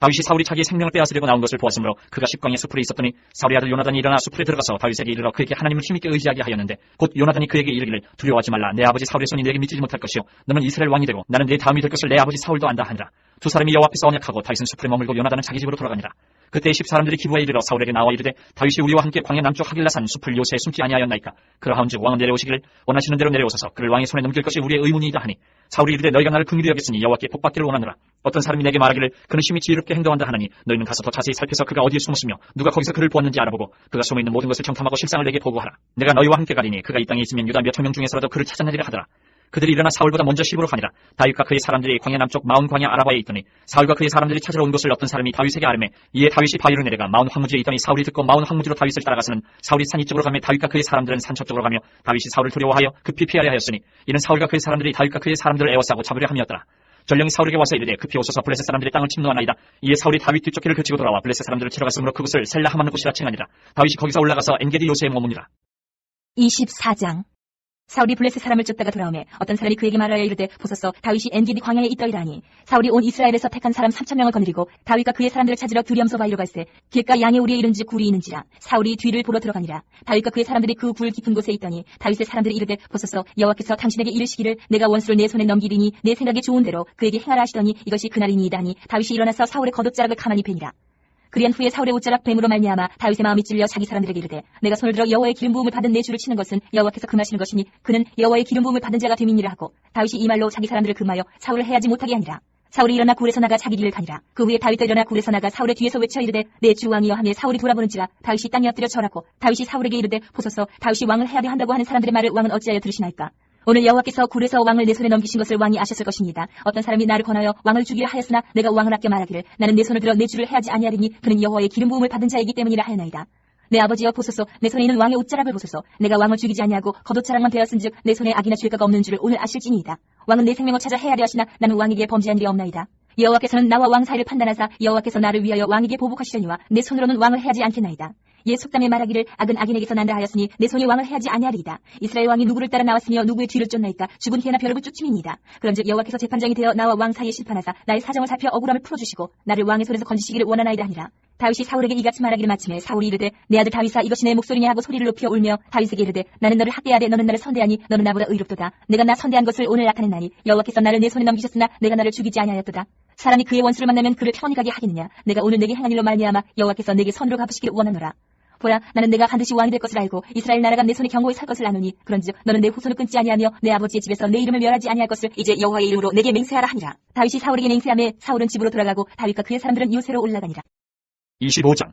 다윗이 사울이 자기의 생명을 빼앗으려고 나온 것을 보았으므로 그가 십광야 수풀에 있었더니 사울의 아들 요나단이 일어나 수풀에 들어가서 다윗에게 이르러 그에게 하나님을 힘있게 의지하게 하였는데 곧 요나단이 그에게 이르기를 두려워하지 말라. 내 아버지 사울의 손이 내게 미치지 못할 것이요 너는 이스라엘 왕이 되고 나는 네 다음이 될 것을 내 아버지 사울도 안다 하니라. 두 사람이 여호와 앞에서 언약하고 다윗은 수풀에 머물고 요나단은 자기 집으로 돌아가니라. 그때 십 사람들이 기부에 이르러 사울에게 나와 이르되 다윗이 우리와 함께 광야 남쪽 하길라산 수풀 요새에 숨지 아니하였나이까. 그러하온즉 왕은 내려오시기를 원하시는 대로 내려오소서 그를 왕의 손에 넘길 것이 우리의 의문이다 하니 사울이 이르되 너희가 나를 긍휼히 여겼으니 여호와께 복받기를 원하노라. 어떤 사람이 내게 말하기를 그는 심히 지혜롭게 행동한다 하나니 너희는 가서 더 자세히 살펴서 그가 어디에 숨었으며 누가 거기서 그를 보았는지 알아보고 그가 숨어있는 모든 것을 정탐하고 실상을 내게 보고하라. 내가 너희와 함께 가리니 그가 이 땅에 있으면 유다 몇천 명 중에서라도 그를 찾아내리라 하더라. 그들이 일어나 사울보다 먼저 시부로 가니라. 다윗과 그의 사람들이 광야 남쪽 마온 광야 아라바에 있더니 사울과 그의 사람들이 찾으러 온 것을 어떤 사람이 다윗에게 아뢰매 이에 다윗이 바위로 내려가 마온 황무지에 있더니 사울이 듣고 마온 황무지로 다윗을 따라가서는 사울이 산 이쪽으로 가며 다윗과 그의 사람들은 산 저쪽으로 가며 다윗이 사울을 두려워하여 급히 피하려 하였으니 이는 사울과 그의 사람들이 다윗과 그의 사람들을 애워싸고 잡으려 함이었더라. 전령이 사울에게 와서 이르되 급히 오소서 블레셋 사람들이 땅을 침노하나이다. 이에 사울이 다윗 뒷쫓기를 그치고 돌아와 블레셋 사람들을 치러 갔으므로 그곳을 셀라 하만 곳이라 칭하니라. 다윗이 거기서 올라가서 엔게디 요새에 머무니라. 24장. 사울이 블레셋 사람을 쫓다가 돌아오매 어떤 사람이 그에게 말하여 이르되 보소서 다윗이 엔게디 광야에 있더이라니. 사울이 온 이스라엘에서 택한 사람 3,000명을 거느리고 다윗과 그의 사람들을 찾으러 두리엄소 바위로 갈새 길가 양의 우리에 이른즉 굴이 있는지라. 사울이 뒤를 보러 들어가니라. 다윗과 그의 사람들이 그 굴 깊은 곳에 있더니 다윗의 사람들이 이르되 보소서 여호와께서 당신에게 이르시기를 내가 원수를 내 손에 넘기리니 내 생각에 좋은 대로 그에게 행하라 하시더니 이것이 그날이니이다 하니 다윗이 일어나서 사울의 겉옷자락을 가만히 베니라. 그리한 후에 사울의 옷자락 뱀으로 말미암아 다윗의 마음이 찔려 자기 사람들에게 이르되 내가 손을 들어 여호와의 기름 부음을 받은 내 주를 치는 것은 여호와께서 금하시는 것이니 그는 여호와의 기름 부음을 받은 자가 됨이니라 하고 다윗이 이 말로 자기 사람들을 금하여 사울을 해하지 못하게 하니라. 사울이 일어나 굴에서 나가 자기 길을 가니라. 그 후에 다윗도 일어나 굴에서 나가 사울의 뒤에서 외쳐 이르되 내 주 왕이여 하며 사울이 돌아보는지라. 다윗이 땅에 엎드려 절하고 다윗이 사울에게 이르되 보소서 다윗이 왕을 해하려 한다고 하는 사람들의 말을 왕은 어찌하여 들으시나이까. 오늘 여호와께서 굴에서 왕을 내 손에 넘기신 것을 왕이 아셨을 것입니다. 어떤 사람이 나를 권하여 왕을 죽이려 하였으나 내가 왕을 아껴 말하기를 나는 내 손을 들어 내 주를 해하지 아니하리니 그는 여호와의 기름 부음을 받은 자이기 때문이라 하였나이다. 내 아버지여 보소서 내 손에 있는 왕의 옷자락을 보소서. 내가 왕을 죽이지 아니하고 겉옷자락만 되었은즉 내 손에 악이나 죄가가 없는 줄을 오늘 아실지니이다. 왕은 내 생명을 찾아 해하려 하시나 나는 왕에게 범죄한 일이 없나이다. 여호와께서는 나와 왕 사이를 판단하사 여호와께서 나를 위하여 왕에게 보복하시려니와 내 손으로는 왕을 해하지 않겠나이다. 옛 속담에 말하기를 악은 악인에게서 난다 하였으니 내 손이 왕을 해하지 아니하리이다. 이스라엘 왕이 누구를 따라 나왔으며 누구의 뒤를 쫓나이까? 죽은 개나 벼룩을 쫓음이니이다. 그런즉 여호와께서 재판장이 되어 나와 왕 사이에 심판하사 나의 사정을 살펴 억울함을 풀어주시고 나를 왕의 손에서 건지시기를 원하나이다 하니라. 다윗이 사울에게 이같이 말하기를 마침에 사울이 이르되 내 아들 다윗아 이것이 내 목소리냐 하고 소리를 높여 울며 다윗에게 이르되 나는 너를 학대하되 너는 나를 선대하니 너는 나보다 의롭도다. 내가 나 선대한 것을 오늘 나타냈나니 여호와께서 나를 내 손에 넘기셨으나 내가 나를 죽이지 아니하였도다. 사람이 그의 원수를 만나면 그를 평안히 가게 하겠느냐? 내가 오늘 내게 행한 일로 말미암아 여호와께서 내게 선으로 갚으시기를 원하노라. 보라, 나는 내가 반드시 왕이 될 것을 알고 이스라엘 나라가 내 손에 경고에 살 것을 아노니 그런즉 너는 내 후손을 끊지 아니하며 내 아버지의 집에서 내 이름을 멸하지 아니할 것을 이제 여호와의 이름으로 내게 맹세하라 하니라. 다윗이 사울에게 맹세하매 사울은 집으로 돌아가고 다윗과 그의 사람들은 요새로 올라가니라. 25장.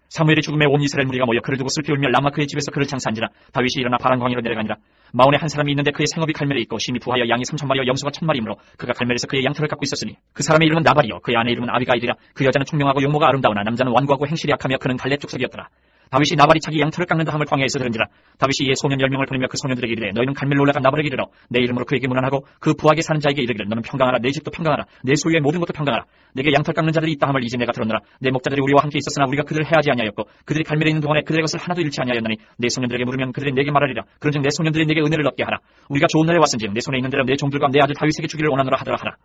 사무엘의 죽음에 온 이스라엘 무리가 모여 그를 두고 슬피 울며 라마 그의 집에서 그를 장사한지라. 다윗이 일어나 바란 광야로 내려가니라. 마온에 한 사람이 있는데 그의 생업이 갈멜에 있고 심히 부하여 양이 3,000마리와 염소가 1,000마리이므로 그가 갈멜에서 그의 양털을 갖고 있었으니 그 사람의 이름은 나발이요 그의 아내 이름은 아비가일이라. 그 여자는 총명하고 용모가 아름다우나 남자는 완고하고 행실이 약하며 그는 갈렙 족속이었더라. 다윗이 나발이 자기 양털을 깎는다 함을 광야에서 들은지라. 다윗이 이에 소년 10명을 보내며 그 소년들에게 이르되 너희는 갈멜로 올라가 나발에게 이르러 내 이름으로 그에게 문안하고 그 부하게 사는 자에게 이르기를 너는 평강하라. 내 집도 평강하라. 내 소유의 모든 것도 평강하라. 내게 양털 깎는 자들이 있다 함을 이제 내가 들었노라. 내 목자들이 우리와 함께 있었으나 우리가 그들을 해하지 아니하였고 그들이 갈멜에 있는 동안에 그들의 것을 하나도 잃지 아니하였나니 내 소년들에게 물으면 그들이 내게 말하리라. 그런즉 내 소년들이 내게 은혜를 얻게 하라. 우리가 좋은 날에 왔은즉 내 손에 있는 대로 내 종들과 내 아들 다윗에게 주기를 원하노라 하더라 하라.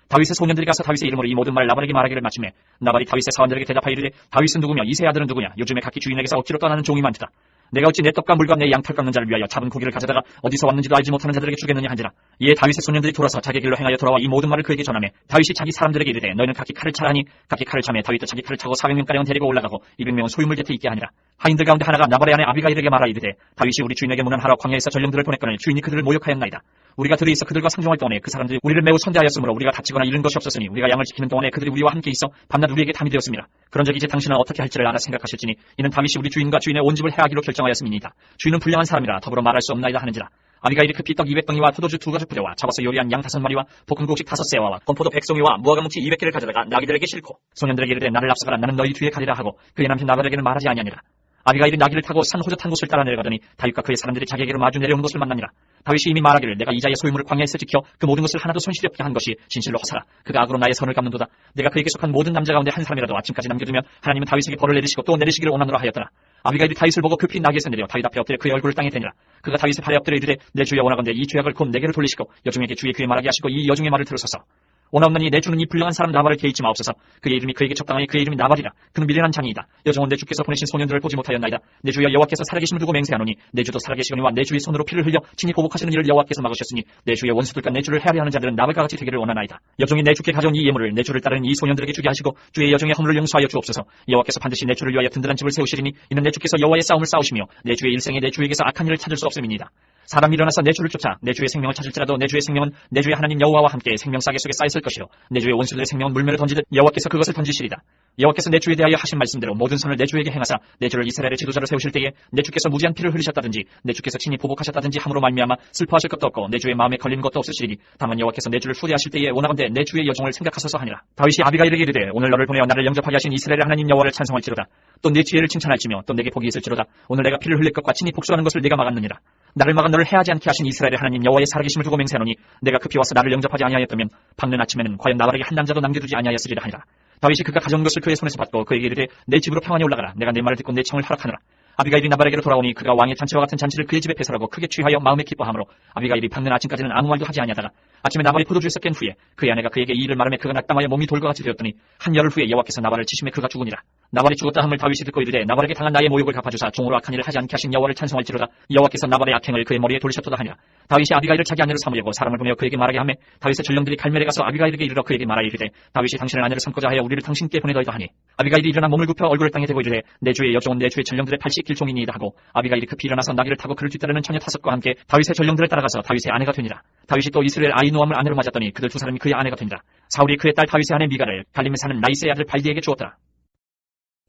다윗의 소년들이 가서 다윗의 이름으로 이 모든 말을 나발에게 말하기를 마침에 나발이 다윗의 사원들에게 대답하여 이르되 다윗은 누구며 이새의 아들은 누구냐? 요즘에 각기 주인에게서 억지로 떠나는 종이 많도다. 내가 어찌 내 떡과 물과 내 양털 깎는 자를 위하여 잡은 고기를 가져다가 어디서 왔는지도 알지 못하는 자들에게 주겠느냐 한지라. 이에 다윗의 소년들이 돌아서 자기 길로 행하여 돌아와 이 모든 말을 그에게 전하매 다윗이 자기 사람들에게 이르되 너희는 각기 칼을 차라니 각기 칼을 차매 다윗도 자기 칼을 차고 400명가량은 데리고 올라가고 200명은 소유물 곁에 있게 하니라. 하인들 가운데 하나가 나발의 아내 아비가일에게 말하 이르되 다윗이 우리 주인에게 문안하러 광야에서 전령들을 보냈거늘 주인이 그들을 모욕하였나이다. 우리가 들에 있어 그들과 상종할 동안에 그 사람들이 우리를 매우 선대하였으므로 우리가 다치거나 잃은 것이 없었으니 우리가 양을 지키는 동안에 그들이 우리와 함께 있어 밤낮 우리에게 담이 되었습니다. 그런즉 이제 당신은 어떻게 할지를 알아 생각하실지니 이는 다윗이 우리 주인과 주인의 온 집을 해하기로 결정하였음이니이다. 주인은 불량한 사람이라 더불어 말할 수 없나이다 하는지라. 아비가일이 급히 떡 200덩이와 포도주 2가죽 부대와 잡아서 요리한 양 5마리와 볶은 곡식 5세와와 건포도 100송이와 무화과 뭉치 200개를 가져다가 나귀들에게 싣고 소년들에게 이르되 나를 앞서가라. 나는 너희 뒤에 가리라 하고 그의 남편 나발에게는 말하지 아니하니라. 아비가일이 나귀를 타고 산 호젓한 곳을 따라 내려가더니 다윗과 그의 사람들이 자기에게로 마주 내려오는 것을 만나니라. 다윗이 이미 말하기를 내가 이자의 소유물을 광야에서 지켜 그 모든 것을 하나도 손실이 없게 한 것이 진실로 허사라. 그가 악으로 나의 선을 갚는도다. 내가 그에게 속한 모든 남자 가운데 한 사람이라도 아침까지 남겨두면 하나님은 다윗에게 벌을 내리시고 또 내리시기를 원하노라 하였더라. 아비가일이 다윗을 보고 급히 나귀에서 내려 다윗 앞에 엎드려 그의 얼굴을 땅에 대니라. 그가 다윗의 발에 엎드려 이르되 내 주여 원하건대 이 죄악을 곧 내게로 돌리시고 여종에게 주의 귀에 말하게 하시고 이 여종의 말을 들으소서. 원하옵나니 내 주는 이 불량한 사람 나발을 개의치 마옵소서. 그의 이름이 그에게 적당하니 그의 이름이 나발이라. 그는 미련한 자니이다. 여종은 내 주께서 보내신 소년들을 보지 못하였나이다. 내 주여 여호와께서 살아계심을 두고 맹세하노니 내 주도 살아계시거니와 내 주의 손으로 피를 흘려 친히 보복하시는 일을 여호와께서 막으셨으니 내 주의 원수들과 내 주를 해하려 하는 자들은 나발과 같이 되기를 원하나이다. 여종이 내 주께 가져온 이 예물을 내 주를 따르는 이 소년들에게 주게 하시고 주의 여종의 허물을 용서하여 주옵소서. 여호와께서 반드시 내 주를 위하여 든든한 집을 세우시리니 이는 내 주께서 여호와의 싸움을 싸우시며 내 주의 일생에 내 주에게서 악한 일을 찾을 수 없음이니이다. 사람이 일어나서 내 주를 쫓아 내 주의 생명을 찾을지라도 내 주의 생명은 내 주의 하나님 여호와와 함께 생명싸개 속에 쌓였을 것이요 내 주의 원수들의 생명은 물매로 던지듯 여호와께서 그것을 던지시리다. 여호와께서 내 주에 대하여 하신 말씀대로 모든 선을 내 주에게 행하사 내 주를 이스라엘의 지도자로 세우실 때에 내 주께서 무지한 피를 흘리셨다든지 내 주께서 친히 보복하셨다든지 함으로 말미암아 슬퍼하실 것도 없고 내 주의 마음에 걸리는 것도 없으시리니 다만 여호와께서 내 주를 후대하실 때에 원하건대 내 주의 여종을 생각하소서 하니라. 다윗이 아비가일에게 이르되 오늘 너를 보내어 나를 영접하게 하신 이스라엘의 하나님 여호와를 찬송할지로다. 또 내 지혜를 칭찬할지며 또 내게 복이 있을지로다. 오늘 내가 피를 흘릴 것과 친히 복수하는 것을 내가 막았느니라. 나를 막아 너를 해하지 않게 하신 이스라엘의 하나님 여호와의 살아계심을 두고 맹세하노니 내가 급히 와서 나를 영접하지 아니하였다면 밝는 아침에는 과연 나발에게 한 남자도 남겨두지 아니하였으리라 하니라. 다윗이 그가 가져온 것을 그의 손에서 받고 그에게 이르되 내 집으로 평안히 올라가라. 내가 내 말을 듣고 내 청을 허락하노라. 아비가일이 나발에게로 돌아오니 그가 왕의 잔치와 같은 잔치를 그의 집에 배설하고 크게 취하여 마음에 기뻐하므로 아비가일이 밝는 아침까지는 아무 말도 하지 아니하다가 아침에 나발이 포도주에서 깬 후에 그의 아내가 그에게 이 일을 말하며 그가 낙담하여 몸이 돌과 같이 되었더니 한 열흘 후에 여호와께서 나발을 치심에 그가 죽으니라. 나발이 죽었다 함을 다윗이 듣고 이르되 나발에게 당한 나의 모욕을 갚아주사 종으로 악한 일을 하지 않게 하신 여호와를 찬송할지로다. 여호와께서 나발의 악행을 그의 머리에 돌리셨도다 하니라. 다윗이 아비가일을 자기 아내로 삼으려고 사람을 보내어 그에게 말하게 하매 다윗의 전령들이 갈멜에 가서 아비가일에게 이르러 그에게 말하 이르되 다윗이 당신을 아내로 삼고자 하여 우리를 당신께 보내더이다 하니 아비가일이 일어나 몸을 굽혀 얼굴을 땅에 대고 이르되 내 주의 여종은 내 주의 전령들의 80길종이니이다 하고 아비가일이 급히 일어나서 나귀를 타고 그를 뒤따르는 처녀 5과 함께 다윗의 전령들을 따라가서 다윗의 아내가 되니라. 다윗이 또 이스라엘 아히노암을 아내로 맞았더니 그들 두 사람이 그의 아내가 되니라. 사울이 그의 딸 다윗의 아내 미가를 갈림에 사는 나이스의 아들 발디에게 주었더라.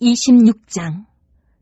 26장.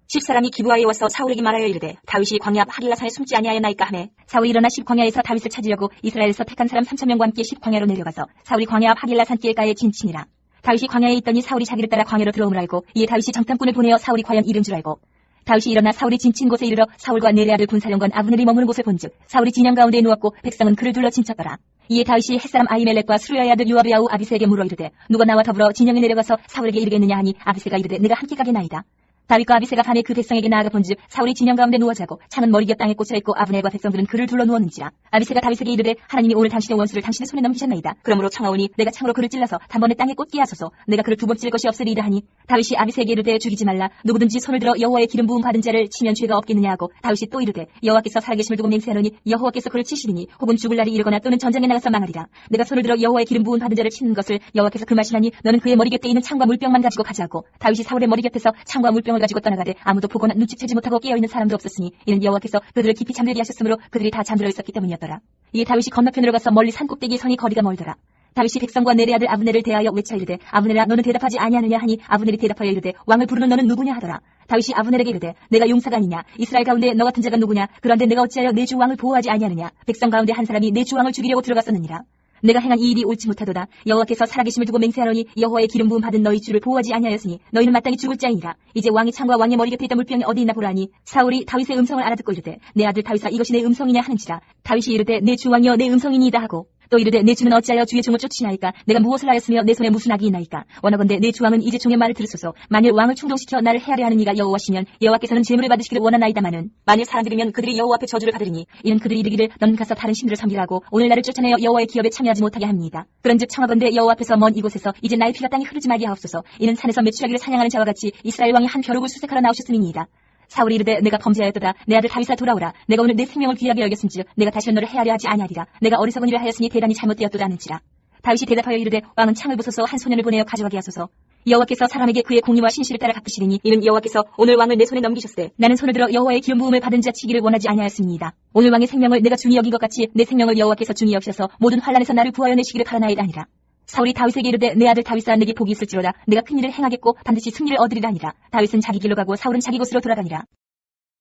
10사람이 기브아에 와서 사울에게 말하여 이르되 다윗이 광야 앞 하길라산에 숨지 아니하였나이까 하매 사울이 일어나 10광야에서 다윗을 찾으려고 이스라엘에서 택한 사람 3,000명과 함께 10광야로 내려가서 사울이 광야 앞 하길라산 길가에 진친이라. 다윗이 광야에 있더니 사울이 자기를 따라 광야로 들어옴을 알고 이에 다윗이 정탐꾼을 보내어 사울이 과연 이른 줄 알고 다윗이 일어나 사울이 진친 곳에 이르러 사울과 네레 아들 군사령관 아브넬이 머무는 곳을 본즉 사울이 진영 가운데에 누웠고 백성은 그를 둘러 진쳤더라. 이에 다윗이 햇사람 아히멜렉과 수르야의 아들 요압의 아우 아비새에게 물어 이르되 누가 나와 더불어 진영에 내려가서 사울에게 이르겠느냐 하니 아비새가 이르되 내가 함께 가겠나이다. 다윗과 아비새가 밤에 그 백성에게 나아가 본즉 사울이 진영 가운데 누워 자고 창은 머리 곁 땅에 꽂혀 있고 아브넬과 백성들은 그를 둘러 누웠는지라. 아비새가 다윗에게 이르되 하나님이 오늘 당신의 원수를 당신의 손에 넘기셨나이다. 그러므로 청하오니 내가 창으로 그를 찔러서 단번에 땅에 꽂게 하소서. 내가 그를 두 번 찔 것이 없으리이다 하니 다윗이 아비새에게 이르되 죽이지 말라. 누구든지 손을 들어 여호와의 기름 부음 받은 자를 치면 죄가 없겠느냐 하고 다윗이 또 이르되 여호와께서 살아계심을 두고 맹세하노니 여호와께서 그를 치시리니 혹은 죽을 날이 이르거나 또는 전장에 나가서 망하리라. 내가 손을 들어 여호와의 기름 부음 받은 자를 치는 것을 여호와께서 금하시나니 너는 그의 머리 곁에 있는 창과 물병만 가지고 가자고. 다윗이 사울의 머리 곁에서 창과 물병을 가지고 떠나가되 아무도 보거나 눈치채지 못하고 깨어있는 사람도 없었으니 이는 여호와께서 그들을 깊이 잠들게 하셨으므로 그들이 다 잠들어 있었기 때문이었더라. 이에 다윗이 건너편으로 가서 멀리 산 꼭대기에 서니 거리가 멀더라. 다윗이 백성과 내레 아들 아브넬을 대하여 외쳐 이르되 아브넬아 너는 대답하지 아니하느냐 하니 아브넬이 대답하여 이르되 왕을 부르는 너는 누구냐 하더라. 다윗이 아브넬에게 이르되 내가 용사가 아니냐 이스라엘 가운데 너 같은 자가 누구냐 그런데 내가 어찌하여 내 주 왕을 보호하지 아니하느냐 백성 가운데 한 사람이 내 주 왕을 죽이려고 들어갔었느니라. 내가 행한 이 일이 옳지 못하도다. 여호와께서 살아계심을 두고 맹세하노니 여호와의 기름 부음 받은 너희 주를 보호하지 아니하였으니 너희는 마땅히 죽을 자이니라. 이제 왕이 창과 왕의 머리 곁에 있던 물병이 어디 있나 보라니 사울이 다윗의 음성을 알아듣고 이르되 내 아들 다윗아 이것이 내 음성이냐 하는지라. 다윗이 이르되 내 주 왕이여 내 음성이니이다 하고 또 이르되 내 주는 어찌하여 주의 종을 쫓으시나이까 내가 무엇을 하였으며 내 손에 무슨 악이 있나이까. 원하건대 내 주 왕은 이제 종의 말을 들으소서. 만일 왕을 충동시켜 나를 해하려 하는 이가 여호와시면 여호와께서는 재물을 받으시기를 원하나이다마는 만일 사람들이면 그들이 여호와 앞에 저주를 받으리니 이는 그들이 이르기를 넌 가서 다른 신들을 섬기라고 오늘 나를 쫓아내어 여호와의 기업에 참여하지 못하게 합니다. 그런즉 청하건대 여호와 앞에서 먼 이곳에서 이제 나의 피가 땅에 흐르지 말게 하옵소서. 이는 산에서 메추라기를 사냥하는 자와 같이 이스라엘 왕이 한 벼룩을 수색하러 나오셨음이니이다. 사울이 이르되 내가 범죄하였도다. 내 아들 다윗아 돌아오라. 내가 오늘 내 생명을 귀하게 여겼음즉 내가 다시 너를 해하려 하지 아니하리라. 내가 어리석은 일을 하였으니 대단히 잘못되었도다 하는지라. 다윗이 대답하여 이르되 왕은 창을 부숴서 한 소년을 보내어 가져가게 하소서. 여호와께서 사람에게 그의 공의와 신실을 따라 갚으시리니 이는 여호와께서 오늘 왕을 내 손에 넘기셨으되 나는 손을 들어 여호와의 기름 부음을 받은 자 치기를 원하지 아니하였습니다. 오늘 왕의 생명을 내가 중히 여긴 것 같이 내 생명을 여호와께서 중히 여기셔서 모든 환난에서 나를 구하여 내시기를 바라나이다 아니라. 사울이 다윗에게 이르되 내 아들 다윗아 내게 복이 있을지로다. 내가 큰 일을 행하겠고 반드시 승리를 얻으리라 하니라. 다윗은 자기 길로 가고 사울은 자기 곳으로 돌아가니라.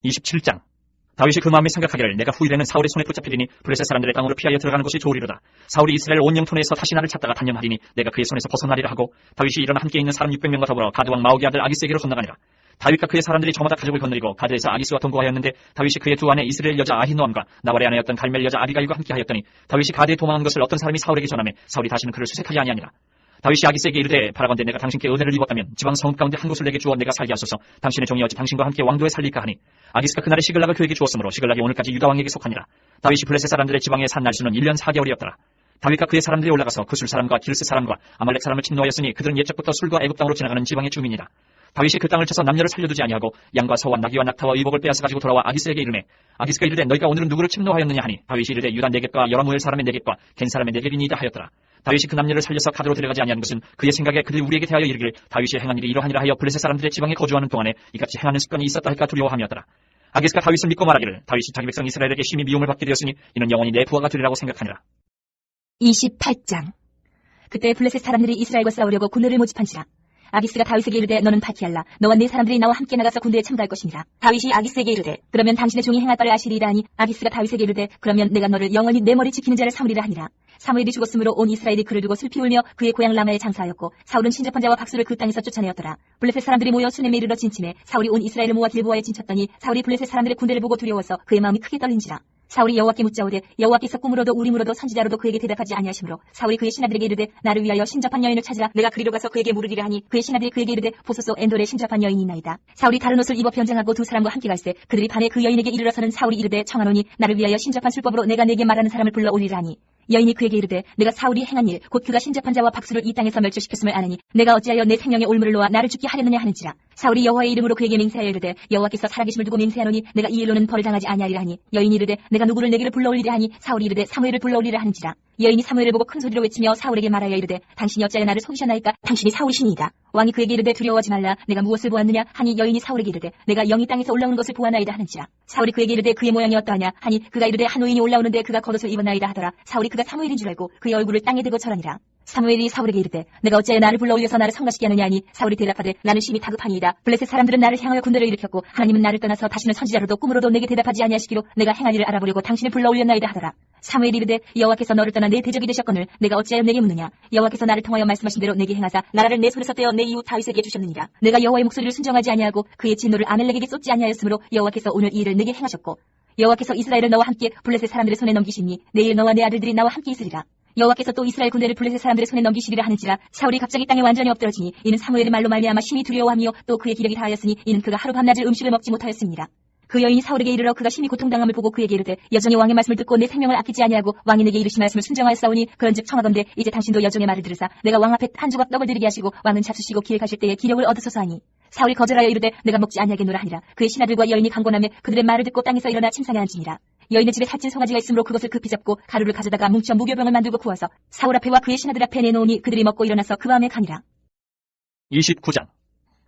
27장. 다윗이 그 마음에 생각하기를 내가 후일에는 사울의 손에 붙잡히리니 블레셋 사람들의 땅으로 피하여 들어가는 것이 좋으리로다. 사울이 이스라엘 온 영토내에서 다시 나를 찾다가 단념하리니 내가 그의 손에서 벗어나리라 하고 다윗이 일어나 함께 있는 사람 600명과 더불어 가드왕 마옥의 아들 아기스에게로 건너가니라. 다윗과 그의 사람들이 저마다 가족을 거느리고 가드에서 아기스와 동거하였는데 다윗이 그의 두 아내 이스라엘 여자 아히노암과 나발의 아내였던 갈멜 여자 아비가일과 함께 하였더니 다윗이 가드에 도망한 것을 어떤 사람이 사울에게 전하매 사울이 다시는 그를 수색하지 아니하니라. 다윗이 아기스에게 이르되 바라건대 내가 당신께 은혜를 입었다면 지방 성읍 가운데 한 곳을 내게 주어 내가 살게 하소서. 당신의 종이 어찌 당신과 함께 왕도에 살릴까 하니 아기스가 그날에 시글락을 그에게 주었으므로 시글락이 오늘까지 유다 왕에게 속하니라. 다윗이 블레셋 사람들의 지방에 산 날수는 1년 4개월이었더라. 다윗과 그의 사람들이 올라가서 그술 사람과 기르스 사람과 아말렉 사람을 침노하였으니 그들은 옛적부터 술과 애굽 땅으로 지나가는 지방의 주민이라. 다윗이 그 땅을 쳐서 남녀를 살려두지 아니하고 양과 소와 나귀와 낙타와 의복을 빼앗아 가지고 돌아와 아기스에게 이르매 아기스가 이르되 너희가 오늘은 누구를 침노하였느냐 하니 다윗이 이르되 유다 네겝과 여라무엘 사람의 네겝과 겐 사람의 네겝이니이다 하였더라. 다윗이 그 남녀를 살려서 가드로 데려가지 아니한 것은 그의 생각에 그들이 우리에게 대하여 이르기를 다윗이 행한 일이 이러하니라 하여 블레셋 사람들의 지방에 거주하는 동안에 이같이 행하는 습관이 있었다 할까 두려워함이었더라. 아기스가 다윗을 믿고 말하기를 다윗이 자기 백성 이스라엘에게 심히 미움을 받게 되었으니 이는 영원히 내 부하가 되리라고 생각하니라. 28장. 그때 블레셋 사람들이 이스라엘과 싸우려고 군대를 모집한지라. 아기스가 다윗에게 이르되 너는 파티할라. 너와 네 사람들이 나와 함께 나가서 군대에 참가할 것이니라. 다윗이 아기스에게 이르되 그러면 당신의 종이 행할 바를 아시리이다 하니 아기스가 다윗에게 이르되 그러면 내가 너를 영원히 내 머리 지키는 자를 삼으리라 하니라. 사무엘이 죽었으므로 온 이스라엘이 그를 두고 슬피 울며 그의 고향 라마에 장사하였고 사울은 신접한 자와 박수를 그 땅에서 쫓아내었더라. 블레셋 사람들이 모여 수넴에 이르러 진침해 사울이 온 이스라엘을 모아 길보아에 진쳤더니 사울이 블레셋 사람들의 군대를 보고 두려워서 그의 마음이 크게 떨린지라. 사울이 여호와께 묻자오되 여호와께서 꿈으로도 우림으로도 선지자로도 그에게 대답하지 아니하시므로 사울이 그의 신하들에게 이르되 나를 위하여 신접한 여인을 찾으라. 내가 그리로 가서 그에게 물으리라 하니 그의 신하들이 그에게 이르되 보소서 엔돌에 신접한 여인이 있나이다. 사울이 다른 옷을 입어 변장하고 두 사람과 함께 갈새 그들이 반에 그 여인에게 이르러서는 사울이 이르되 청하노니 나를 위하여 신접한 술법으로 내가 내게 말하는 사람을 불러 오리라 하니 여인이 그에게 이르되 내가 사울이 행한 일 곧 그가 신접한 자와 박수를 이 땅에서 멸절시켰음을 아느니 내가 어찌하여 내 생명의 올무를 놓아 나를 죽게 하려느냐 하는지라. 사울이 여호와의 이름으로 그에게 맹세하여 이르되 여호와께서 살아계심을 두고 맹세하노니 내가 이 일로는 벌을 당하지 아니하리라 하니 여인이 이르되 내가 누구를 내게로 불러올리라 하니 사울이 이르되 사무엘을 불러올리라 하는지라. 여인이 사무엘을 보고 큰 소리로 외치며 사울에게 말하여 이르되 당신이 어찌하여 나를 속이셨나이까. 당신이 사울이시니이다. 왕이 그에게 이르되 두려워하지 말라. 내가 무엇을 보았느냐 하니 여인이 사울에게 이르되 내가 영이 땅에서 올라오는 것을 보았나이다 하는지라. 사울이 그에게 이르되 그의 모양이 어떠하냐 하니 그가 이르되 한 노인이 올라오는데 그가 겉옷을 입었나이다 하더라. 사울이 그가 사무엘인 줄 알고 그의 얼굴을 땅에 대고 절하니라. 사무엘이 사울에게 이르되 내가 어찌하여 나를 불러올려서 나를 성가시게 하느냐 하니 사울이 대답하되 나는 심히 다급하니이다. 블레셋 사람들은 나를 향하여 군대를 일으켰고 하나님은 나를 떠나서 다시는 선지자로도 꿈으로도 내게 대답하지 아니하시기로 내가 행한 일을 알아보려고 당신을 불러올렸나이다 하더라. 사무엘이 이르되 여호와께서 너를 떠나 내 대적이 되셨거늘 내가 어찌하여 내게 묻느냐. 여호와께서 나를 통하여 말씀하신 대로 내게 행하사 나라를 내 손에서 떼어 내 이웃 다윗에게 주셨느니라. 내가 여호와의 목소리를 순종하지 아니하고 그의 진노를 아멜렉에게 쏟지 아니하였으므로 여호와께서 오늘 이 일을 내게 행하셨고 여호와께서 이스라엘을 너와 함께 블레셋 사람들의 손에 넘기시니 내일 너와 내 아들들이 나와 함께 있으리라. 여호와께서 또 이스라엘 군대를 블레셋 사람들의 손에 넘기시리라 하는지라. 사울이 갑자기 땅에 완전히 엎드러지니 이는 사무엘의 말로 말미암아 심히 두려워하며 또 그의 기력이 다하였으니 이는 그가 하루 밤낮을 음식을 먹지 못하였습니다. 그 여인이 사울에게 이르러 그가 심히 고통당함을 보고 그에게 이르되 여전히 왕의 말씀을 듣고 내 생명을 아끼지 아니하고 왕이 내게 이르신 말씀을 순종하였사오니 그런즉 청하건대 이제 당신도 여종의 말을 들으사 내가 왕 앞에 한 조각 떡을 드리게 하시고 왕은 잡수시고 길에 가실 때에 기력을 얻으소서 하니 사울이 거절하여 이르되 내가 먹지 아니하겠노라 하니라. 그의 신하들과 여인이 강권하며 그들의 말을 듣고 땅에서 일어나 침상에 앉으니라. 여인의 집에 살찐 송아지가 있으므로 그것을 급히 잡고 가루를 가져다가 뭉쳐 무교병을 만들고 구워서 사울 앞에와 그의 신하들 앞에 내놓으니 그들이 먹고 일어나서 그 밤에 가니라. 29장.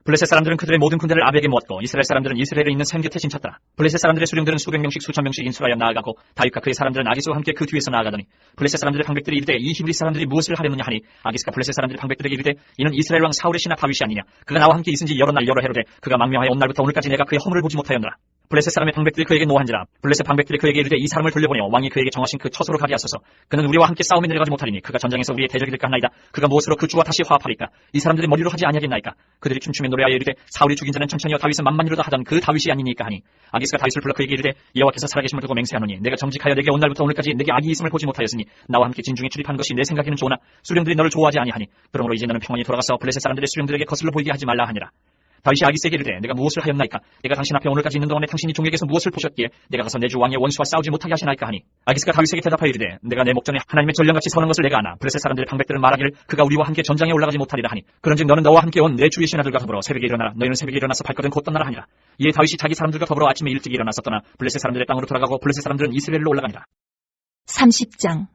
블레셋 사람들은 그들의 모든 군대를 아비에게 모았고 이스라엘 사람들은 이스라엘에 있는 샘 곁에 진쳤더라. 블레셋 사람들의 수령들은 수백 명씩 수천 명씩 인수하여 나아가고 다윗과 그의 사람들은 아기스와 함께 그 뒤에서 나아가더니 블레셋 사람들의 방백들이 이르되 이 히브리 사람들이 무엇을 하려느냐 하니 아기스가 블레셋 사람들의 방백들에게 이르되 이는 이스라엘 왕 사울의 신하 다윗이 아니냐. 그가 나와 함께 있은지 여러 날 여러 해로 돼 그가 망명하여 온 날부터 오늘까지 내가 그의 허물을 보지 못하였노라. 블레셋 사람의 방백들이 그에게 노한지라. 블레셋 방백들이 그에게 이르되 이 사람을 돌려보내어 왕이 그에게 정하신 그 처소로 가게 하소서. 그는 우리와 함께 싸움에 내려가지 못하리니 그가 전장에서 우리의 대적이 될까 하나이다. 그가 무엇으로 그 주와 다시 화합하리까. 이 사람들의 머리로 하지 아니하겠나이까. 그들이 춤추며 노래하여 이르되 사울이 죽인 자는 천천히여 다윗은 만만히로다 하던 그 다윗이 아니니까 하니 아기스가 다윗을 불러 그에게 이르되 여호와께서 살아계심을 두고 맹세하노니 내가 정직하여 내게 온 날부터 오늘까지 내게 악이 있음을 보지 못하였으니 나와 함께 진중에 출입한 것이 내 생각에는 좋으나 수령들이 너를 좋아하지 아니하니 그러므로 이제 너는 평안히 돌아가서 블레셋 사람들의 수령들에게 거슬러 보이게 하지 말라 하니라. 다윗이 아기스에게 이르되 내가 무엇을 하였나이까. 내가 당신 앞에 오늘까지 있는 동안에 당신이 종에게서 무엇을 보셨기에 내가 가서 내 주 왕의 원수와 싸우지 못하게 하시나이까 하니 아기스가 다윗에게 대답하여 이르되 내가 내 목전에 하나님의 전령같이 서는 것을 내가 아나. 블레셋 사람들의 방백들은 말하기를 그가 우리와 함께 전장에 올라가지 못하리라 하니 그런즉 너는 너와 함께 온 내 주의 신하들과 더불어 새벽에 일어나라. 너희는 새벽에 일어나서 발걸음 곧 떠나라 하니라. 이에 다윗이 자기 사람들과 더불어 아침에 일찍 일어나서 떠나 블레셋 사람들의 땅으로 돌아가고 블레셋 사람들은 이스라엘로 올라가니라. 30장.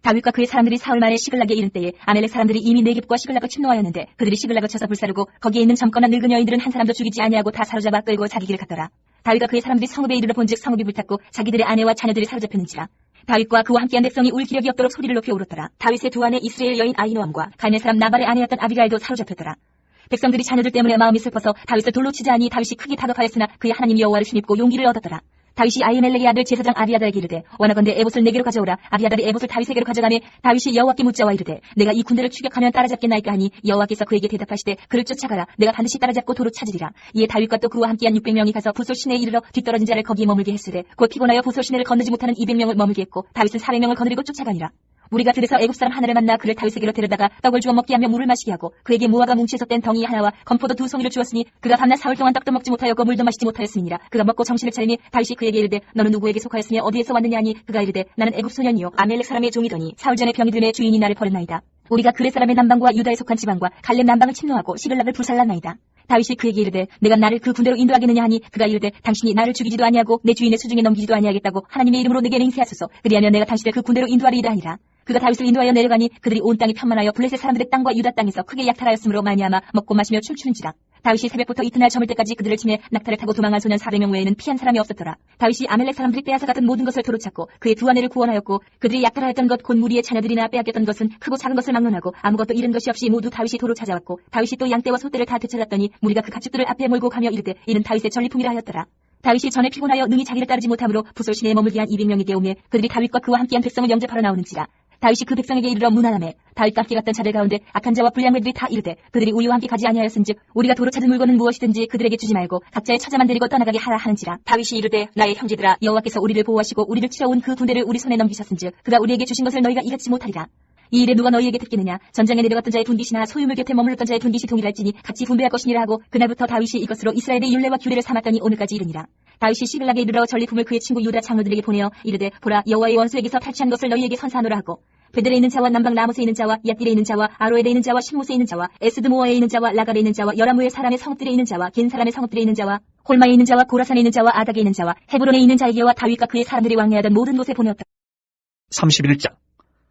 다윗과 그의 사람들이 사흘 만에 시글락에 이른 때에 아멜렉 사람들이 이미 네겝과 시글락을 침노하였는데 그들이 시글락을 쳐서 불사르고 거기에 있는 젊거나 늙은 여인들은 한 사람도 죽이지 아니하고 다 사로잡아 끌고 자기 길을 갔더라. 다윗과 그의 사람들이 성읍에 이르러 본즉 성읍이 불탔고 자기들의 아내와 자녀들이 사로잡혔는지라. 다윗과 그와 함께한 백성이 울 기력이 없도록 소리를 높여 울었더라. 다윗의 두 아내 이스라엘 여인 아히노암과 갈멜 사람 나발의 아내였던 아비가일도 사로잡혔더라. 백성들이 자녀들 때문에 마음이 슬퍼서 다윗을 돌로 치자 하니 다윗이 크게 다급하였으나 그의 하나님 여호와를 힘입고 용기를 얻었더라. 다윗이 아히멜렉의 아들 제사장 아비아달에게 이르되 원하건대 에봇을 내게로 가져오라. 아비아달이 에봇을 다윗에게로 가져가매 다윗이 여호와께 묻자와 이르되 내가 이 군대를 추격하면 따라잡겠나이까 하니 여호와께서 그에게 대답하시되 그를 쫓아가라. 내가 반드시 따라잡고 도로 찾으리라. 이에 다윗과 또 그와 함께한 600명이 가서 부솔 시내에 이르러 뒤떨어진 자를 거기에 머물게 했으되 곧 피곤하여 부솔 시내를 건너지 못하는 200명을 머물게 했고 다윗은 400명을 거느리고 쫓아가니라. 우리가 들에서 애굽 사람 하나를 만나 그를 다윗에게로 데려다가 떡을 주어 먹게 하며 물을 마시게 하고 그에게 무화과 뭉치에서 뗀 덩이 하나와 건포도 2송이를 주었으니 그가 밤낮 사흘 동안 떡도 먹지 못하였고 물도 마시지 못하였음이니라. 그가 먹고 정신을 차리니 다윗이 그에게 이르되 너는 누구에게 속하였으며 어디에서 왔느냐 하니 그가 이르되 나는 애굽 소년이요 아멜렉 사람의 종이더니 사흘 전에 병이 들매 주인이 나를 버렸나이다. 우리가 그레 사람의 남방과 유다에 속한 지방과 갈렙 남방을 침노하고 시글락을 불살랐나이다. 다윗이 그에게 이르되 내가 나를 그 군대로 인도하겠느냐 하니 그가 이르되 당신이 나를 죽이지도 아니하고 내 주인의 수중에 넘기지도 아니하겠다고 하나님의 이름으로 내게 맹세하소서. 그리하면 내가 당신을 그 군대로 인도하리이다 하니라. 그가 다윗을 인도하여 내려가니 그들이 온 땅이 편만하여 블레셋 사람들의 땅과 유다 땅에서 크게 약탈하였으므로 말미암아 먹고 마시며 춤추는지라. 다윗이 새벽부터 이튿날 저물 때까지 그들을 치매 낙타를 타고 도망한 소년 400명 외에는 피한 사람이 없었더라. 다윗이 아멜렉 사람들이 빼앗아갔던 모든 것을 도로 찾고 그의 두 아내를 구원하였고 그들이 약탈하였던 것 곧 무리의 자녀들이나 빼앗겼던 것은 크고 작은 것을 막론하고 아무것도 잃은 것이 없이 모두 다윗이 도로 찾아왔고 다윗이 또 양떼와 소떼를 다 되찾았더니 무리가 그 가축들을 앞에 몰고 가며 이르되 이는 다윗의 전리품이라 하였더라. 다윗이 전에 피곤하여 능히 자기를 따르지 못함으로 부솔 시내에 머물게 한 200명에게 오매 그들이 다윗과 그와 함께한 백성을 영접하러 나오는지라. 다윗이 그 백성에게 이르러 문하라매 다윗과 함께 갔던 자들 가운데 악한 자와 불량한 들이 다 이르되 그들이 우리와 함께 가지 아니하였은즉 우리가 도로 찾은 물건은 무엇이든지 그들에게 주지 말고 각자의 처자만 데리고 떠나가게 하라 하는지라. 다윗이 이르되 나의 형제들아 여호와께서 우리를 보호하시고 우리를 치러 온 그 군대를 우리 손에 넘기셨은즉 그가 우리에게 주신 것을 너희가 이같이 못하리라. 이 일에 누가 너희에게 듣겠느냐. 전장에 내려갔던 자의 분깃이나 소유물 곁에 머물렀던 자의 분깃이 동일할지니 같이 분배할 것이니라 하고 그날부터 다윗이 이것으로 이스라엘의 율례와 규례를 삼았더니 오늘까지 이르니라. 다윗이 시글락에 이르러 전리품을 그의 친구 유다 장로들에게 보내어 이르되 보라 여호와의 원수에게서 탈취한 것을 너희에게 선사하노라 하고 베델에 있는 자와 남방 라못에 있는 자와 얏길에 있는 자와 아로엘에 있는 자와 신못에 있는 자와 에스드모어에 있는 자와 라갈에 있는 자와 여라무엘 사람의 성읍들에 있는 자와 겐 사람의 성읍들에 있는 자와 홀마에 있는 자와 고라산에 있는 자와 아닥에 있는 자와 헤브론에 있는 자에게와 다윗과 그의 사람들이 왕래하던 모든 곳에 보내었다. 31장.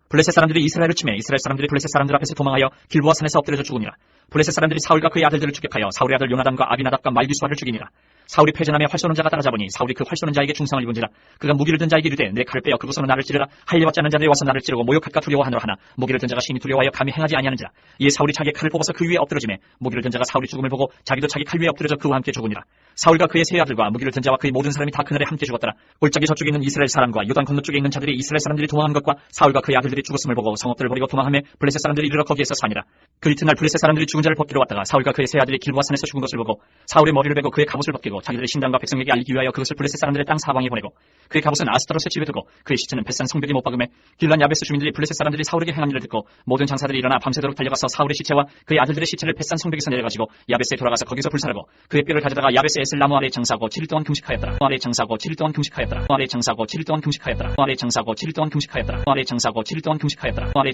블레셋 사람들이 이스라엘을 치매 이스라엘 사람들이 블레셋 사람들 앞에서 도망하여 길보아 산에서 엎드려져 죽으니라. 블레셋 사람들이 사울과 그의 아들들을 추격하여 사울의 아들 요나단과 아비나답과 말기수아를 죽이니라. 사울이 패전함에 활 쏘는 자가 따라잡으니 사울이 그 활 쏘는 자에게 중상을 입은지라. 그가 무기를 든 자에게 이르되 내 칼을 빼어 그곳으로 나를 찌르라. 할례받지 않는 자들이 와서 나를 찌르고 모욕할까 두려워하노라 하나 무기를 든 자가 심히 두려워하여 감히 행하지 아니하는지라. 이에 사울이 자기의 칼을 뽑아서 그 위에 엎드러지매 무기를 든 자가 사울이 죽음을 보고 자기도 자기 칼 위에 엎드려져 그와 함께 죽으니라. 사울과 그의 세 아들과 무기를 든 자와 그의 모든 사람이 다 그날에 함께 죽었더라. 골짜기 저쪽에 있는 이스라엘 사람과 요단 건너쪽에 있는 자들이 이스라엘 사람들이 도망한 것과 사울과 그의 아들들이 사람들이 죽었음을 보고 성읍들을 버리고 도망하며 블레셋 사람들이 이르러 거기에서 사니라. 그 이튿날 블레셋 사람들이 죽은 자를 벗기러 왔다가 사울과 그의 세 아들이 길보아 산에서 죽은 것을 보고 사울의 머리를 베고 그의 갑옷을 벗기고 자기들의 신당과 백성에게 알리기 위하여 그것을 블레셋 사람들의 땅 사방에 보내고 그의 갑옷은 아스타롯의 집에 두고 그의 시체는 벳산 성벽에 못 박음에 길란 야베스 주민들이 블레셋 사람들이 사울에게 행한 일을 듣고 모든 장사들이 일어나 밤새도록 달려가서 사울의 시체와 그의 아들들의 시체를 벳산 성벽에서 내려가지고 야베스에 돌아가서 거기서 불살하고 그의 뼈를 가져다가 야베스 에셀 나무 아래 장사하고 7일 동안 금식하였더라. 아래 장사하고 7일 동안 금식하였더라. 아래 장사하고 7일 동안 금식하였더라. 아래 장사하고 7일 동안 금식하였더라. 아래 장사하고 7일 동안 금식하였더라. 아래